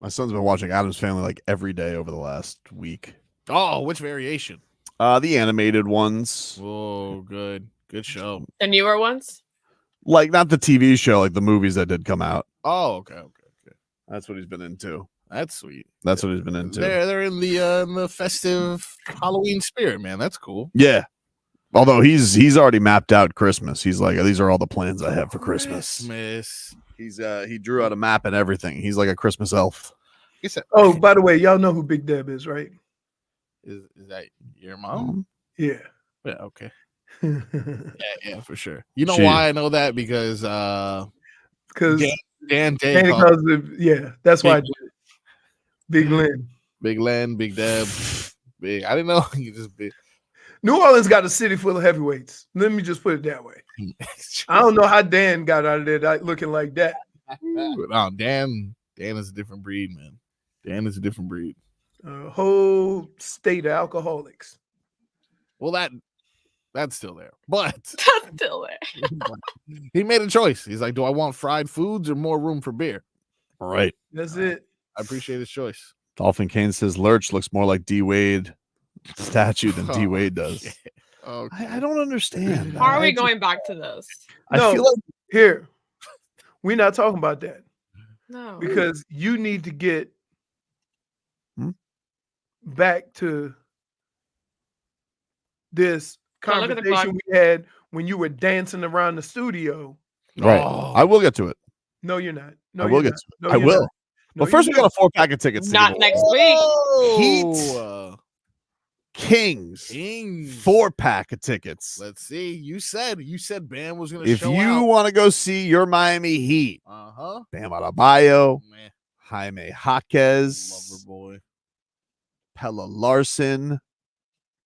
My son's been watching Addams Family like every day over the last week. Oh, which variation? The animated ones. Oh, good. Good show. The newer ones? Like not the TV show, like the movies that did come out. Oh, okay. That's what he's been into. That's sweet. That's what he's been into. They're in the festive Halloween spirit, man. That's cool. Yeah. Although he's already mapped out Christmas. He's like, these are all the plans I have for Christmas. He drew out a map and everything. He's like a Christmas elf. Oh, by the way, y'all know who Big Deb is, right? Is that your mom? Yeah. Yeah, okay. yeah, for sure. You know why I know that? Because Dan Day that's why I did it. Big Lynn. Big Len, Big Deb, Big. I didn't know you just big. New Orleans got a city full of heavyweights. Let me just put it that way. I don't know how Dan got out of there looking like that. No, Dan is a different breed, man. Dan is a different breed. A whole state of alcoholics. Well, that's still there, but that's still there. He made a choice. He's like, do I want fried foods or more room for beer? Right. That's it. I appreciate his choice. Dolphin Kane says Lurch looks more like D Wade statue than D Wade does. Okay. I don't understand. How are we going back to this? I feel like here, we're not talking about that. No. Because you need to get back to this Don't look at the conversation we had when you were dancing around the studio. Right. I will get to it. No, you're not. No, I will you're get not. to it. No, I you're will. not. But first, we got a 4-pack of tickets. Not next week. Heat Kings. 4-pack of tickets. Let's see. You said Bam was going to If show you out. want to go see your Miami Heat, Bam Adebayo, Jaime Jaquez, Lover boy, Pella Larson,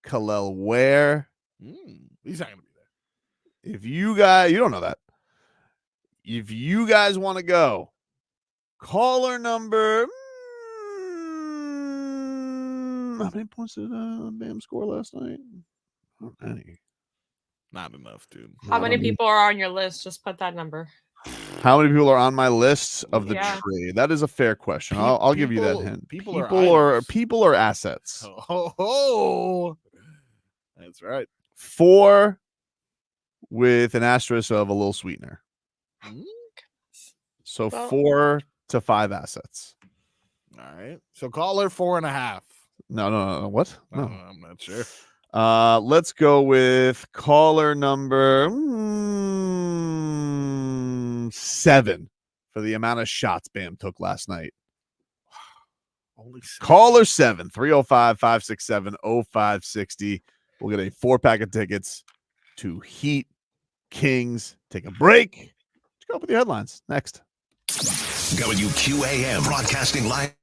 Kalel Ware. He's not going to be there. If you guys, you don't know that. If you guys want to go, caller number. How many points did Bam score last night? Not many. Not enough, dude. How many people are on your list? Just put that number. How many people are on my list of the Yeah. trade? That is a fair question. I'll give you that hint. People are assets. Oh, that's right. 4 with an asterisk of a little sweetener. So Well- 4 to 5 assets. All right. So caller 4.5. No. What? No. I'm not sure. Let's go with caller number 7 for the amount of shots Bam took last night. Only 7. Caller 7, 305-567-0560. We'll get a 4-pack of tickets to Heat Kings. Take a break. Let's go up with your headlines next. WQAM broadcasting live.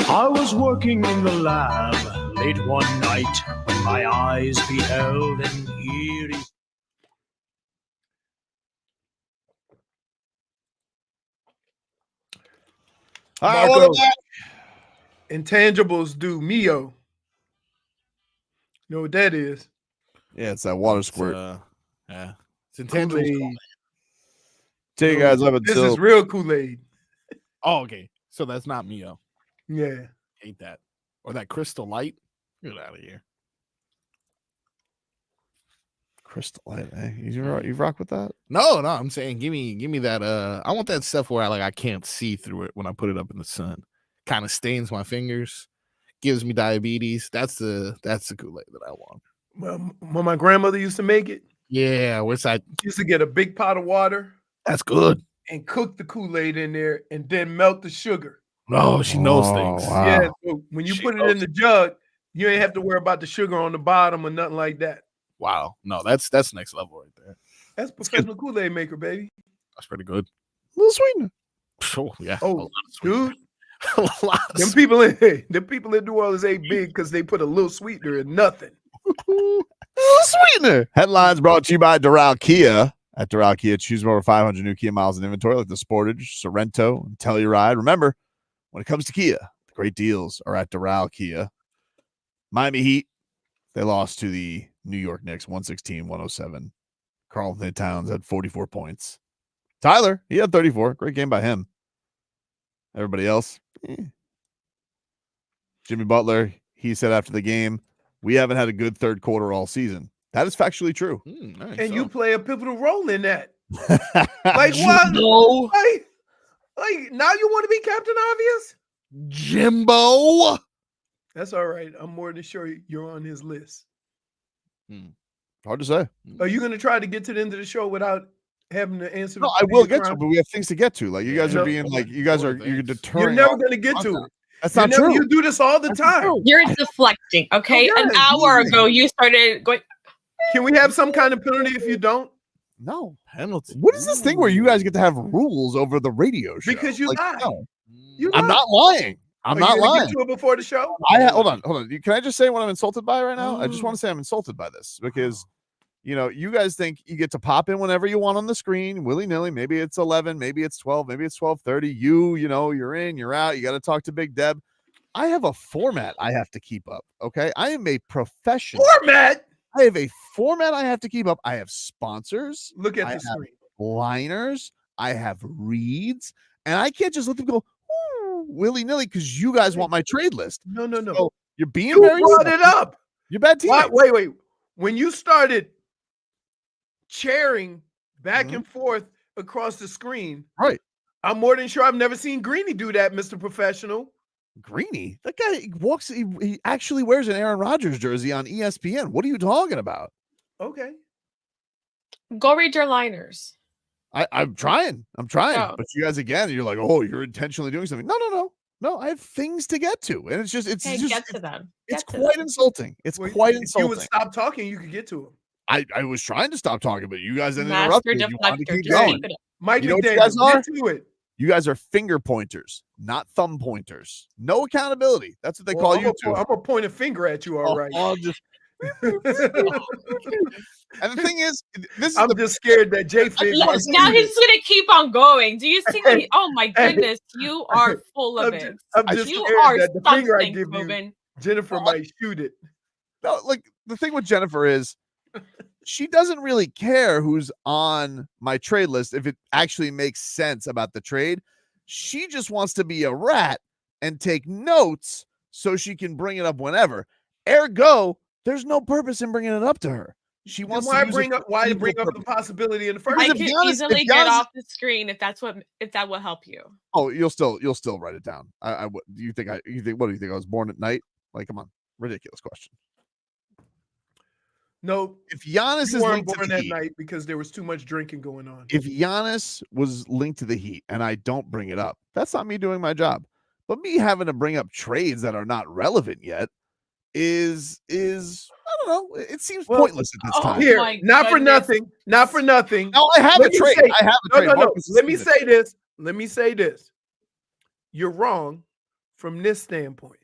I was working in the lab late one night when my eyes beheld an eerie. All right, Marco, welcome back. Intangibles do Mio. You know what that is? Yeah, it's that water squirt. Yeah, it's intangible. Kool-Aid. Tell you guys up This until is real Kool-Aid. Oh, okay. So that's not Mio. Yeah. Hate that. Or that Crystal Light. Get out of here. Crystal Light. Eh? You rock with that? No, I'm saying give me that. I want that stuff where I can't see through it when I put it up in the sun. Kind of stains my fingers, gives me diabetes. That's the Kool-Aid that I want. Well, when my grandmother used to make it, yeah, what's that? She used to get a big pot of water. That's good. And cook the Kool-Aid in there and then melt the sugar. Oh, she knows things. Wow. Yeah, so when you put it in the jug, you ain't have to worry about the sugar on the bottom or nothing like that. Wow. No, that's next level right there. That's professional Kool-Aid maker, baby. That's pretty good. A little sweetener. Oh, yeah. Oh, dude. Them people in New Orleans ain't big because they put a little sweetener in nothing. Sweetener. Headlines brought to you by Doral Kia. At Doral Kia, choose from over 500 new Kia miles in inventory like the Sportage, Sorrento, and Telluride. Remember, when it comes to Kia, the great deals are at Doral Kia. Miami Heat, they lost to the New York Knicks 116-107. Karl Anthony Towns had 44 points. Tyler, he had 34. Great game by him. Everybody else, Jimmy Butler, he said after the game, we haven't had a good third quarter all season. That is factually true. Nice. And you play a pivotal role in that. Like what? No. Like now you want to be Captain Obvious? Jimbo. That's all right. I'm more than sure you're on his list. Hard to say. Are you going to try to get to the end of the show without having to answer? No, I will get to it, but we have things to get to. Like you guys are being like, you're deterring. You're never going to get to it. That's not true. You do this all the time. You're deflecting, okay? An hour ago, you started going. Can we have some kind of penalty if you don't? No penalty. What is this thing where you guys get to have rules over the radio show? Because you lie. No. You I'm lie. not lying. I'm not lying. Get to it before the show. Hold on. Can I just say what I'm insulted by right now? I just want to say I'm insulted by this because, you guys think you get to pop in whenever you want on the screen, willy nilly. Maybe it's 11, maybe it's 12, maybe it's 12:30. You're in, you're out. You got to talk to Big Deb. I have a format I have to keep up. Okay, I am a professional. Format. I have a format I have to keep up. I have sponsors. Look at the screen. Liners. I have reads, and I can't just let them go willy nilly because you guys want my trade list. No. So you're being You very brought it up. You're bad team. Wait. When you started chairing back and forth across the screen, right? I'm more than sure I've never seen Greeny do that, Mr. Professional. Greeny? That guy walks. He actually wears an Aaron Rodgers jersey on ESPN. What are you talking about? Okay. Go read your liners. I'm trying. Oh. But you guys again, you're like, oh, you're intentionally doing something. No. I have things to get to, and Get to them. It's quite insulting. It's quite insulting. If you would stop talking, you could get to him. I was trying to stop talking, but you guys then Master interrupted. You wanted to deflector. keep going. Mike You know what you McDaniel, guys are? get to it. You guys are finger pointers, not thumb pointers. No accountability. That's what they call you two. I'm gonna point a finger at you. All right. And the thing is, I'm just scared that JFig. Now he's just gonna keep on going. Do you see? Oh my goodness, you are full of it. I'm just You scared are that the finger I something, give Tobin. you, Jennifer might shoot it. No, like the thing with Jennifer is she doesn't really care who's on my trade list if it actually makes sense about the trade. She just wants to be a rat and take notes so she can bring it up whenever. Ergo, there's no purpose in bringing it up to her. She wants Why to bring up the possibility in the first I place? can easily get off the screen if that will help you. Oh, you'll still write it down. What do you think I was born at night? Like, come on, ridiculous question. No, if Giannis you is weren't linked to born the that Heat, night because there was too much drinking going on. if Giannis was linked to the Heat and I don't bring it up, that's not me doing my job. But me having to bring up trades that are not relevant yet is I don't know. It seems pointless at this time. Here, not for nothing. No, I have a trade. I have a trade. No. Let me say this. You're wrong from this standpoint.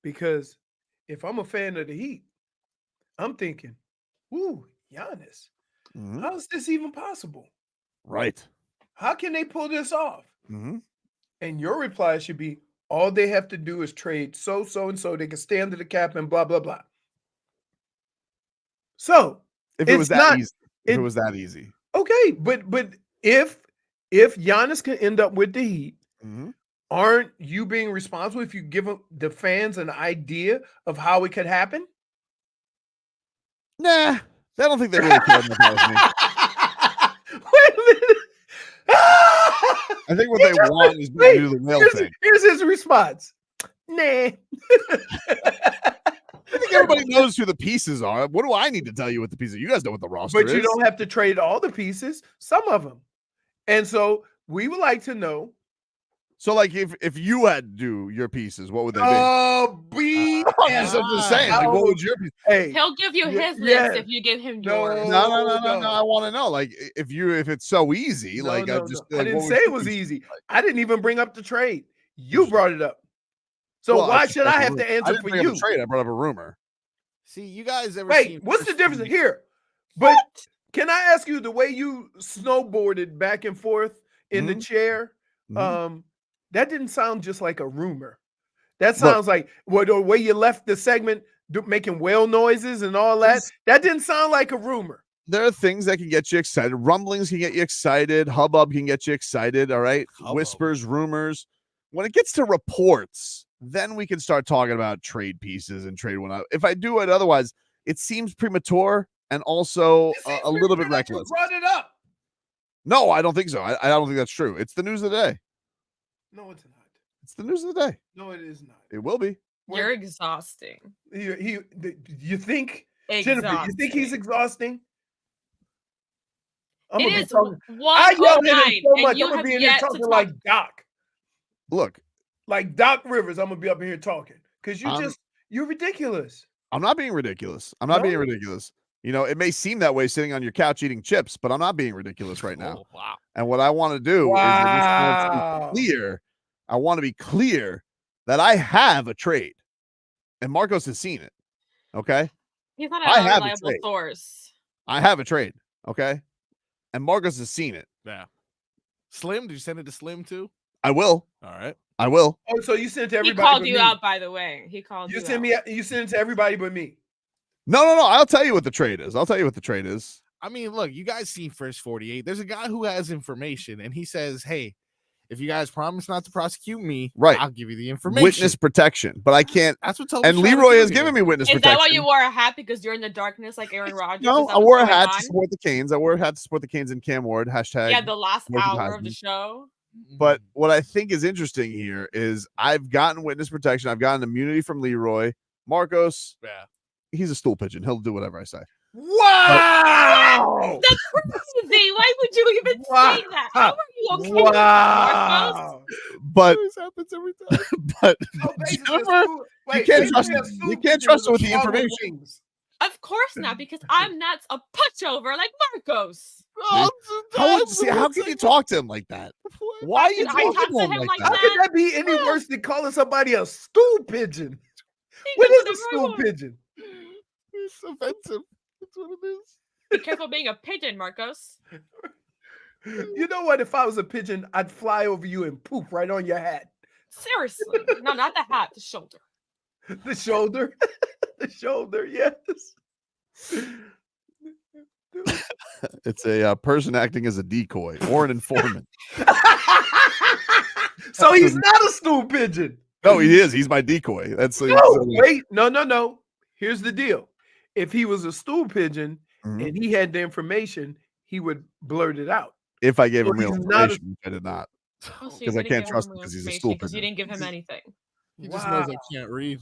Because if I'm a fan of the Heat, I'm thinking, ooh, Giannis, how is this even possible? Right. How can they pull this off? Mm-hmm. And your reply should be, all they have to do is trade so and so they can stay under the cap and blah, blah, blah. So if it was that easy, if it was that easy. Okay, but if Giannis can end up with the Heat, aren't you being responsible if you give the fans an idea of how it could happen? Nah, I don't think they really care about that with me. Wait a minute. I think what they want is to do the real thing. Here's his response. Nah. I think everybody knows who the pieces are. What do I need to tell you what the pieces are? You guys know what the roster is. But you don't have to trade all the pieces, some of them. And so we would like to know. So, like, if you had to do your pieces, what would they be? Yes, I'm just saying. Like, what would your piece? Hey, He'll give you his list if you give him yours. No. I want to know, like, if it's so easy, No, like, no, I just no. like, I didn't say it was easy. I didn't even bring up the trade. You brought it up. So Well, why should I have to I answer didn't for bring up you? a trade. I brought up a rumor. See, you guys ever Wait, seen what's the difference here? But can I ask you the way you snowboarded back and forth in the chair? That didn't sound just like a rumor. That sounds like the way you left the segment making whale noises and all that. That didn't sound like a rumor. There are things that can get you excited. Rumblings can get you excited. Hubbub can get you excited. All right. Whispers, rumors. When it gets to reports, then we can start talking about trade pieces and trade one. If I do it otherwise, it seems premature and also a little bit reckless. You brought it up. No, I don't think so. I don't think that's true. It's the news of the day. No, it's not. It's the news of the day. No, it is not. It will be. You're exhausting. You think, Jennifer, you think he's exhausting? It is I 1:09, yelled at him so much. and you I'm gonna have be in here yet to talking talk. like Doc. Look, like Doc Rivers. I'm gonna be up in here talking because you're ridiculous. I'm not being ridiculous. I'm not being ridiculous. You know, it may seem that way sitting on your couch eating chips, but I'm not being ridiculous right now. Oh, wow. And what I want to do is I want to be clear. I want to be clear that I have a trade, and Marcos has seen it. Okay, He's not a reliable source. I have a trade. Okay, and Marcos has seen it. Yeah. Slim, did you send it to Slim too? I will. All right. I will. Oh, so you sent it to He everybody. called you out, by the way. He called you. You sent it to everybody but me. No. I'll tell you what the trade is. I mean, look, you guys seen First 48. There's a guy who has information, and he says, hey, if you guys promise not to prosecute me, right, I'll give you the information. Witness protection, but I can't. That's what Tobin's and trying to Leroy do has here. given me witness Is protection. that why you wore a hat because you're in the darkness like Aaron Rodgers? No, I wore a hat to support the Canes. I wore a hat to support the Canes and Cam Ward. Hashtag. Yeah, the last hour Heisman. of the show. But what I think is interesting here is I've gotten witness protection. I've gotten immunity from Leroy. Marcos, he's a stool pigeon. He'll do whatever I say. Wow! That's crazy. Why would you even say that? How are you okay with that, Marcos? But this happens every time. But Jennifer, you can't trust her with the information. Of course not, because I'm not a pushover like Marcos. How can you talk to him like that? Why are you talking to him like How that? could that be any worse than calling somebody a stool pigeon? What is a stool pigeon? It's offensive. That's what it is. Be careful being a pigeon, Marcos. You know what? If I was a pigeon, I'd fly over you and poop right on your hat. Seriously. No, not the hat, the shoulder. The shoulder? The shoulder, yes. It's a person acting as a decoy or an informant. So he's not a stool pigeon. No, he is. He's my decoy. That's wait. No. Here's the deal. If he was a stool pigeon and he had the information, he would blurt it out. If I gave him So real he's not information, I did not. Oh, so you Because I didn't can't give trust him him real because he's a information stool because you pigeon. didn't give him anything. He just knows I can't read.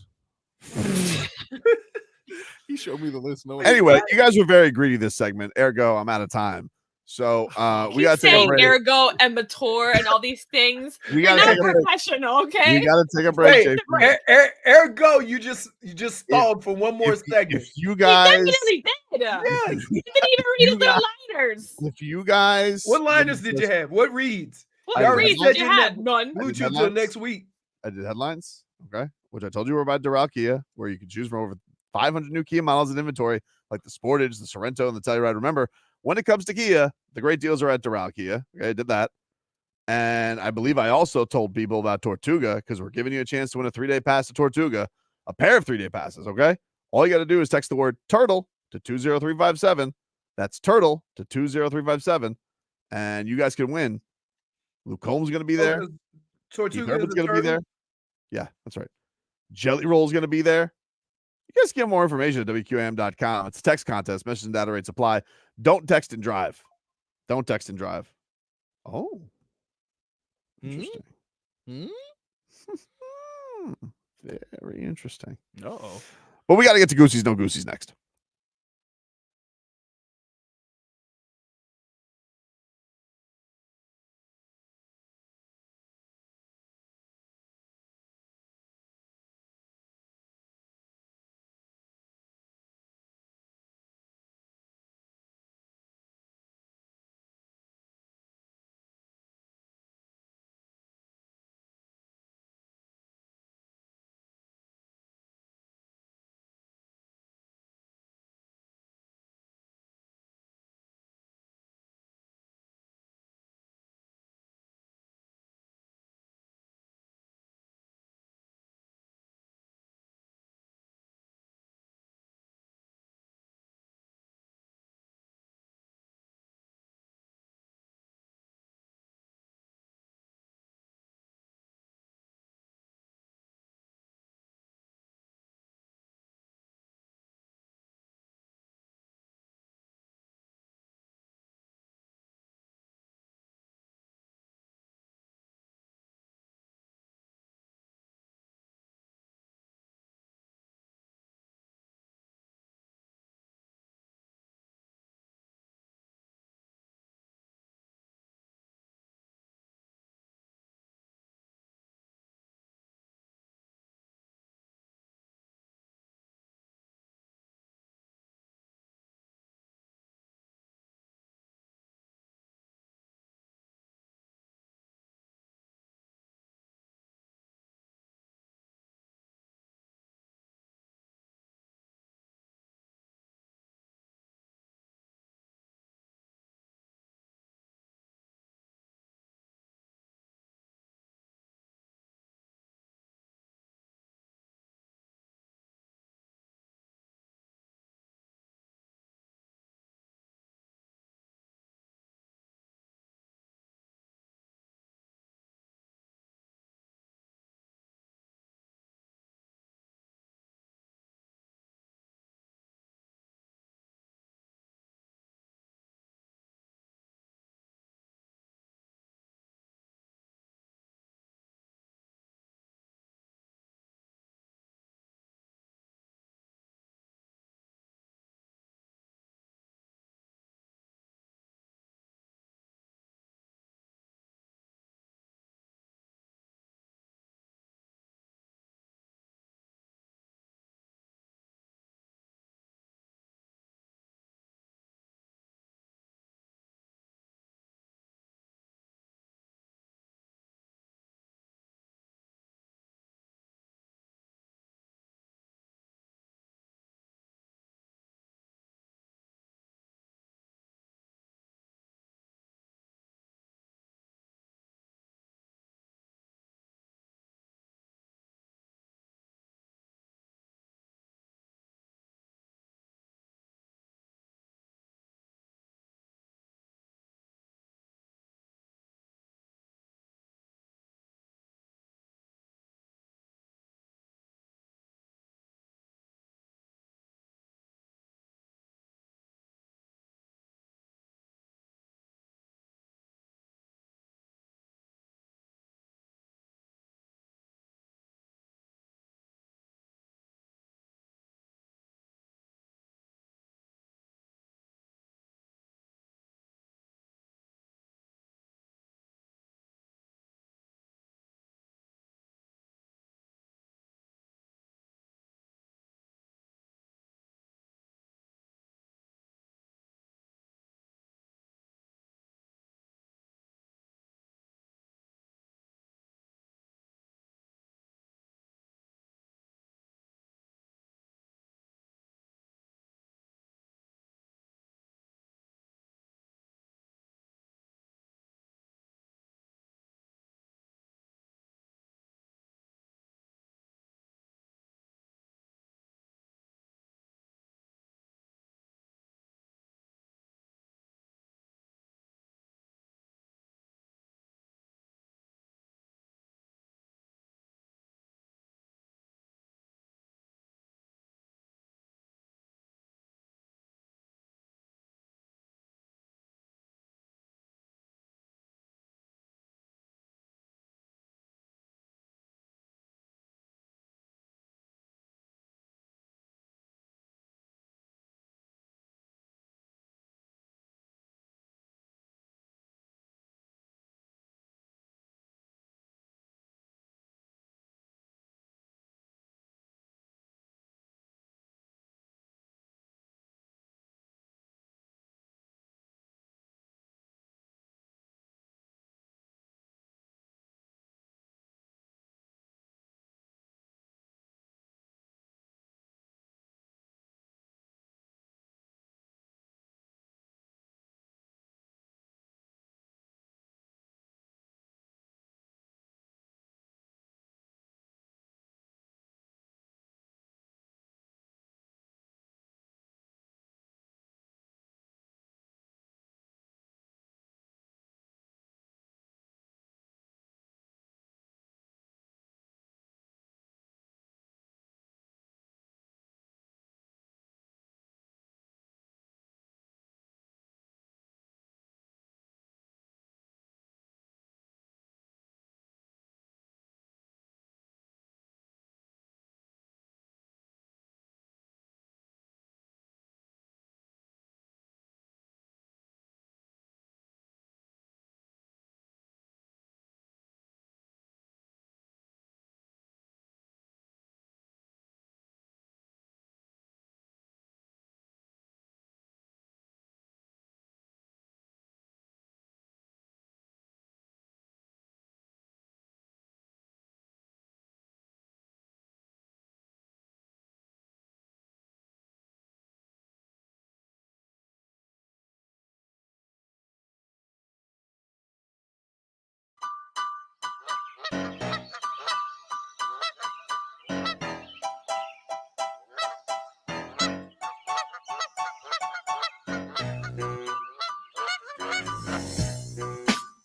He showed me the list. No, Anyway, you guys were very greedy this segment. Ergo, I'm out of time. So we got to take a break. Ergo and mature and all these things. We You're gotta not take a break. professional, okay? We got to take a break. Wait, ergo, you just stalled for one more segment. If you guys, He definitely did. Yes. He didn't even read his little liners. if you guys, What liners did you have? What reads? What You already reads said did you you have? never- None. Glued you till next week. I did headlines, okay, which I told you were about Doral Kia, where you can choose from over 500 new Kia models in inventory, like the Sportage, the Sorento, and the Telluride. Remember, when it comes to Kia, the great deals are at Doral Kia. Okay, I did that. And I believe I also told people about Tortuga because we're giving you a chance to win a 3-day pass to Tortuga, a pair of 3-day passes, okay? All you got to do is text the word turtle to 20357. That's turtle to 20357. And you guys can win. Luke Holmes is going to be there. Keith Tortuga is Herbert's a going to be turtle? there. Yeah, that's right. Jelly Roll is going to be there. You guys get more information at WQAM.com. It's a text contest. Message and data rates apply. Don't text and drive. Don't text and drive. Oh. Interesting. Very interesting. Uh-oh. But we got to get to Goosies, no Goosies next.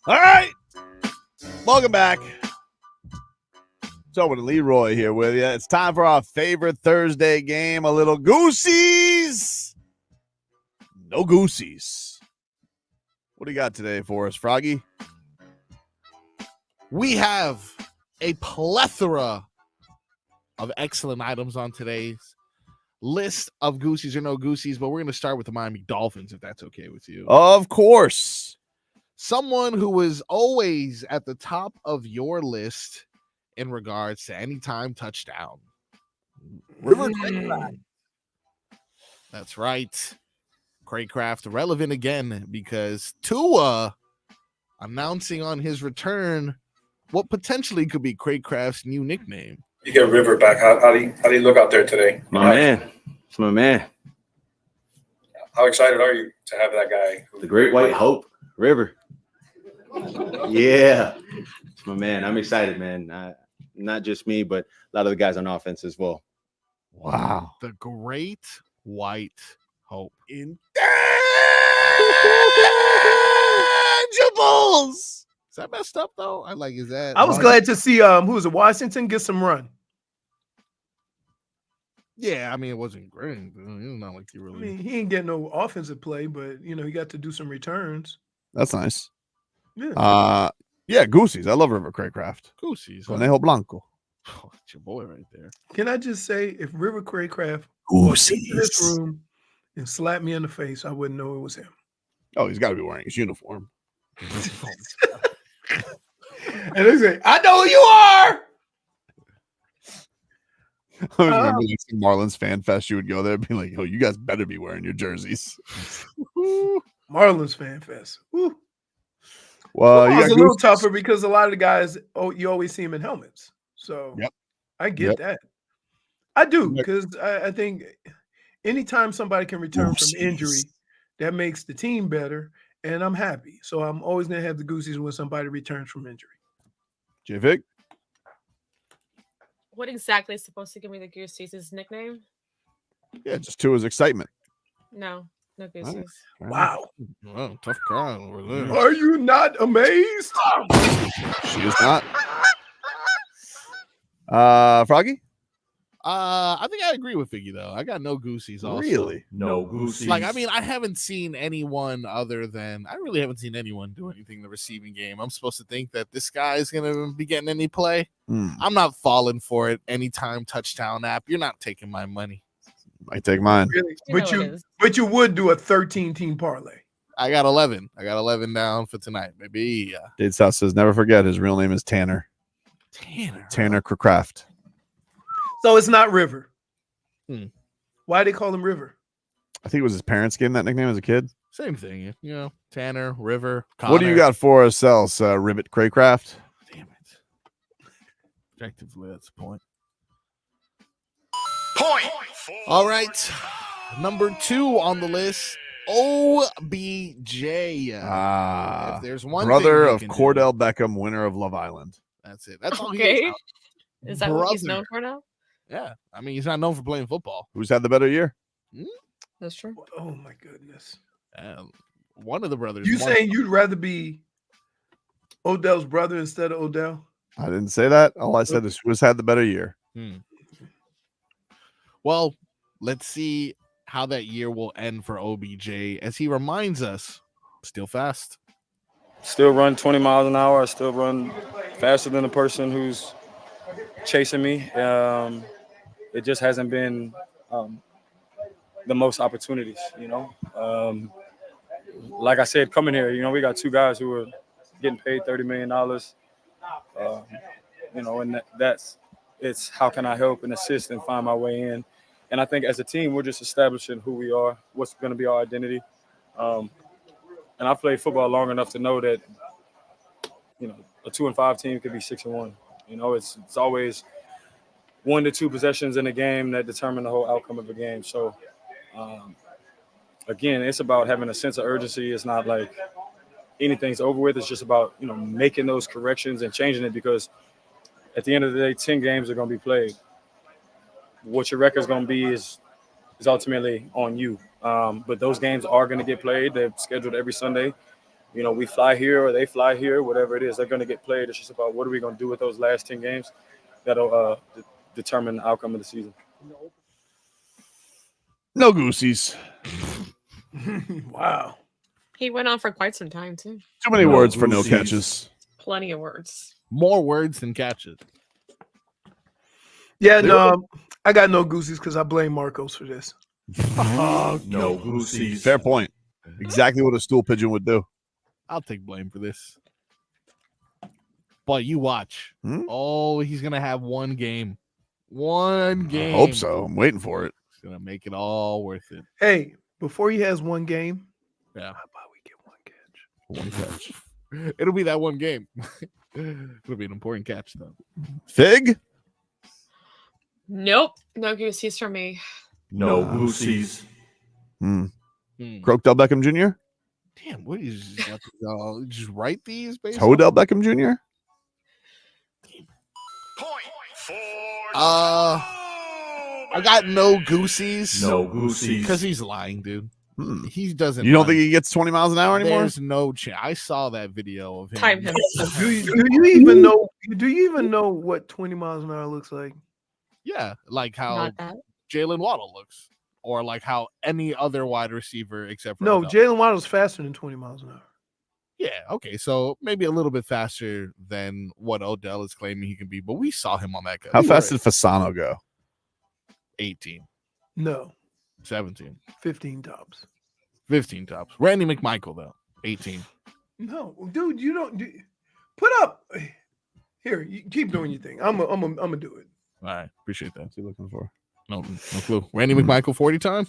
All right. Welcome back. Tobin and Leroy here with you. It's time for our favorite Thursday game, a little Goosies. No Goosies. What do you got today for us, Froggy? We have a plethora of excellent items on today's list of Goosies or no Goosies, but we're going to start with the Miami Dolphins, if that's okay with you. Of course. Someone who was always at the top of your list in regards to anytime touchdown. River Cracraft. That's right. Cracraft relevant again because Tua announcing on his return what potentially could be Cracraft's new nickname. You get River back. How do you look out there today? My man. It's my man. How excited are you to have that guy? The Great White Hope, River. Yeah. It's my man. I'm excited, man. Not just me, but a lot of the guys on offense as well. Wow. The Great White Hope. Intangibles. Is that messed up though? I like is that I was glad to see who was it, Washington get some run. Yeah, I mean it wasn't great. But it's not like he really. I mean, he ain't getting no offensive play, but he got to do some returns. That's nice. Yeah. Yeah, Goosies. I love River Cracraft. Goosies. Conejo Blanco. Oh, it's your boy right there. Can I just say, if River Cracraft walked into this Goosies. room and slapped me in the face, I wouldn't know it was him. Oh, he's got to be wearing his uniform. And they say, I know who you are. I always remember like some Marlins fan fest. You would go there and be like, "Oh, you guys better be wearing your jerseys." Marlins fan fest. Woo. Well, you it's got a little Goosies. tougher because a lot of the guys, you always see them in helmets. So Yep. I get that. I do, because I think anytime somebody can return from injury, that makes the team better, and I'm happy. So I'm always going to have the Goosies when somebody returns from injury. JFig. What exactly is supposed to give me the Goosies? His nickname? Yeah, just Tua's excitement. No Goosies. Wow. Well, tough crowd over there. Are you not amazed? She is not. Froggy? I think I agree with Figgy though. I got no Goosies also. Really? No Goosies. Like, I mean, I haven't seen anyone I really haven't seen anyone do anything in the receiving game. I'm supposed to think that this guy is going to be getting any play. I'm not falling for it. Anytime touchdown app. You're not taking my money. Might take mine. Really? You But you would do a 13-team parlay. I got 11. I got 11 down for tonight, baby. Dade South says, never forget his real name is Tanner. Tanner Cracraft. So it's not River. Hmm. Why they call him River? I think it was his parents gave him that nickname as a kid. Same thing, Tanner, River, Connor. What do you got for us else, Ribbit Cracraft? Damn it. Objectively, that's the point. All right. Number 2 on the list, OBJ. If there's one brother thing of Cordell Beckham, winner of Love Island. That's it. That's all he Okay. is. Is that what he's known for now? Yeah. I mean, he's not known for playing football. Who's had the better year? That's true. Oh my goodness. One of the brothers. You saying you'd rather be Odell's brother instead of Odell? I didn't say that. All I said is who's had the better year. Well, let's see how that year will end for OBJ as he reminds us, still fast. Still run 20 miles an hour. I still run faster than the person who's chasing me. It just hasn't been the most opportunities, Like I said, coming here, we got 2 guys who are getting paid $30 million. And it's how can I help and assist and find my way in. And I think as a team, we're just establishing who we are, what's going to be our identity. And I played football long enough to know that, a 2-5 team could be 6-1. It's always 1 to 2 possessions in a game that determine the whole outcome of a game. So, again, it's about having a sense of urgency. It's not like anything's over with. It's just about, making those corrections and changing it, because at the end of the day, 10 games are going to be played. What your record's going to be is ultimately on you. But those games are going to get played. They're scheduled every Sunday. you know, we fly here or they fly here, whatever it is, they're going to get played. It's just about what are we going to do with those last 10 games that'll determine the outcome of the season. No Goosies. Wow. He went on for quite some time too. Too many words for no catches. Plenty of words. More words than catches. Yeah, no, I got no Goosies because I blame Marcos for this. No Goosies. Fair point. Exactly what a stool pigeon would do. I'll take blame for this. But you watch. Oh, he's going to have one game. One game. I hope so. I'm waiting for it. He's going to make it all worth it. Hey, before he has one game, yeah. How about we get one catch? One catch. It'll be that one game. It'll be an important catch, though. Fig? Nope. No Goosies for me. No Goosies. Odell Beckham Jr.? Damn, what is just write these? Odell Beckham Jr.? I got no Goosies. No Goosies. Because he's lying, dude. He doesn't. You don't think he gets 20 miles an hour anymore? There's no chance. I saw that video of him. Time him. Do you even know? Do you even know what 20 miles an hour looks like? Yeah, like how Jalen Waddle looks, or like how any other wide receiver except for No, Odell. Jalen Waddle's faster than 20 miles an hour. Yeah, okay, so maybe a little bit faster than what Odell is claiming he can be, but we saw him on that guy. How fast did Fasano go? 18. No. 17. 15 tops. 15 tops. Randy McMichael, though. 18. No, dude, you don't put up. Here, you keep doing your thing. I'm gonna do it. All right, appreciate that. What's he looking for? No clue. Randy McMichael, 40 time?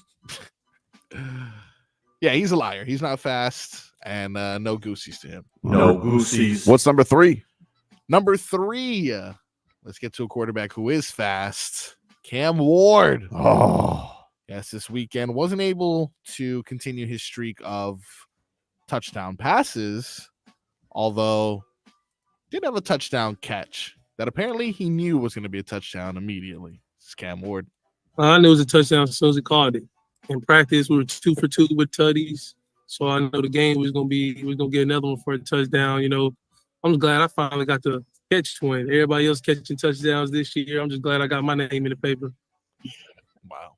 Yeah, he's a liar. He's not fast, and no Goosies to him. No Goosies. What's number 3? Number 3. Let's get to a quarterback who is fast. Cam Ward. Oh. Yes, this weekend wasn't able to continue his streak of touchdown passes, although did have a touchdown catch that apparently he knew was going to be a touchdown immediately. It's Cam Ward. I knew it was a touchdown as soon as he called it. In practice, we were 2 for 2 with tutties. So I know the game was gonna get another one for a touchdown. You know, I'm just glad I finally got to catch one. Everybody else catching touchdowns this year. I'm just glad I got my name in the paper.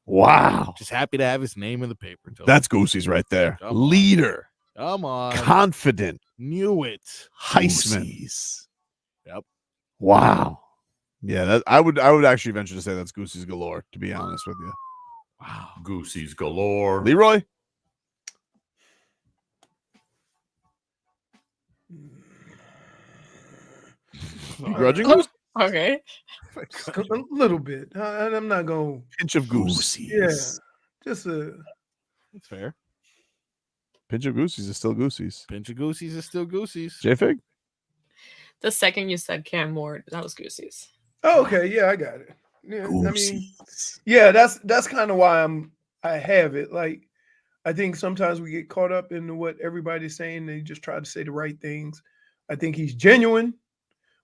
Wow. Just happy to have his name in the paper. Tobin. That's Goosies right there. Leader. Come on. Confident. Knew it. Heisman. Yep. Wow. Yeah, I would actually venture to say that's Goosies galore, to be honest with you. Wow. Goosies galore. Leroy? Grudging? Okay. A little bit. I'm not going pinch of Goosies. Yeah. Just a. That's fair. Pinch of Goosies is still Goosies. Pinch of Goosies is still Goosies. JFig? The second you said Cam Ward, that was Goosies. Oh, okay. Yeah, I got it. Yeah, I mean, yeah, that's kind of why I have it. Like, I think sometimes we get caught up in what everybody's saying. They just try to say the right things. I think he's genuine,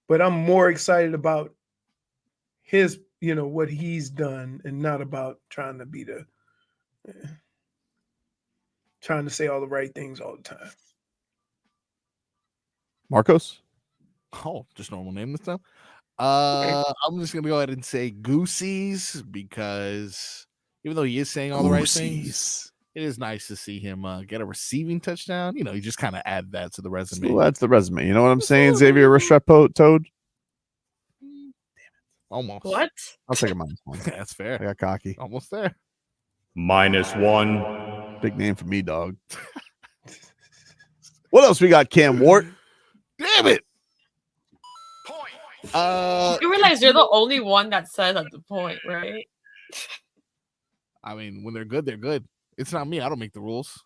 but I'm more excited about his, what he's done, and not about trying to be trying to say all the right things all the time. Marcos? Oh, just normal name this time. I'm just gonna go ahead and say Goosies because even though he is saying all the right things, it is nice to see him get a receiving touchdown. You just kind of add that to the resume. Well, that's the resume. You know what I'm saying, Xavier Restrepo Toad? Damn it. Almost. What? I'll take a -1. That's fair. I got cocky. Almost there. -1. Big name for me, dog. What else we got, Cam Ward? Damn it. You realize you're the only one that says at the point, right? I mean, when they're good, they're good. It's not me. I don't make the rules.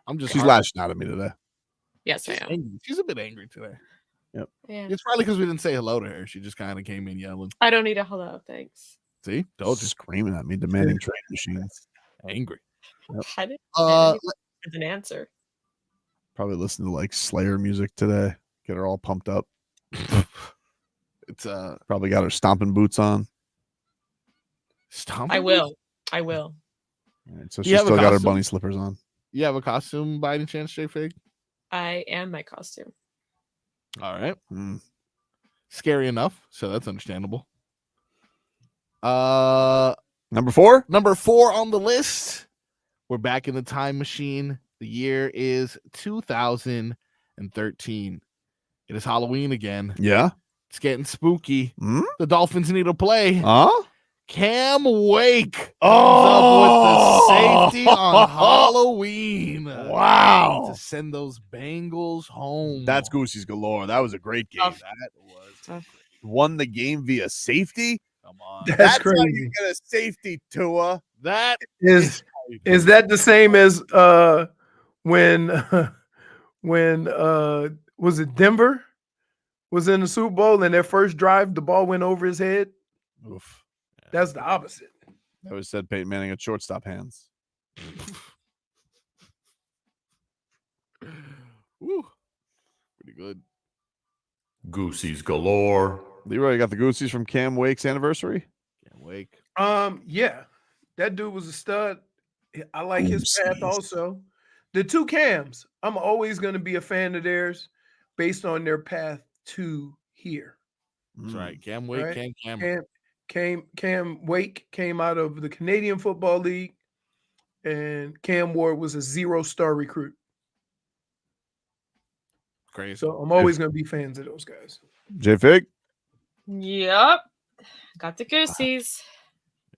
I'm just. She's lashing out at me today. Yes, I am. Angry. She's a bit angry today. Yep. Yeah. It's probably because we didn't say hello to her. She just kind of came in yelling. I don't need a hello, thanks. See, told you. Screaming at me, demanding trade machines. Angry. Yep. I didn't as an answer. Probably listen to like Slayer music today. Get her all pumped up. It's probably got her stomping boots on. I will. I will. All right, so she still got her bunny slippers on. You have a costume by any chance, JFig? I am my costume. All right. Scary enough, so that's understandable. Number 4? Number 4 on the list. We're back in the time machine. The year is 2013. It is Halloween again. Yeah. It's getting spooky. The Dolphins need to play. Huh? Cam Wake comes up with the safety on Halloween. Wow. To send those Bengals home. That's Goosies galore. That was a great game. That was won the game via safety. Come on. That's How you crazy. get a safety, Tua. That Is that the same as when was it Denver was in the Super Bowl and their first drive the ball went over his head? Oof. That's the opposite. That was said Peyton Manning had shortstop hands. Woo. Pretty good. Goosies galore. Leroy, you got the Goosies from Cam Wake's anniversary? Cam Wake. Yeah. That dude was a stud. I like his path also. The two Cams, I'm always going to be a fan of theirs based on their path to here. That's right. Cam Wake, Right? Cam. Cam Wake came out of the Canadian Football League, and Cam Ward was a 0-star recruit. Crazy. So I'm always going to be fans of those guys. JFig? Yep. Got the Goosies.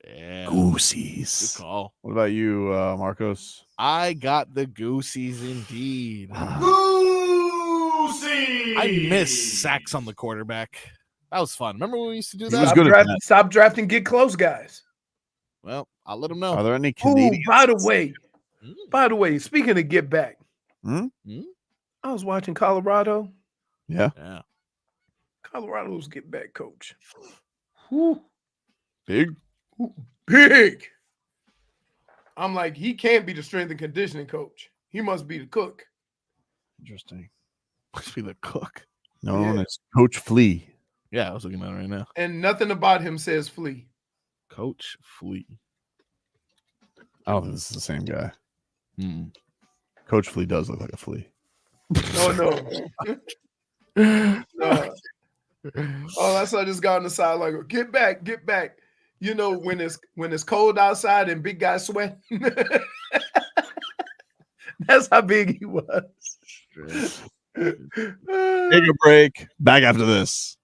Yeah. Goosies. Good call. What about you, Marcos? I got the Goosies indeed. Goosies! I miss sacks on the quarterback. That was fun. Remember when we used to do He that? was good at that. Stop drafting, get close guys. Well, I'll let him know. Are there any Ooh, Canadians? by the way, speaking of get back, Hmm? I was watching Colorado. Yeah. Yeah. Colorado's get back coach. Whew. Big? Big. I'm like, he can't be the strength and conditioning coach. He must be the cook. Interesting. Must be the cook. Known as Coach Flea. Yeah, I was looking at it right now. And nothing about him says flea. Coach Flea. I don't think this is the same guy. Hmm. Coach Flea does look like a flea. Oh, no. No. Oh, I saw this guy on the side like, get back, get back. You know, when it's cold outside and big guy sweat. That's how big he was. Take a break. Back after this.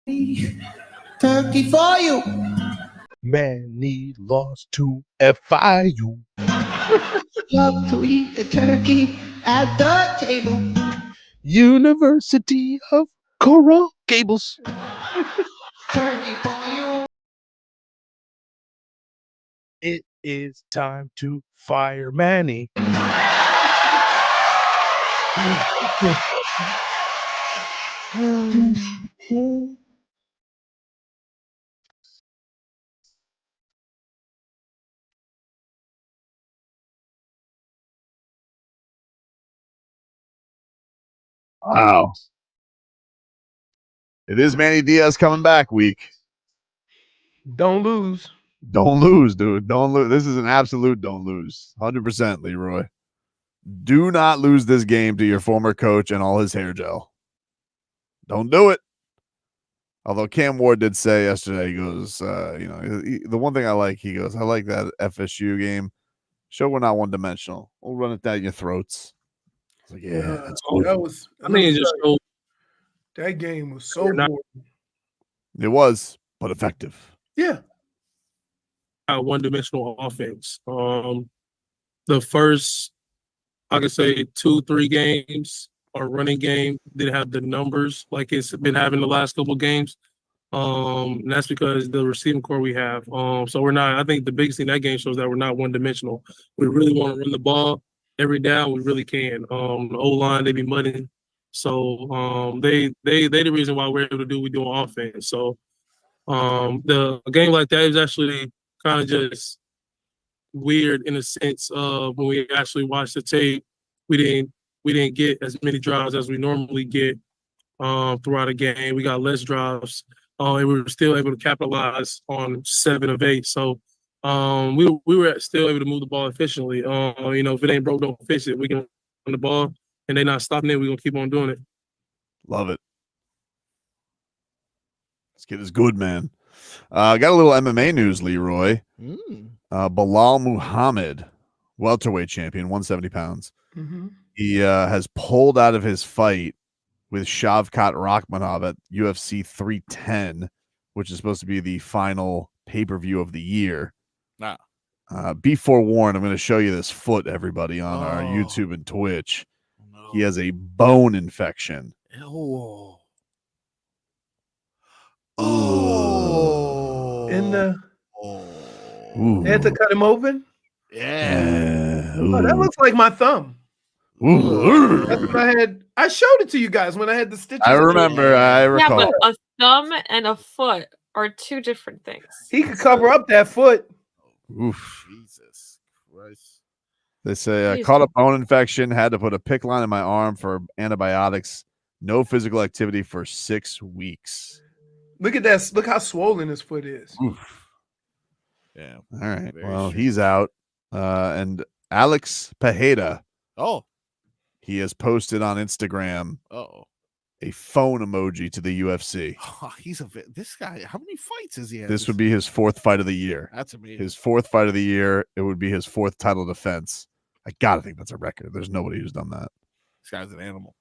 Turkey for you. Manny lost to FIU. Love to eat a turkey at the table. University of Coral Gables. Turkey for you. It is time to fire Manny. Wow. It is Manny Diaz coming back week. Don't lose. Don't lose, dude. Don't lose. This is an absolute don't lose. 100%, Leroy. Do not lose this game to your former coach and all his hair gel. Don't do it. Although Cam Ward did say yesterday, he goes, the one thing I like, he goes, I like that FSU game. Show we're not one-dimensional. We'll run it down your throats. I was like, yeah, that's cool. That was. I mean, just showed that game was so boring. It was, but effective. Yeah. One-dimensional offense. The first, I could say 2-3 games, our running game didn't have the numbers like it's been having the last couple of games. And that's because the receiving core we have. So we're not. I think the biggest thing that game shows that we're not one-dimensional. We really want to run the ball every down. We really can. The O-line, they be mudding. So they the reason why we're able to do what we do on offense. So the a game like that is actually kind of just weird in a sense of when we actually watched the tape, we didn't get as many drives as we normally get throughout a game. We got less drives, and we were still able to capitalize on 7 of 8. So we were still able to move the ball efficiently. If it ain't broke, don't fix it. We can run the ball, and they're not stopping it. We're gonna keep on doing it. Love it. This kid is good, man. Got a little MMA news, Leroy. Belal Muhammad, welterweight champion, 170 pounds. Mm-hmm. He has pulled out of his fight with Shavkat Rakhmonov at UFC 310, which is supposed to be the final pay-per-view of the year. Be forewarned, I'm going to show you this foot, everybody, on our YouTube and Twitch. He has a bone infection. In the they had to cut him open. Yeah. Oh, that looks like my thumb. That's what I had. I showed it to you guys when I had the stitches. I remember. I recall. Yeah, but a thumb and a foot are 2 different things. He could cover up that foot. Oof. Jesus Christ. They say I caught a bone infection, had to put a PICC line in my arm for antibiotics, no physical activity for 6 weeks. Look at that. Look how swollen his foot is. Oof. Yeah. All right. Well, he's out. And Alex Pereira. He has posted on Instagram a phone emoji to the UFC. Oh, this guy. How many fights is he had? This would be his 4th fight of the year. That's amazing. His 4th fight of the year. It would be his 4th title defense. I gotta think that's a record. There's nobody who's done that. This guy's an animal.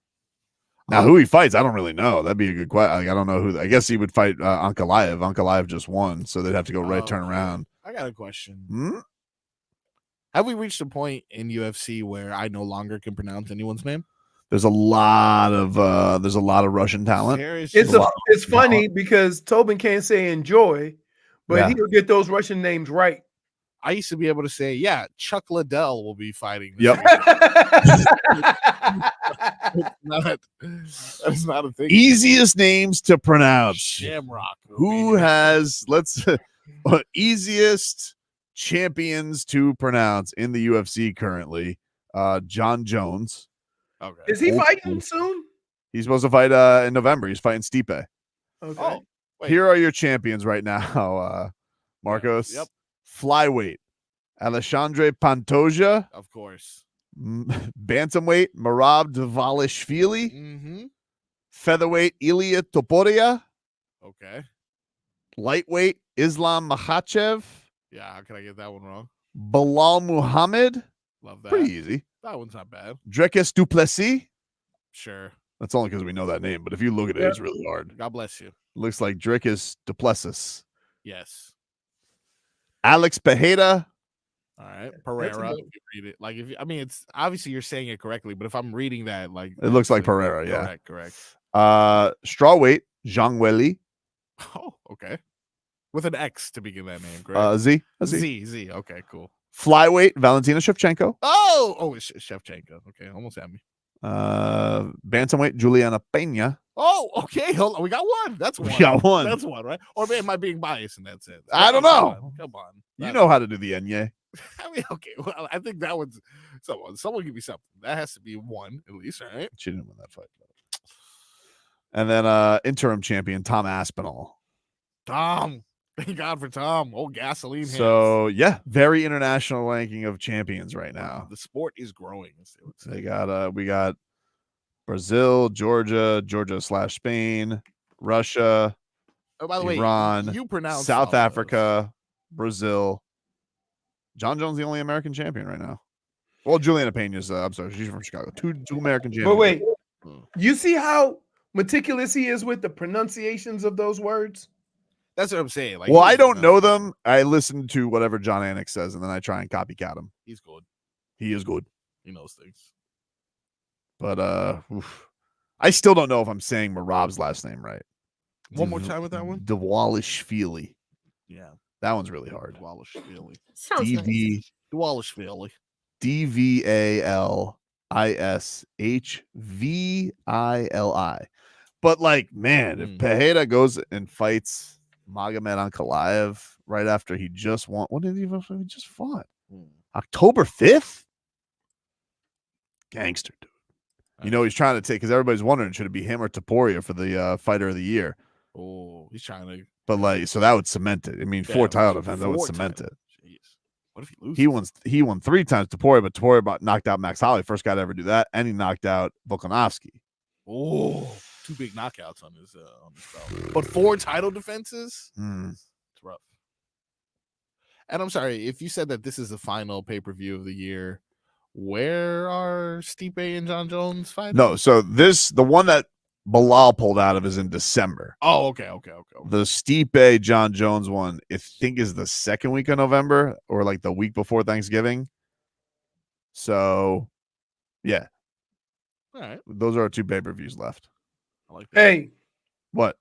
Now, who he fights, I don't really know. That'd be a good question. I don't know who. I guess he would fight Ankalaev. Ankalaev just won, so they'd have to go right turn around. I got a question. Have we reached a point in UFC where I no longer can pronounce anyone's name? There's a lot of Russian talent. It's funny because Tobin can't say enjoy, but he'll get those Russian names right. I used to be able to say, Chuck Liddell will be fighting. Yep. That's not a thing. Easiest names to pronounce. Shamrock. Who has easiest champions to pronounce in the UFC currently? John Jones. Okay. Is he fighting soon? He's supposed to fight in November. He's fighting Stipe. Okay. Here are your champions right now, Marcos. Yep. Flyweight, Alexandre Pantoja. Of course. Bantamweight, Merab Dvalishvili. Mm-hmm. Featherweight, Ilya Topuria. Okay. Lightweight, Islam Makhachev. Yeah, how can I get that one wrong? Belal Muhammad. Love that. Pretty easy. That one's not bad. Dricus Duplessis. Sure. That's only because we know that name. But if you look at it, it's really hard. God bless you. Looks like Drickus Duplessis. Yes. Alex Pereira. All right, Pereira. If you read it, like if you, I mean, it's obviously you're saying it correctly, but if I'm reading that, like it looks like Pereira. Yeah, correct. Strawweight Zhang Weili. Oh, okay. With an X to begin that name, correct? Z. Z. Okay, cool. Flyweight Valentina Shevchenko. It's Shevchenko. Okay, almost had me. Bantamweight Juliana Pena. Oh, okay. Hold on. We got one. That's one. We got one. That's one, right? Or am I being biased in that sense? I don't know. Come on. You know how to do the Enye. I mean, okay. Well, I think that one's someone give me something. That has to be one at least, all right? She didn't win that fight. And then interim champion Tom Aspinall. Tom. Thank God for Tom. Oh, gasoline hands. So yeah, very international ranking of champions right now. The sport is growing. They got we got Brazil, Georgia/Spain, Russia, oh, by the Iran, way, you pronounce South Africa, Brazil. John Jones the only American champion right now. Well, Juliana Pena's I'm sorry, she's from Chicago. Two American champions. But wait, you see how meticulous he is with the pronunciations of those words? That's what I'm saying. Like, well, I don't know them. I listen to whatever John Anik says, and then I try and copycat him. He's good. He is good. He knows things. But I still don't know if I'm saying Marab's last name right. One more time with that one. Dwalishvili. Yeah. That one's really hard. Dwalishvili. Sounds nice. Dwalishvili. DVALISHVILI. But like, man, if Pereira goes and fights Magomed Ankalaev right after he just won, what did he just fought? October 5th? Gangster, dude. You know, he's trying to take, because everybody's wondering, should it be him or Topuria for the fighter of the year? Oh, he's trying to. But like, so that would cement it. I mean, 4 title defense, that would cement it. Jeez. What if he loses? He won 3 times Topuria, but Topuria knocked out Max Holloway, first guy to ever do that, and he knocked out Volkanovski. Oh, 2 big knockouts on his belt. But 4 title defenses? It's rough. And I'm sorry, if you said that this is the final pay-per-view of the year, where are Stipe and John Jones fighting? No, so the one that Belal pulled out of is in December. Oh, okay. The Stipe John Jones one, I think, is the second week of November or like the week before Thanksgiving. So, yeah. All right. Those are our 2 pay-per-views left. I like that. Hey. What?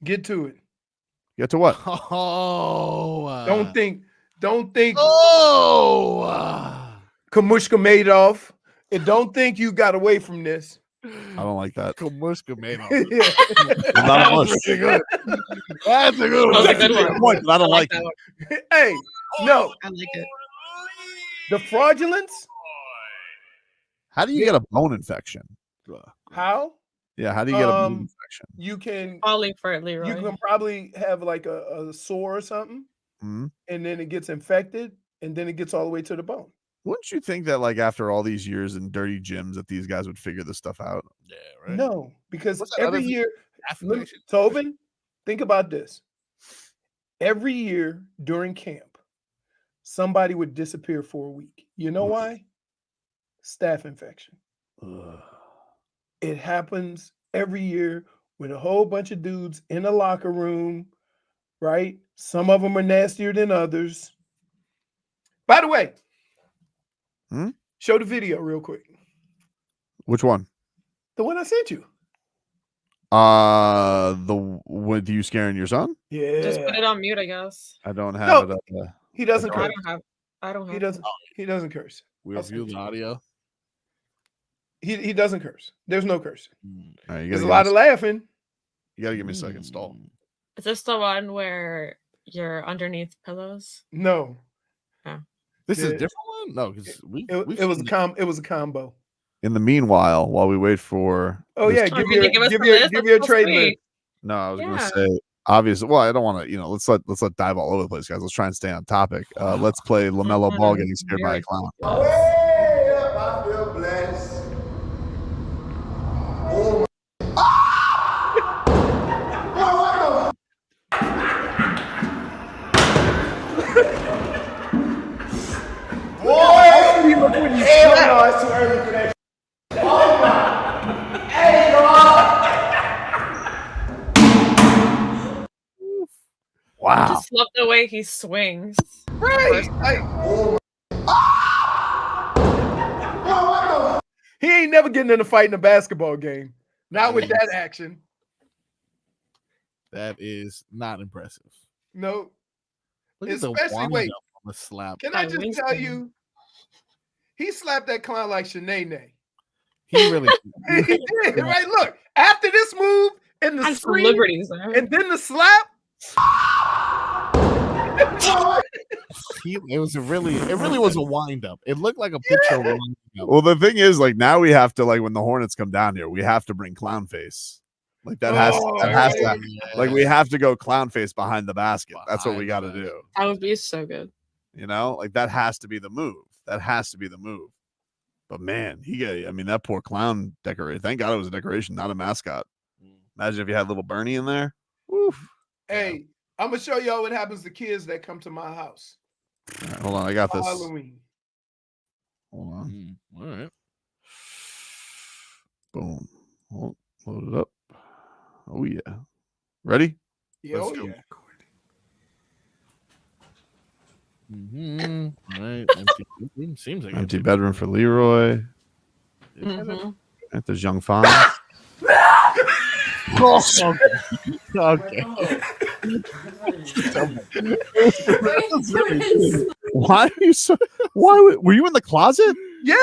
Get to it. Get to what? Oh. Don't think. Oh. Kamushka Madoff. And don't think you got away from this. I don't like that. Kamushka Madoff. Not a mush. That's a good one. That's a good one. I don't like it. Hey, no. I like it. The fraudulence? How do you get a bone infection? How? Yeah, how do you get a bone infection? You can Falling for it, Leroy. You can probably have like a sore or something, and then it gets infected, and then it gets all the way to the bone. Wouldn't you think that, like, after all these years in dirty gyms, that these guys would figure this stuff out? Yeah, right. No, because What's that every other year, affirmation? Tobin, think about this. Every year during camp, somebody would disappear for a week. You know why? Staph infection. It happens every year with a whole bunch of dudes in a locker room, right? Some of them are nastier than others. By the way, show the video real quick. Which one? The one I sent you. With you scaring your son? Yeah. Just put it on mute, I guess. I don't have it up. He doesn't I curse. don't have. He doesn't curse. We review the audio. He doesn't curse. There's no cursing. All right, There's a lot of laughing. You gotta give me a second stall. Is this the one where you're underneath pillows? No. This is a different one? No, because it was a combo. In the meanwhile, while we wait for give your trade list. No, I was gonna say obviously. Well, I don't want to. Let's let dive all over the place, guys. Let's try and stay on topic. Let's play LaMelo Ball getting scared by a clown. Way up, I feel blessed. Oh Boy, hell no, it's too early for that. Oh my. Hey, Wow. I just love the way he swings. Right. He ain't never getting in a fight in a basketball game. Not with that action. That is not impressive. No. Look at the Especially, wind wait. up on the slap. Can I just tell you, he slapped that clown like Shanae. He really He did, right? Look, after this move and the scream, and then the slap. It really was a wind up. It looked like a picture of a wind up. Well, the thing is, like, now we have to, like, when the Hornets come down here, we have to bring clown face. Like that has to like we have to go clown face behind the basket. That's what we got to do. That would be so good. You know, like that has to be the move. That has to be the move. But man, I mean, that poor clown decoration. Thank God it was a decoration, not a mascot. Imagine if you had little Bernie in there. Oof. Hey, I'm gonna show y'all what happens to kids that come to my house. All right, hold on, I got this. Halloween. Hold on. All right. Boom. Load it up. Oh yeah. Ready? Yeah, Let's oh go. yeah. Mm-hmm. All right. Empty bedroom. Seems like Empty bedroom for Leroy. Mm-hmm. Right, there's young Fonz. Okay. Why are you so? Why were you in the closet? Yeah.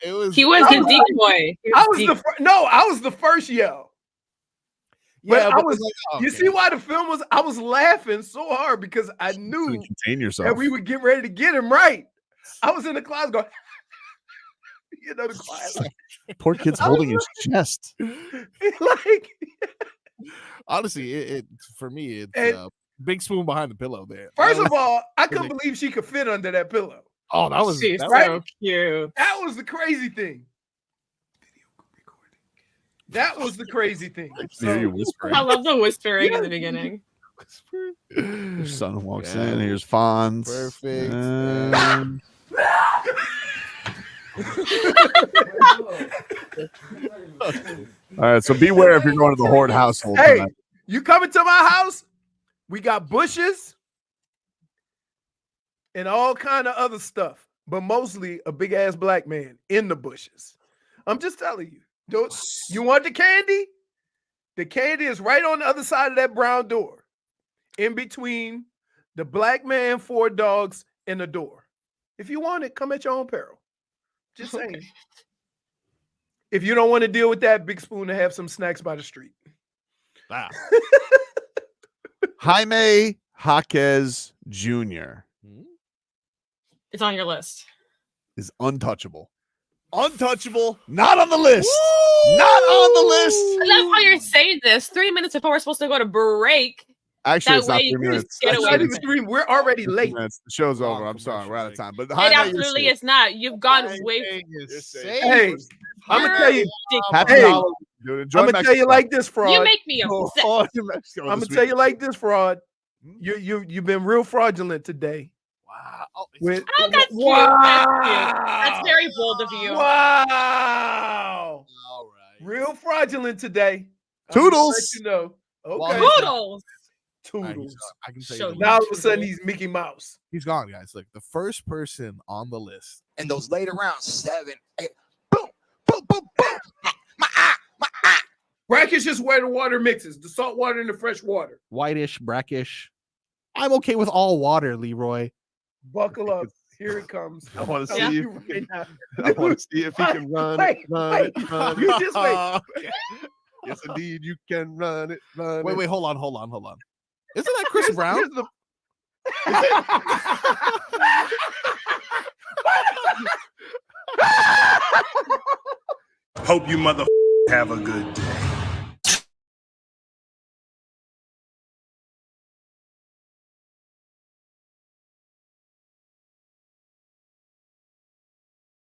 It was. He was the decoy. I was the first yell. Yeah, but I but was. like, okay. You see why the film was? I was laughing so hard because I knew Contain yourself. that we would get ready to get him right. I was in the closet going, you know, the quiet. Poor kid's holding his chest. Like, honestly, it for me, it's big spoon behind the pillow there. First of all, I couldn't believe she could fit under that pillow. Oh, that was She's that so was, cute. That was the crazy thing. That was the crazy thing. Hear you whispering. I love the whispering in the beginning. Your son walks in. Here's Fonz. Perfect. And... All right, so beware if you're going to the Horde household Hey, tonight. you coming to my house? We got bushes and all kind of other stuff, but mostly a big ass black man in the bushes. I'm just telling you. You want the candy? The candy is right on the other side of that brown door, in between the black man, 4 dogs, and the door. If you want it, come at your own peril. Just saying. Okay. If you don't want to deal with that, big spoon to have some snacks by the street. Wow. Jaime Jaquez Jr. It's on your list. is untouchable. Untouchable, not on the list. Woo! Not on the list. I love how you're saying this 3 minutes before we're supposed to go to break. Actually, it's not 3 minutes. It's not even 3. We're already late. The show's over. I'm sorry. We're out of time. But it absolutely is not. You've gone way. Hey, I'm gonna tell you. Happy Halloween, dude. Enjoy I'm gonna tell you like this, fraud. You make me upset. I'm gonna tell you like this, fraud. You've been real fraudulent today. Wow. Oh, that's cute. Wow. That's cute. That's very bold of you. Wow. All right. Real fraudulent today. Toodles. Let you know. Okay. Toodles. Toodles. I can tell you now all of a sudden he's Mickey Mouse. He's gone, guys. Look, the first person on the list. And those later rounds, 7, 8. Brackish is where the water mixes, the salt water and the fresh water. Whitish, brackish. I'm okay with all water, Leroy. Buckle up. Here it comes. I want to see you if right now. I want to see if he can run Wait. it. You just wait. Yes, indeed, you can run it. Wait, hold on. Isn't that Chris Brown? Hope you mother have a good day.